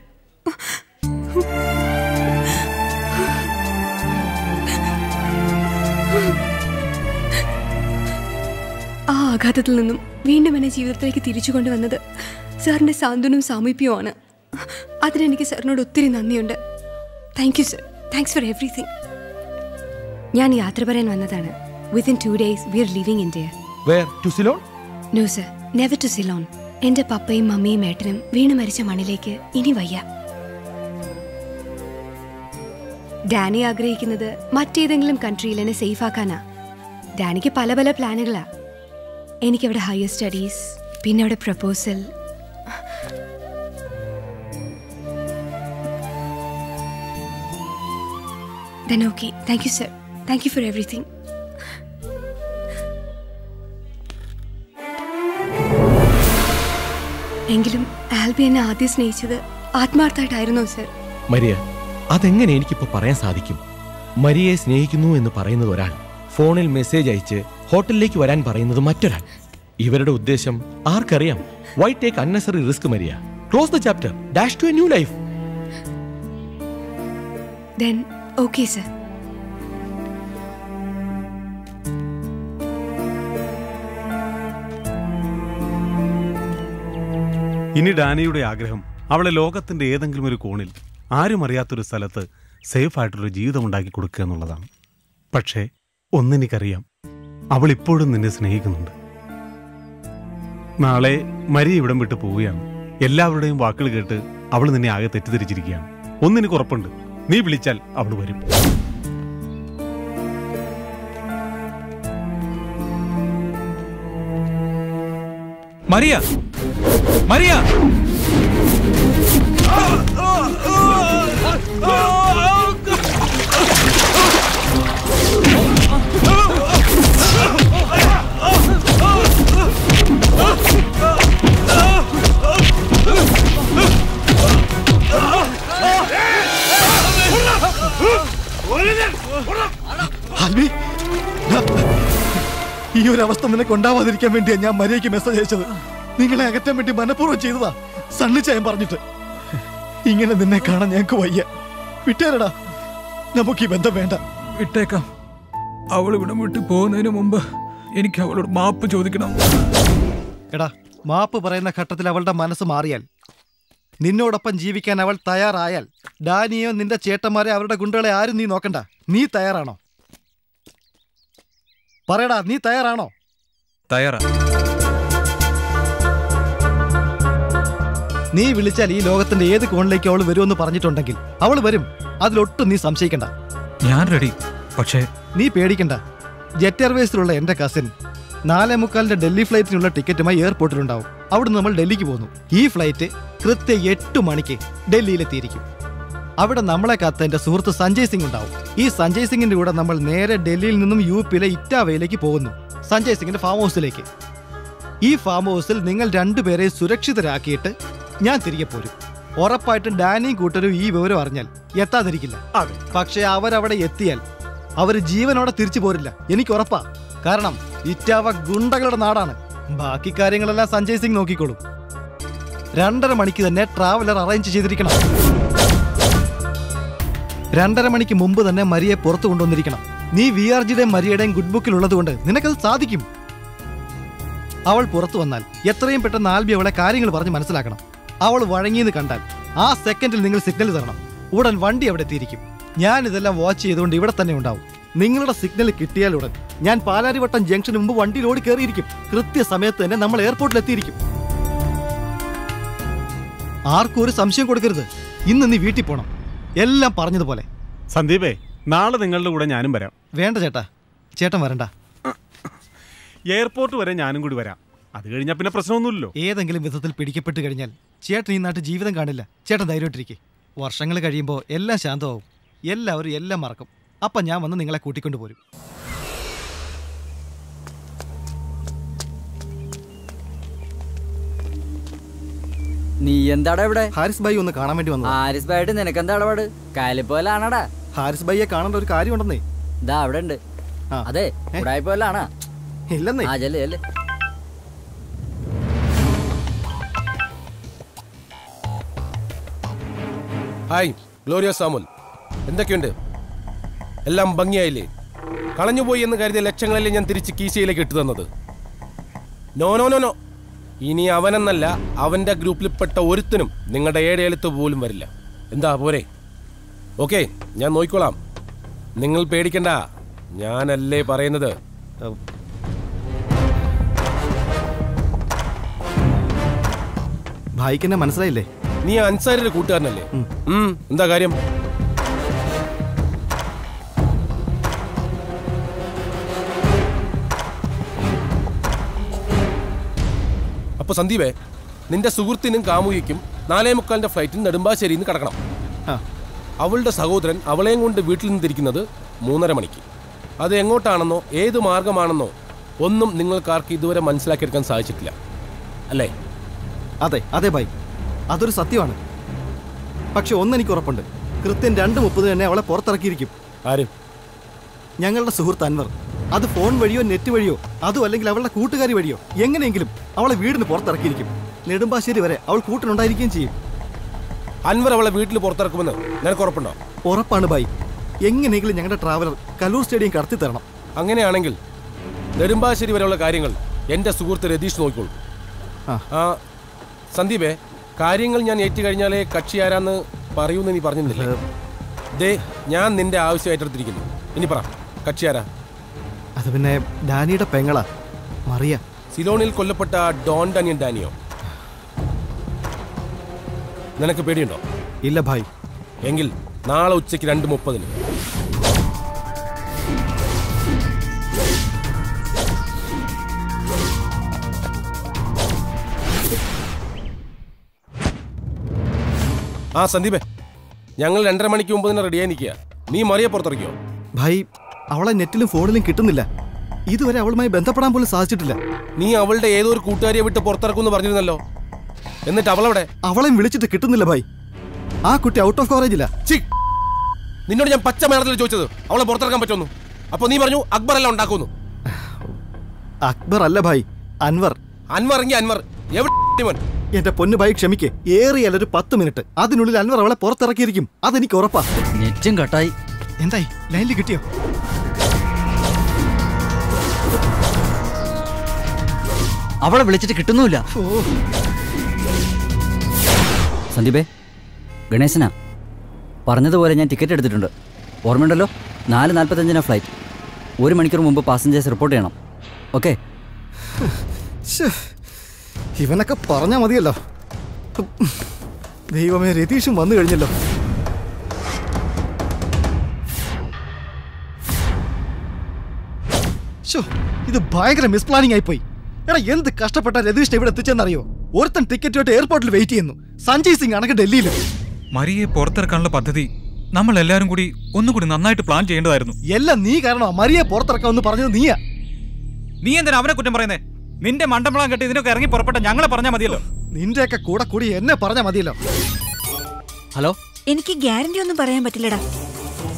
ആ ആഘാതത്തിൽ നിന്നും വീണ്ടും എന്നെ ജീവിതത്തിലേക്ക് തിരിച്ചു കൊണ്ടുവന്നത് സാറിൻ്റെ സാന്ത്വനവും സാമീപ്യവുമാണ്. അതിനെനിക്ക് സാറിനോട് ഒത്തിരി നന്ദിയുണ്ട്. Thank you sir. Thanks for everything. ഞാൻ യാത്ര പറയാൻ വന്നതാണ്. Within 2 days we are leaving India. Where? To Ceylon? No sir, never to Ceylon. എൻ്റെ പപ്പയും മമ്മിയും ഏട്ടനും വീണ് മരിച്ച മണ്ണിലേക്ക് ഇനി വയ്യ. ഡാനി ആഗ്രഹിക്കുന്നത് മറ്റേതെങ്കിലും കൺട്രിയിൽ എന്നെ സേഫ് ആക്കാനാ. ഡാനിക്ക് പല പല പ്ലാനുകളാ. എനിക്കവിടെ ഹയർ സ്റ്റഡീസ്, പിന്നെ അവിടെ proposal. Then okay. Thank you sir. Thank you for everything. എങ്കിലും ആൽബി എന്നെ ആദ്യം സ്നേഹിച്ചത് ആത്മാർത്ഥമായിട്ടായിരുന്നോ സർ? മരിയ, അതെങ്ങനെ എനിക്കിപ്പോ പറയാൻ സാധിക്കും? മരിയയെ സ്നേഹിക്കുന്നു എന്ന് പറയുന്നത് ഒരാൾ, ഫോണിൽ മെസ്സേജ് അയച്ച് ഹോട്ടലിലേക്ക് വരാൻ പറയുന്നത് മറ്റൊരാൾ. ഇവരുടെ ഉദ്ദേശം ആർക്കറിയാം? Why take unnecessary risk Maria? Close the chapter, dash to a new life. Then okay sir. ഇനി ഡാനിയുടെ ആഗ്രഹം അവളെ ലോകത്തിന്റെ ഏതെങ്കിലും ഒരു കോണിൽ ആരും അറിയാത്തൊരു സ്ഥലത്ത് സേഫ് ആയിട്ടൊരു ജീവിതം ഉണ്ടാക്കി കൊടുക്കുക എന്നുള്ളതാണ്. പക്ഷേ ഒന്നെനിക്കറിയാം, അവൾ ഇപ്പോഴും നിന്നെ സ്നേഹിക്കുന്നുണ്ട്. നാളെ മരിയ ഇവിടം വിട്ട് പോവുകയാണ്. എല്ലാവരുടെയും വാക്കുകൾ കേട്ട് അവൾ നിന്നെ ആകെ തെറ്റിദ്ധരിച്ചിരിക്കുകയാണ്. ഒന്നെനിക്ക് ഉറപ്പുണ്ട്, നീ വിളിച്ചാൽ അവൾ വരും. Maria, Maria! ആൽബി, ഈ ഒരു അവസ്ഥ നിനക്ക് ഉണ്ടാവാതിരിക്കാൻ വേണ്ടിയാ ഞാൻ മരിയയ്ക്ക് മെസ്സേജ് അയച്ചത്. നിങ്ങളെ അകറ്റാൻ വേണ്ടി മനഃപൂർവ്വം ചെയ്തതാ, സണ്ണിച്ചായം പറഞ്ഞിട്ട്. ഇങ്ങനെ നിന്നെ കാണാൻ ഞങ്ങൾക്ക് വയ്യ. വിട്ടേരടാ, നമുക്ക് ഈ ബന്ധം വേണ്ട. വിട്ടേക്കാം. അവൾ ഇവിടെ വിട്ട് പോകുന്നതിന് മുമ്പ് എനിക്ക് അവളോട് മാപ്പ് ചോദിക്കണം. എടാ, മാപ്പ് പറയുന്ന ഘട്ടത്തിൽ അവളുടെ മനസ്സ് മാറിയാൽ, നിന്നോടൊപ്പം ജീവിക്കാൻ അവൾ തയ്യാറായാൽ, ഡാനിയോ നിന്റെ ചേട്ടന്മാരെ അവരുടെ ഗുണ്ടകളെ ആരും നീ നോക്കണ്ട. നീ തയ്യാറാണോ? പറയടാ, നീ തയ്യാറാണോ? തയ്യാറാ. നീ വിളിച്ചാൽ ഈ ലോകത്തിന്റെ ഏത് കോണിലേക്ക് അവൾ വരുമെന്ന് പറഞ്ഞിട്ടുണ്ടെങ്കിൽ അവൾ വരും. അതിലൊട്ടും നീ സംശയിക്കണ്ട. ഞാൻ റെഡി. പക്ഷേ നീ പേടിക്കണ്ട. ജെറ്റ് എയർവേസിലുള്ള എന്റെ കസിൻ 4:45 ഡൽഹി ഫ്ലൈറ്റിനുള്ള ടിക്കറ്റുമായി എയർപോർട്ടിലുണ്ടാവും. അവിടുന്ന് നമ്മൾ ഡൽഹിക്ക് പോകുന്നു. ഈ ഫ്ലൈറ്റ് കൃത്യം 8 മണിക്ക് ഡൽഹിയിലെത്തിയിരിക്കും. അവിടെ നമ്മളെ കാത്ത എന്റെ സുഹൃത്ത് സഞ്ജയ് സിംഗ് ഉണ്ടാവും. ഈ സഞ്ജയ് സിംഗിന്റെ കൂടെ നമ്മൾ നേരെ ഡൽഹിയിൽ നിന്നും UP-യിലെ ഇറ്റാവയിലേക്ക് പോകുന്നു, സഞ്ജയ് സിംഗിന്റെ ഫാം ഹൗസിലേക്ക്. ഈ ഫാം ഹൗസിൽ നിങ്ങൾ രണ്ടുപേരെ സുരക്ഷിതരാക്കിയിട്ട് ഞാൻ തിരികെ പോരും. ഉറപ്പായിട്ടും ഡാനിയും കൂട്ടരും ഈ വിവരം അറിഞ്ഞാൽ എത്താതിരിക്കില്ല. പക്ഷേ അവരവിടെ എത്തിയാൽ അവർ ജീവനോടെ തിരിച്ചു പോരില്ല, എനിക്ക് ഉറപ്പാ. കാരണം ഇറ്റാവ ഗുണ്ടകളുടെ നാടാണ്. ബാക്കി കാര്യങ്ങളെല്ലാം സഞ്ജയ് സിംഗ് നോക്കിക്കോളും. 2:30 മണിക്ക് തന്നെ ട്രാവലർ അറേഞ്ച് ചെയ്തിരിക്കണം. 2:30 മണിക്ക് മുമ്പ് തന്നെ മരിയെ പുറത്തു കൊണ്ടുവന്നിരിക്കണം. നീ VRGയുടെയും മരിയുടെയും ഗുഡ് ബുക്കിൽ ഉള്ളതുകൊണ്ട് നിനക്കത് സാധിക്കും. അവൾ പുറത്തു വന്നാൽ എത്രയും പെട്ടെന്ന് ആൽബി അവളെ കാര്യങ്ങൾ പറഞ്ഞ് മനസ്സിലാക്കണം. അവൾ വഴങ്ങിയെന്ന് കണ്ടാൽ ആ സെക്കൻഡിൽ നിങ്ങൾ സിഗ്നൽ തരണം. ഉടൻ വണ്ടി അവിടെ എത്തിയിരിക്കും. ഞാൻ ഇതെല്ലാം വാച്ച് ചെയ്തുകൊണ്ട് ഇവിടെ തന്നെ ഉണ്ടാവും. നിങ്ങളുടെ സിഗ്നൽ കിട്ടിയാൽ ഉടൻ ഞാൻ പാലാരിവട്ടം ജംഗ്ഷന് മുമ്പ് വണ്ടിയിൽ ഓടി കയറിയിരിക്കും. കൃത്യസമയത്ത് തന്നെ നമ്മൾ എയർപോർട്ടിൽ എത്തിയിരിക്കും. ആർക്കും ഒരു സംശയം കൊടുക്കരുത്. ഇന്ന് നീ വീട്ടിൽ പോണം, എല്ലാം പറഞ്ഞതുപോലെ. സന്ദീപേ, നാളെ നിങ്ങളുടെ കൂടെ ഞാനും വരാം. വേണ്ട ചേട്ടാ, ചേട്ടൻ വരണ്ട. എയർപോർട്ട് വരെ ഞാനും കൂടി വരാം. അത് കഴിഞ്ഞാൽ പിന്നെ പ്രശ്നമൊന്നുമില്ലല്ലോ. ഏതെങ്കിലും വിധത്തിൽ പിടിക്കപ്പെട്ട് കഴിഞ്ഞാൽ ചേട്ടൻ ഈ നാട്ടിൽ ജീവിതം കാണില്ല. ചേട്ടൻ ധൈര്യമായിട്ടിരിക്കെ. വർഷങ്ങൾ കഴിയുമ്പോൾ എല്ലാം ശാന്തമാവും. എല്ലാവരും എല്ലാം മറക്കും. അപ്പം ഞാൻ വന്ന് നിങ്ങളെ കൂട്ടിക്കൊണ്ടു പോരും. നീ എന്താടാ ഇവിടെ? ഹാരിസ് ഭായി ഒന്ന് കാണാൻ വേണ്ടി വന്നു. ഹാരിസ് ഭായിട്ട് നിനക്ക് എന്താ ഇടപാട്? കാലിപ്പോലാണടാ. ഹാരിസ് ഭായിയെ കാണേണ്ട ഒരു കാര്യം ഉണ്ടെന്നേ. ഇതാ അവിടെ ഉണ്ട്. അതെ, ഉടായിപ്പോലാണാ? ഇല്ലെന്നേ. ആ ചെല്ല് ചെല്ല്. ഹായ് ഗ്ലോറിയ സാമുൽ, എന്തൊക്കെയുണ്ട്? എല്ലാം ഭംഗിയായില്ലേ? കളഞ്ഞുപോയി എന്ന് കരുതിയ ലക്ഷങ്ങളല്ലേ ഞാൻ തിരിച്ച് കീശയിലേക്ക് ഇട്ടു തന്നത്? നോ നോ നോ നോ, ഇനി അവനെന്നല്ല അവൻ്റെ ഗ്രൂപ്പിൽപ്പെട്ട ഒരുത്തനും നിങ്ങളുടെ ഏഴെഴുത്ത് പോലും വരില്ല. എന്താ പോരെ? ഓക്കെ, ഞാൻ നോക്കിക്കോളാം. നിങ്ങൾ പേടിക്കണ്ട, ഞാനല്ലേ പറയുന്നത്. ഭായിക്ക് എന്നെ മനസ്സിലായില്ലേ? നീ അൻസാരിയുടെ കൂട്ടുകാരനല്ലേ? എന്താ കാര്യം? അപ്പൊ സന്ദീപേ, നിന്റെ സുഹൃത്തിനും കാമുകിക്കും 4:45 ഫ്ലൈറ്റിൽ നെടുമ്പാശ്ശേരിയിൽ നിന്ന് കടക്കണം. അവളുടെ സഹോദരൻ അവളെയും കൊണ്ട് വീട്ടിൽ നിന്ന് തിരിക്കുന്നത് 3:30 മണിക്ക്. അത് എങ്ങോട്ടാണെന്നോ ഏത് മാർഗമാണെന്നോ ഒന്നും നിങ്ങൾക്കാർക്ക് ഇതുവരെ മനസ്സിലാക്കിയെടുക്കാൻ സാധിച്ചിട്ടില്ല അല്ലേ? അതെ അതെ ഭായ്, അതൊരു സത്യമാണ്. പക്ഷെ ഒന്നെനിക്ക് ഉറപ്പുണ്ട്, കൃത്യം 2:30 തന്നെ അവളെ പുറത്തിറക്കിയിരിക്കും. ആരും? ഞങ്ങളുടെ സുഹൃത്ത് അൻവർ. അത് ഫോൺ വഴിയോ നെറ്റ് വഴിയോ അതും അല്ലെങ്കിൽ അവളുടെ കൂട്ടുകാരി വഴിയോ എങ്ങനെയെങ്കിലും അവളെ വീടിന് പുറത്തിറക്കിയിരിക്കും. നെടുമ്പാശ്ശേരി വരെ അവൾ കൂട്ടിനുണ്ടായിരിക്കുകയും ചെയ്യും. അൻവർ അവളെ വീട്ടിൽ പുറത്തിറക്കുമെന്ന് നിനക്ക് ഉറപ്പുണ്ടോ? ഉറപ്പാണ് ഭായ്. എങ്ങനെയെങ്കിലും ഞങ്ങളുടെ ട്രാവലർ കലൂർ സ്റ്റേഡിയം കടത്തി തരണം. അങ്ങനെയാണെങ്കിൽ നെടുമ്പാശ്ശേരി വരെയുള്ള കാര്യങ്ങൾ എൻ്റെ സുഹൃത്ത് രതീഷ് നോക്കിക്കോളൂ. സന്ദീപേ, കാര്യങ്ങൾ ഞാൻ ഏറ്റുകഴിഞ്ഞാലേ കക്ഷി ആരാന്ന് പറയൂന്ന് നീ പറഞ്ഞിരുന്നില്ലേ? ദേ, ഞാൻ നിന്റെ ആവശ്യം ഏറ്റെടുത്തിരിക്കുന്നു. ഇനി പറ, കക്ഷി ആരാ? അത് പിന്നെ ഡാനിയുടെ പെങ്ങളാ, മറിയ. സിലോണിൽ കൊല്ലപ്പെട്ട ഡോൺ ഡാനിയൻ ഡാനിയോ? നിനക്ക് പേടിയുണ്ടോ? ഇല്ല ഭായ്. എങ്കിൽ നാളെ ഉച്ചയ്ക്ക് 2:30. സന്ദീപേ, ഞങ്ങൾ 2:30 മണിക്ക് മുമ്പ് തന്നെ റെഡിയായി നിൽക്കുക. നീ മറിയെ പുറത്തിറക്കിയോ? ഭായ്, അവളെ നെറ്റിലും ഫോണിലും കിട്ടുന്നില്ല. ഇതുവരെ അവളുമായി ബന്ധപ്പെടാൻ പോലും സാധിച്ചിട്ടില്ല. നീ അവളുടെ ഏതോ ഒരു കൂട്ടുകാരിയെ വിട്ട് പുറത്തിറക്കുമെന്ന് പറഞ്ഞിരുന്നല്ലോ. എന്നിട്ട് അവളവിടെ? അവളെയും വിളിച്ചിട്ട് കിട്ടുന്നില്ല ഭായ്. ആ കുട്ടി ഔട്ട് ഓഫ് കവറേജില്ല. നിന്നോട് ഞാൻ പച്ച മേളത്തിൽ ചോദിച്ചത് അവളെ പുറത്തിറക്കാൻ പറ്റുമെന്നു. അപ്പൊ നീ പറഞ്ഞു അക്ബർ എല്ലാം ഉണ്ടാക്കുന്നു. അക്ബർ അല്ല ഭായ്, അൻവർ. അൻവർ എങ്കിൽ അൻവർ എവിടെ? എന്റെ പൊന്നു ഭായ്, ക്ഷമിക്കേ. ഏറിയാൽ ഒരു 10 മിനിറ്റ്, അതിനുള്ളിൽ അൻവർ അവളെ പുറത്തിറക്കിയിരിക്കും. അതെനിക്ക് ഉറപ്പാ. നെറ്റും കട്ടായി. എന്തായി, ലൈനിൽ കിട്ടിയോ? അവളെ വിളിച്ചിട്ട് കിട്ടുന്നുമില്ല. സന്ദീപേ, ഗണേശനാ പറഞ്ഞതുപോലെ ഞാൻ ടിക്കറ്റ് എടുത്തിട്ടുണ്ട്. ഓർമ്മയുണ്ടല്ലോ, 4:45 ഫ്ലൈറ്റ്. 1 മണിക്കൂർ മുമ്പ് പാസഞ്ചേഴ്സ് റിപ്പോർട്ട് ചെയ്യണം. ഓക്കെ? ഇവനൊക്കെ പറഞ്ഞാൽ മതിയല്ലോ. ദൈവമേ, രതീഷും വന്നു കഴിഞ്ഞല്ലോ. ഇത് ഭയങ്കര മിസ്പ്ലാനിങ് ആയിപ്പോയി. എടാ, എന്ത് കഷ്ടപ്പെട്ട രതീഷിനെ ഇവിടെ എത്തിച്ചെന്നറിയോ? ഒരുത്തൻ ടിക്കറ്റുമായിട്ട് എയർപോർട്ടിൽ വെയിറ്റ് ചെയ്യുന്നു. സഞ്ജയ് സിംഗ് ആണെങ്കിൽ ഡൽഹിയിൽ. മരിയെ പുറത്തിറക്കാനുള്ള പദ്ധതി നമ്മൾ എല്ലാവരും കൂടി ഒന്നുകൂടി നന്നായിട്ട് പ്ലാൻ ചെയ്യേണ്ടതായിരുന്നു. എല്ലാം നീ കാരണമാ മരിയെ പുറത്തിറക്കാമെന്ന് പറഞ്ഞത് നീയാ. നീ എന്തിനാ അവനെ കുറ്റം പറയുന്നേ? നിന്റെ മണ്ടമ്പളം കെട്ടി ഇതിനൊക്കെ ഇറങ്ങി പുറപ്പെട്ട ഞങ്ങളെ പറഞ്ഞാൽ മതിയല്ലോ. നിന്റെയൊക്കെ കൂടെ കൂടി എന്നെ പറഞ്ഞാൽ മതിയല്ലോ. ഹലോ, എനിക്ക് ഗ്യാരണ്ടി ഒന്നും പറയാൻ പറ്റില്ലടാ.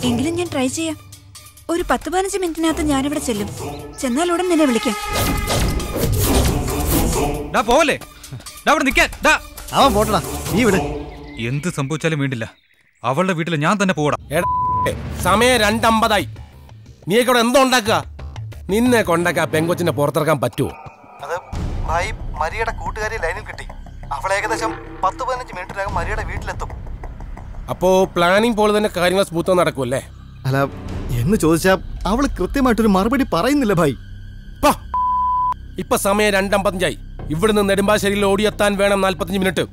എങ്കിലും ഞാൻ ട്രൈ ചെയ്യാം. ഒരു 10-15 മിനിറ്റിനകത്ത് ഞാനിവിടെ ചെല്ലും. ചെന്നാൽ ഉടൻ നിന്നെ വിളിക്കാം. പോവല്ലേ, അവൻ പോട്ടടാ, നീ വിട്. എന്ത് സംഭവിച്ചാലും വേണ്ടില്ല, അവളുടെ വീട്ടിൽ ഞാൻ തന്നെ പോടാ. സമയം 2:50. നീയൊക്കെ ഇവിടെ എന്തോ ഉണ്ടാക്കുക? നിന്നെ കൊണ്ടാക്കാ പെങ്കൊച്ചിനെ പുറത്തിറക്കാൻ പറ്റുമോ? അത് ഭായി, മരിയുടെ കൂട്ടുകാരി ലൈനിൽ കിട്ടി. അവൾ ഏകദേശം 10-15 മിനിറ്റിനകം മരിയുടെ വീട്ടിലെത്തും. അപ്പോ പ്ലാനിങ് പോലെ തന്നെ കാര്യങ്ങൾ സ്മൂത്ത് നടക്കുമല്ലേ? അല്ല, എന്ന് ചോദിച്ചാ അവള് കൃത്യമായിട്ടൊരു മറുപടി പറയുന്നില്ല ഭായി. ഇപ്പൊ സമയം 2:55. ഇവിടുന്ന് നെടുമ്പാശ്ശേരിയിൽ ഓടിയെത്താൻ വേണം 45 മിനിറ്റ്.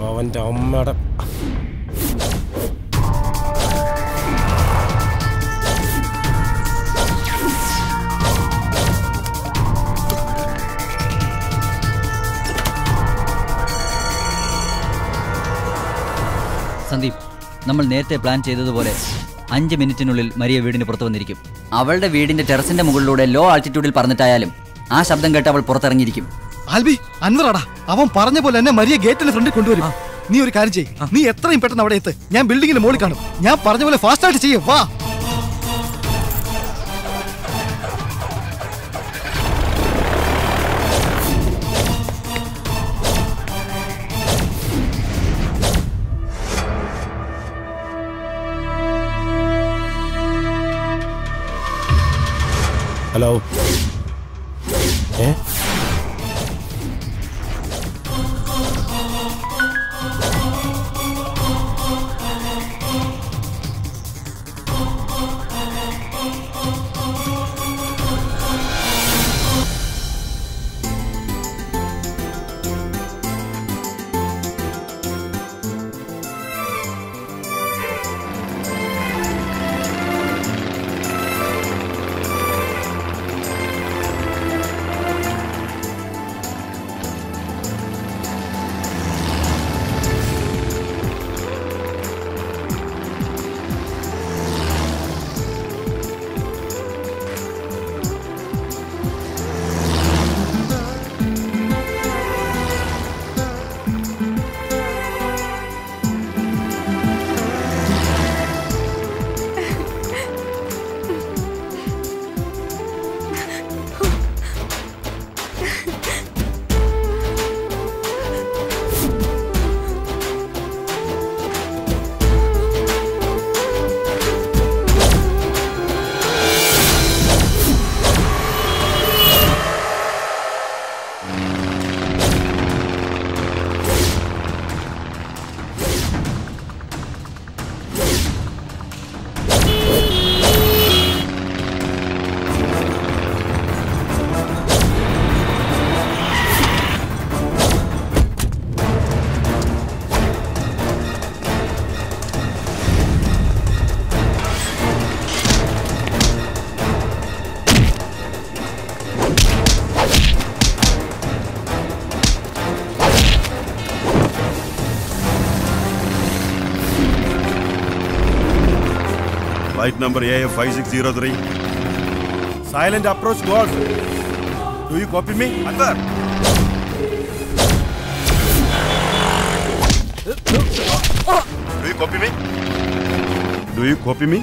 അവന്റെ അമ്മയുടെ സന്ദീപ്, നമ്മൾ നേരത്തെ പ്ലാൻ ചെയ്തതുപോലെ 5 മിനിറ്റിനുള്ളിൽ മരിയ വീടിന് പുറത്തു വന്നിരിക്കും. അവളുടെ വീടിന്റെ ടെറസിന്റെ മുകളിലൂടെ ലോ ആൾട്ടിറ്റ്യൂഡിൽ പറഞ്ഞിട്ടായാലും ആ ശബ്ദം കേട്ട് അവൾ പുറത്തിറങ്ങിയിരിക്കും. ആൽബി, അൻവറാടാ, അവൻ പറഞ്ഞ പോലെ എന്നെ മരിയ ഗേറ്റിന് ഫ്രണ്ടിൽ കൊണ്ടുവരും. നീ ഒരു കാര്യം ചെയ്യ്, നീ എത്രയും പെട്ടെന്ന് അവിടെ എത്ത്. ഞാൻ ബിൽഡിങ്ങിന് മുകളിൽ കാണും. ഞാൻ പറഞ്ഞ പോലെ ഫാസ്റ്റ് ആയിട്ട് ചെയ്യും. വാ. Hello. Flight number AF 5603. Silent approach goals. Do you copy me? Anwar. Do you copy me? Do you copy me?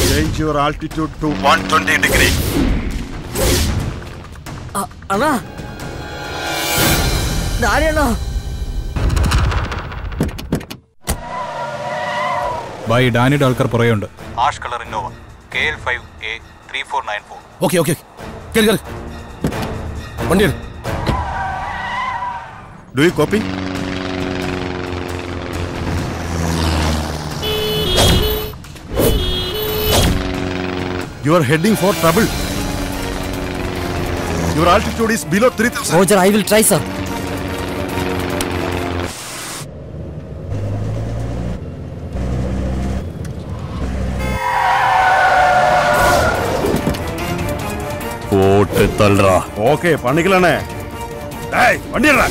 Change your altitude to 120 degree. അണ്ണാ ആരെയാണോ ബൈ ഡാനിയുടെ ആൾക്കാർ പുറകെയുണ്ട്. Ash colour Innova KL5A 3494. Okay okay കേറി കേറി വണ്ടി എടു. Do you copy? You are heading for trouble. Your altitude is below 3000. Roger, I will try, sir. പോട്ട് തൽറാ. ഓക്കേ പണികളാണ്. ഏയ് വണ്ടി ഇറ.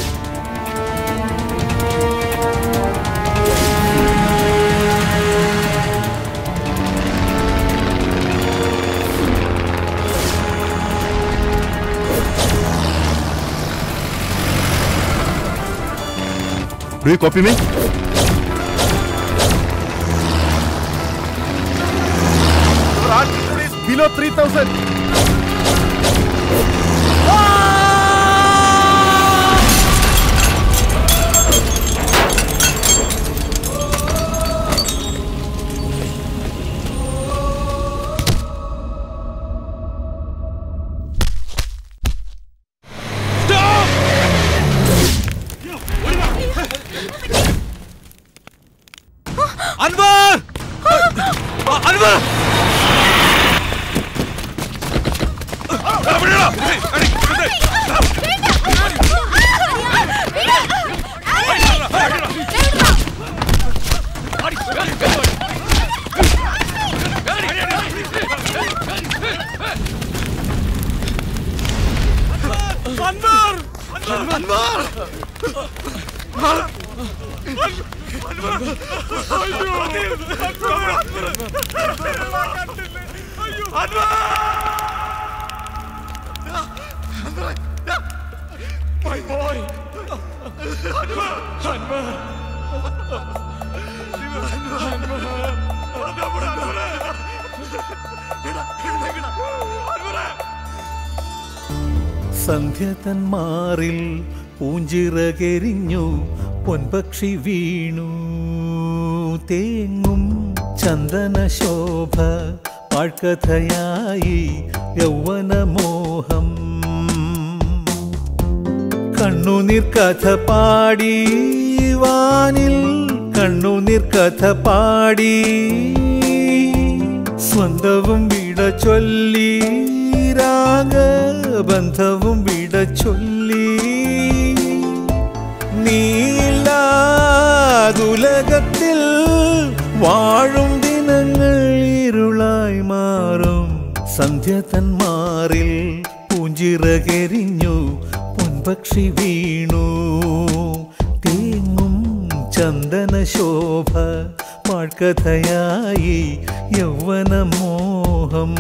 Do you copy me? Your altitude is below 3000. Anwar! Anwar! My boy! സന്ധ്യ തന്മാറിൽ പൂഞ്ചിറകെരിഞ്ഞു പൊൻപക്ഷി വീണു തേങ്ങും ചന്ദന ശോഭ പാഴ്കഥയായി യൗവനമോഹം കണ്ണുനീർ കഥ പാടി വാനിൽ കണ്ണുനീർ കഥ പാടി സ്വന്തവും വിട ചൊല്ലി രാഗബന്ധവും വിട ചൊല്ലി നീലാതുലകത്തിൽ വാഴും ദിനങ്ങൾ ഇരുളായി മാറും സന്ധ്യ തന്മാറിൽ പൂഞ്ചിറകെരിഞ്ഞു പൊൻപക്ഷി വീണു തേങ്ങും ചന്ദന ശോഭ പാഴ്കഥയായി യൗവനമോഹം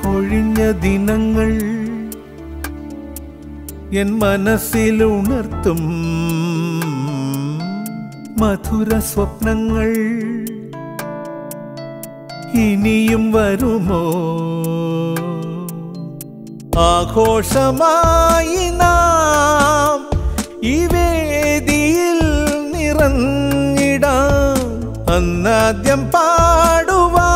കൊഴിഞ്ഞ ദിനങ്ങൾ എൻ മനസ്സിലുണർത്തും മധുര സ്വപ്നങ്ങൾ ഇനിയും വരുമോ ആഘോഷമായി നാം ഈ വേദിയിൽ തുടങ്ങിടാം അന്നാദ്യം പാടുവാൻ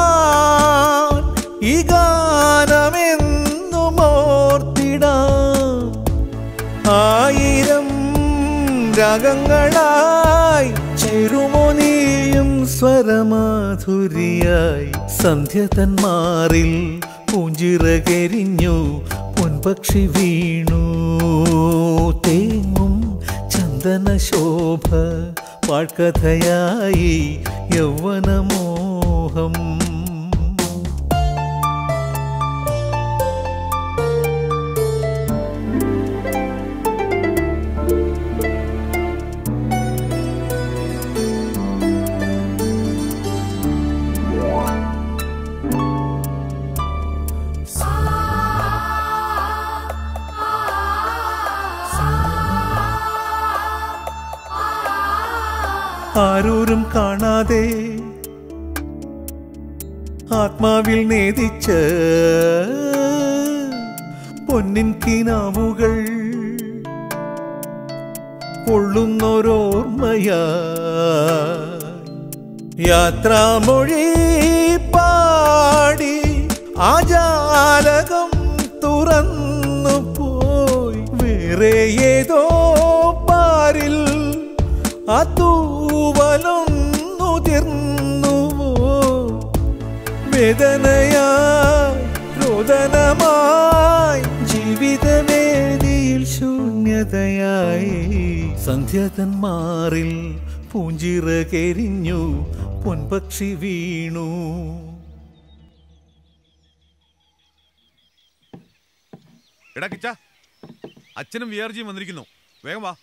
ഈ ഗാനമെന്നും ഓർത്തിടാം. 1000 രാഗങ്ങളായി ചേരുമോ നീയും സ്വരമാധുരിയായി. സന്ധ്യ തന്മാറിൽ പൂഞ്ചിറകരിഞ്ഞു പൊൻപക്ഷി വീണു. തേങ്ങും ചന്ദന ശോഭ പാഴ്കഥയായി യൗവനമോഹം. ആരോരും കാണാതെ ആത്മാവിൽ നേദിച്ച പൊന്നിൻ കിനാവുകൾ പൊള്ളുന്നോരോർമ്മയാ. യാത്രാമൊഴി പാടി ആജാലകം തുറന്നു പോയി. വേറെ ഏതോ പാരിൽ ആ തൂവലൊന്നുതിർന്നുവോ. വേദനയായി രോദനമായി ജീവിതവേദിയിൽ ശൂന്യതയായി. സന്ധ്യതന്മാറിൽ പൂഞ്ചിറകരിഞ്ഞു പൊൻപക്ഷി വീണു. എടാ കിച്ച, അച്ഛനും വിആർജിയും വന്നിരിക്കുന്നു, വേഗം വാ.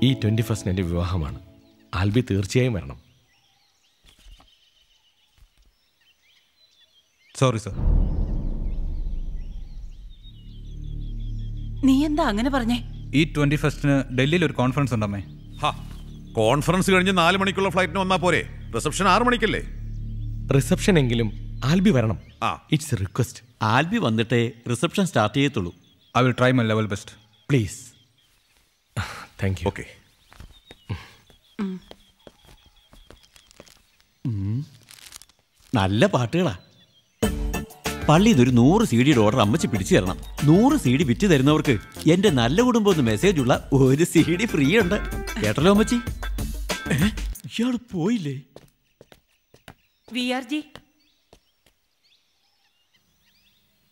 ഈ 21 എൻ്റെ വിവാഹമാണ്. ആൽബി തീർച്ചയായും വരണം. Sorry sir. നീ എന്താ അങ്ങനെ പറഞ്ഞേ? ഈ 21 ഡൽഹിയിൽ ഒരു കോൺഫറൻസ് ഉണ്ടമ്മേ. കോൺഫറൻസ് കഴിഞ്ഞ് 4 മണിക്കുള്ള ഫ്ലൈറ്റിന് വന്നാൽ പോരെ? റിസപ്ഷൻ 6 മണിക്കല്ലേ? റിസപ്ഷൻ എങ്കിലും ആൽബി വരണം. It's A request. ആൽബി വന്നിട്ടേ റിസപ്ഷൻ സ്റ്റാർട്ട് ചെയ്യത്തുള്ളൂ. I will try my level best. Please. Thank you. Okay. നല്ല പാട്ടുകളാ. പള്ളി ഇതൊരു 100 CD ഓർഡർ അമ്മച്ചി പിടിച്ചു തരണം. 100 CD വിറ്റ് തരുന്നവർക്ക് എന്റെ നല്ല കുടുംബം ഒന്ന് മെസ്സേജ് ഉള്ള 1 CD ഫ്രീ ഉണ്ട്. കേട്ടല്ലോ അമ്മച്ചി. ഇയാള് പോയില്ലേ? വിആർജി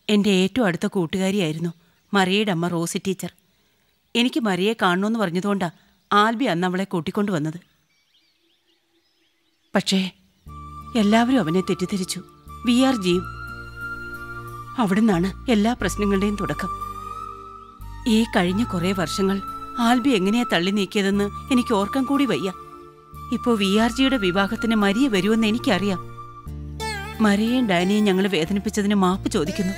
എൻ്റെ ഏറ്റവും അടുത്ത കൂട്ടുകാരിയായിരുന്നു മറിയയുടെ അമ്മ റോസി ടീച്ചർ. എനിക്ക് മറിയെ കാണണമെന്ന് പറഞ്ഞതുകൊണ്ടാണ് ആൽബി അന്ന് അവളെ കൂട്ടിക്കൊണ്ടു വന്നത്. പക്ഷേ എല്ലാവരും അവനെ തെറ്റിദ്ധരിച്ചു, വിആർജിയും. അവിടുന്നാണ് എല്ലാ പ്രശ്നങ്ങളുടെയും തുടക്കം. ഈ കഴിഞ്ഞ കുറേ വർഷങ്ങൾ ആൽബി എങ്ങനെയാ തള്ളി നീക്കിയതെന്ന് എനിക്ക് ഓർക്കാൻ കൂടി വയ്യ. ഇപ്പോൾ വിആർജിയുടെ വിവാഹത്തിന് മരിയ വരുമെന്ന് എനിക്കറിയാം. മരിയയും ഡാനിയും ഞങ്ങൾ വേദനിപ്പിച്ചതിന് മാപ്പ് ചോദിക്കുന്നു.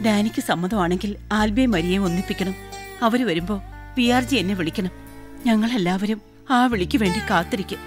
ഡാനിക്ക് സമ്മതമാണെങ്കിൽ ആൽബിയെ മരിയയും ഒന്നിപ്പിക്കണം. അവർ വരുമ്പോൾ വിആർജി എന്നെ വിളിക്കണം. ഞങ്ങളെല്ലാവരും ആ വിളിക്ക് വേണ്ടി കാത്തിരിക്കും.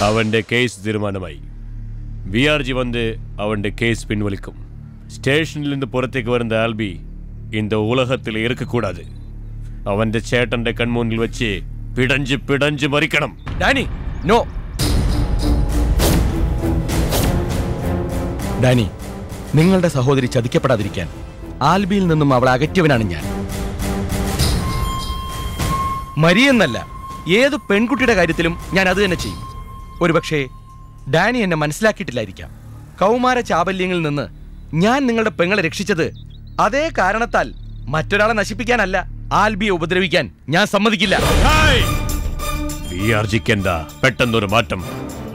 അവന്റെ കേസ് തീരുമാനമായി. VRG வந்து அவனுடைய கேஸ் பின்வலிக்கும். ஸ்டேஷனில் இருந்து புறத்துக்கு வந்த ஆல்பி இந்த உலகத்தில் இருக்கக்கூடாது. അവന്റെ ചേട്ടന്റെ കൺമുന്നിൽ വെച്ച് പിടഞ്ച് പിടഞ്ച് മരിക്കണം. Dani no. ഡാനി, നിങ്ങളുടെ സഹോദരി ചതിക്കപ്പെടാതിരിക്കാൻ ആൽബിയിൽ നിന്നും അവളെ അകറ്റിയവനാണ് ഞാൻ. മരിയെന്നല്ല, ഏത് പെൺകുട്ടിയുടെ കാര്യത്തിലും ഞാൻ അത് തന്നെ ചെയ്യും. ഒരുപക്ഷേ ഡാനി എന്നെ മനസ്സിലാക്കിയിട്ടില്ലായിരിക്കാം. കൗമാര ചാബല്യങ്ങളിൽ നിന്ന് ഞാൻ നിങ്ങളുടെ പെങ്ങളെ രക്ഷിച്ചത് അതേ കാരണത്താൽ മറ്റൊരാളെ നശിപ്പിക്കാനല്ല, ആൽബിയെ ഉപദ്രവിക്കാൻ ഞാൻ സമ്മതിക്കില്ല. VRGക്ക് എന്താ പെട്ടെന്നൊരു മാറ്റം?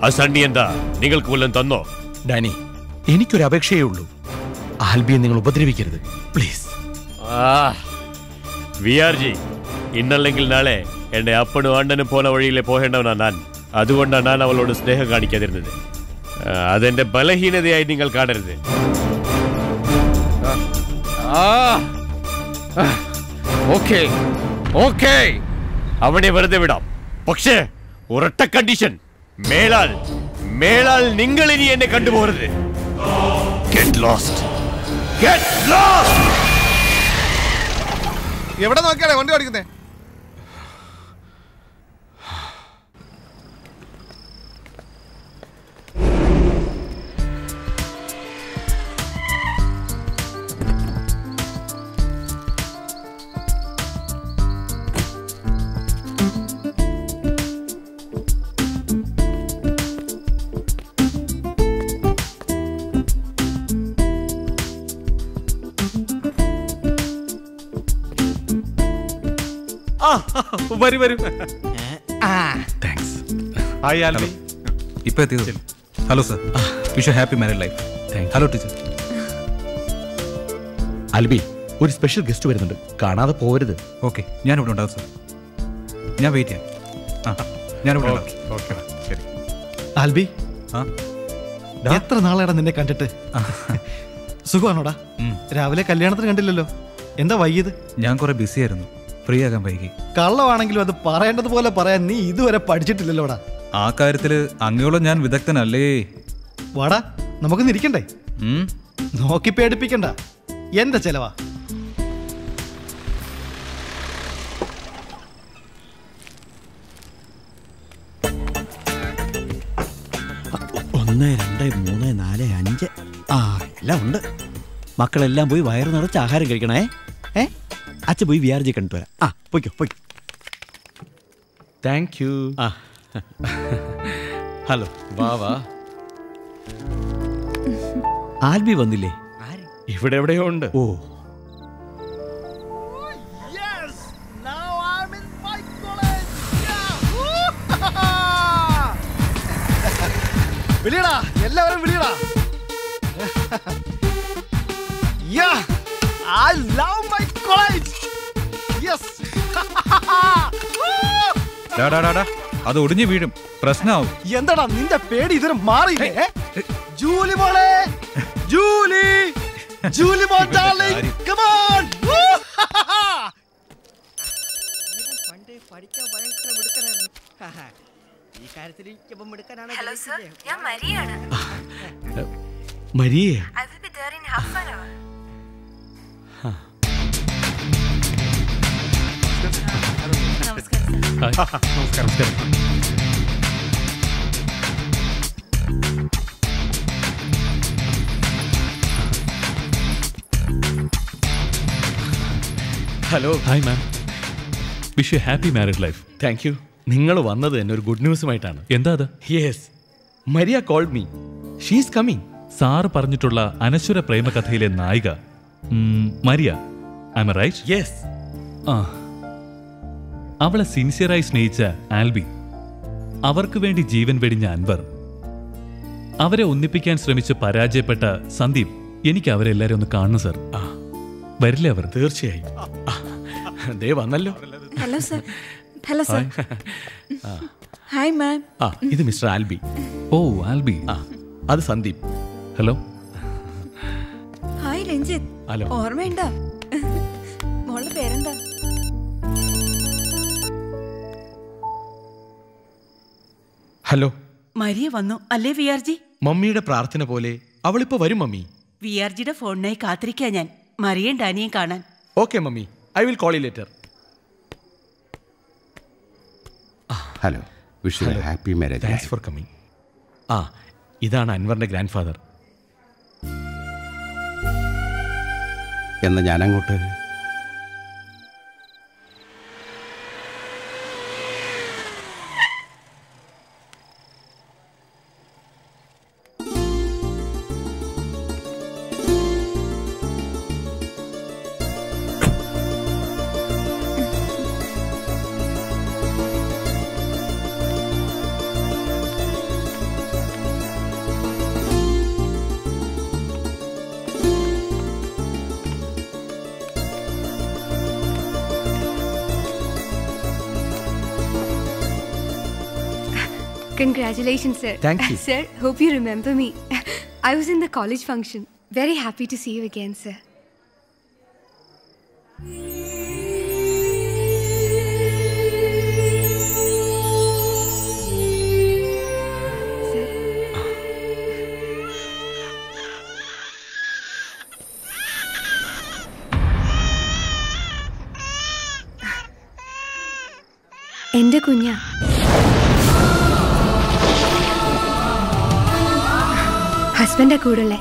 അസണ്ണി എന്താ നിങ്ങൾക്ക് വല്ലതും തന്നോ? ഡാനി, എനിക്കൊരു അപേക്ഷയേ ഉള്ളൂ. ആൽബിയെ നിങ്ങൾ ഉപദ്രവിക്കരുത് പ്ലീസ്. VRG ഇന്നല്ലെങ്കിൽ നാളെ എന്റെ അപ്പനും അണ്ണനും പോണ വഴിയിലെ പോകേണ്ടവനാ ഞാൻ. അതുകൊണ്ടാണ് ഞാൻ അവളോട് സ്നേഹം കാണിക്കാതിരുന്നത്. അതെന്റെ ബലഹീനതയായി നിങ്ങൾ കാണരുത്. അവനെ വെറുതെ വിടാം, പക്ഷേ ഒരൊറ്റ കണ്ടീഷൻ. മേലാൽ നിങ്ങൾ ഇനി എന്നെ കണ്ടുപോകരുത്. Get lost. എവിടെ നോക്കിയാലേ വണ്ടി ഓടിക്കുന്നേ? വരൂ വരൂ. ഹായ് ആൽബി. ഇപ്പൊ എത്തിയത്. Hello sir, wish happy married life. Hello teacher. Albi, ഒരു സ്പെഷ്യൽ ഗസ്റ്റ് വരുന്നുണ്ട്, കാണാതെ പോകരുത്. ഓക്കെ, ഞാനിവിടെ ഉണ്ടാവും സർ. ഞാൻ വെയിറ്റ് ചെയ്യാം. ഞാനിവിടെ ഉണ്ടാവും. ശരി. ആൽബി, എത്ര നാളെടാ നിന്നെ കണ്ടിട്ട്? സുഖമാണോടാ? രാവിലെ കല്യാണത്തിന് കണ്ടില്ലല്ലോ, എന്താ വൈകിയത്? ഞാൻ കുറെ ബിസി ആയിരുന്നു, ഫ്രീ ആകാൻ വൈകി. കള്ളമാണെങ്കിലും അത് പറയേണ്ടതുപോലെ പറയാൻ നീ ഇതുവരെ പഠിച്ചിട്ടില്ലല്ലോടാ. ആ കാര്യത്തില് അങ്ങയോളം ഞാൻ വിദഗ്ധനല്ലേ. വാടാ, നമുക്കൊന്ന് ഇരിക്കണ്ടേ? നോക്കി പേടിപ്പിക്കണ്ട, എന്റെ ചെലവാ. ഒന്ന്, രണ്ട്, മൂന്ന്, നാല്, അഞ്ച്. എല്ലാം ഉണ്ട്. മക്കളെല്ലാം പോയി വയറ് നിറച്ച് ആഹാരം കഴിക്കണേ. അച്ഛൻ പോയി VRG കണ്ടിട്ട് വരാം. പോയിക്കോ പോയിക്കോ. Thank you. ഹലോ. വാ. ആൽബി വന്നില്ലേ? ഇവിടെ എവിടെയോ ഉണ്ട്. ഓ, വിളിയടാ, എല്ലാവരും വിളിയടാ. I love my college. Yes. അത് ഒടിഞ്ഞു വീഴും, പ്രശ്നമാവും. എന്താടാ നിന്റെ പേടി ഇതുവരെ മാറിയില്ലേ? ജൂലി മോളെ, ജൂലി മോൾ ഡാർലിംഗ്, come on. പണ്ടേ പഠിക്കാൻ ഭയങ്കര മിടുക്കനായിരുന്നു. ഈ കാര്യത്തിൽ ഇപ്പം മിടുക്കനാണ്. ഹലോ സർ, ഞാൻ മരിയാണ്. Maria? I will be there in half an hour. നമസ്കാരം. Hello. Hi ma'am, wish you happy married life. Thank you. നിങ്ങൾ വന്നത് തന്നെ ഒരു ഗുഡ് ന്യൂസുമായിട്ടാണ്. എന്താ അത്? Yes, Maria called me. She is coming. സാറ് പറഞ്ഞിട്ടുള്ള അനശ്വര പ്രേമകഥയിലെ നായിക Maria, I am right? Yes. അവളെ സിൻസിയറായി സ്നേഹിച്ച ആൽബി, അവർക്ക് വേണ്ടി ജീവൻ വെടിഞ്ഞ അൻവർ, അവരെ ഒന്നിപ്പിക്കാൻ ശ്രമിച്ച് പരാജയപ്പെട്ട സന്ദീപ്. എനിക്ക് അവരെല്ലാരും ഒന്ന് കാണണം സർ. വരില്ലേ അവർ? തീർച്ചയായും. ദേ വന്നല്ലോ. Hello sir. Hello sir. Hi ma'am. ഇത് മിസ്റ്റർ ആൽബി. ഓ, ആൽബി. അത് Sandeep. Hello. Hi Ranjith. Hello. ഓർമ്മയുണ്ടോ? മോളുടെ പേരെന്താ? ഹലോ. മരിയ വന്നു അല്ലേ വിആർജി? മമ്മിയുടെ പ്രാർത്ഥന പോലെ അവളിപ്പോ വരും മമ്മി. വിആർജിയുടെ ഫോണിനായി കാത്തിരിക്കാ ഞാൻ മരിയയും ഡാനിയും കാണാൻ. Okay mummy, I will call you later. Hello, wish you happy marriage. Thanks for coming. ഇതാണ് അൻവറിന്റെ ഗ്രാൻഡ് ഫാദർ. എന്നാ ഞാനങ്ങോട്ട്. Congratulations, sir. Thank you. Sir, hope you remember me. I was in the college function. Very happy to see you again, sir. എന്റെ കുഞ്ഞാ. ഹസ്ബൻഡാ കൂടല്ലേ?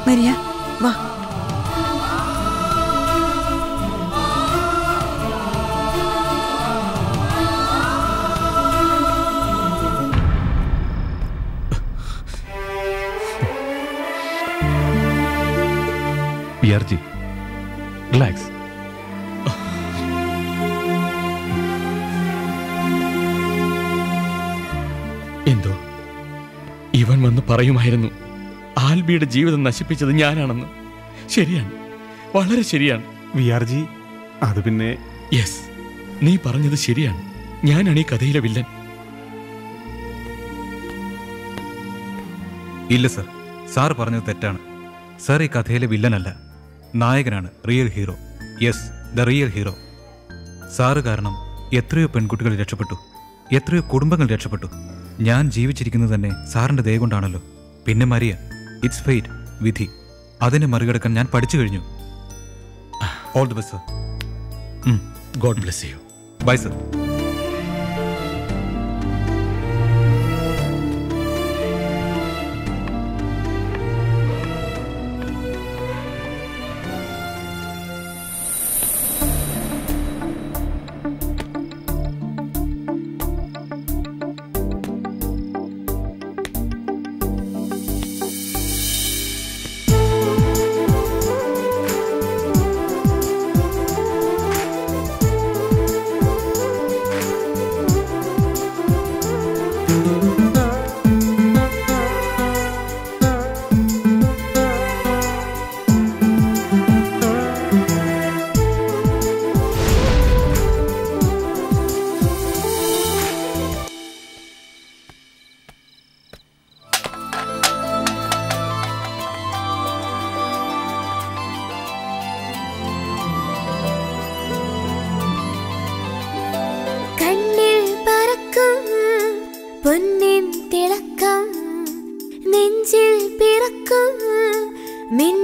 മരിയ വാ. വിആർജി, റിലാക്സ്. എന്തോ ഇവൻ വന്ന് പറയുമായിരുന്നു ആൽബിയുടെ ജീവിതം നശിപ്പിച്ചത് ഞാനാണെന്ന്. ശരിയാണ്, വളരെ ശരിയാണ്. വിആർജി, അത് പിന്നെ യെസ്, നീ പറഞ്ഞത് ശരിയാണ്. ഞാനാണ് ഈ കഥയിലെ വില്ലൻ. ഇല്ല സർ, സാർ പറഞ്ഞത് തെറ്റാണ്. സാർ ഈ കഥയിലെ വില്ലനല്ല, നായകനാണ്, real hero. Yes, the real hero. സാറ് കാരണം എത്രയോ പെൺകുട്ടികൾ രക്ഷപ്പെട്ടു, എത്രയോ കുടുംബങ്ങൾ രക്ഷപ്പെട്ടു. ഞാൻ ജീവിച്ചിരിക്കുന്നത് തന്നെ സാറിൻ്റെ ദയ കൊണ്ടാണല്ലോ. പിന്നെ മരിയ, ഇറ്റ്സ് ഫെയ്റ്റ്, വിധി. അതിനെ മറികടക്കാൻ ഞാൻ പഠിച്ചു കഴിഞ്ഞു. All the best sir. God bless you. Bye sir. പൊന്നിൻ തിളക്കം നെഞ്ചിൽ പിറക്കും മിൻ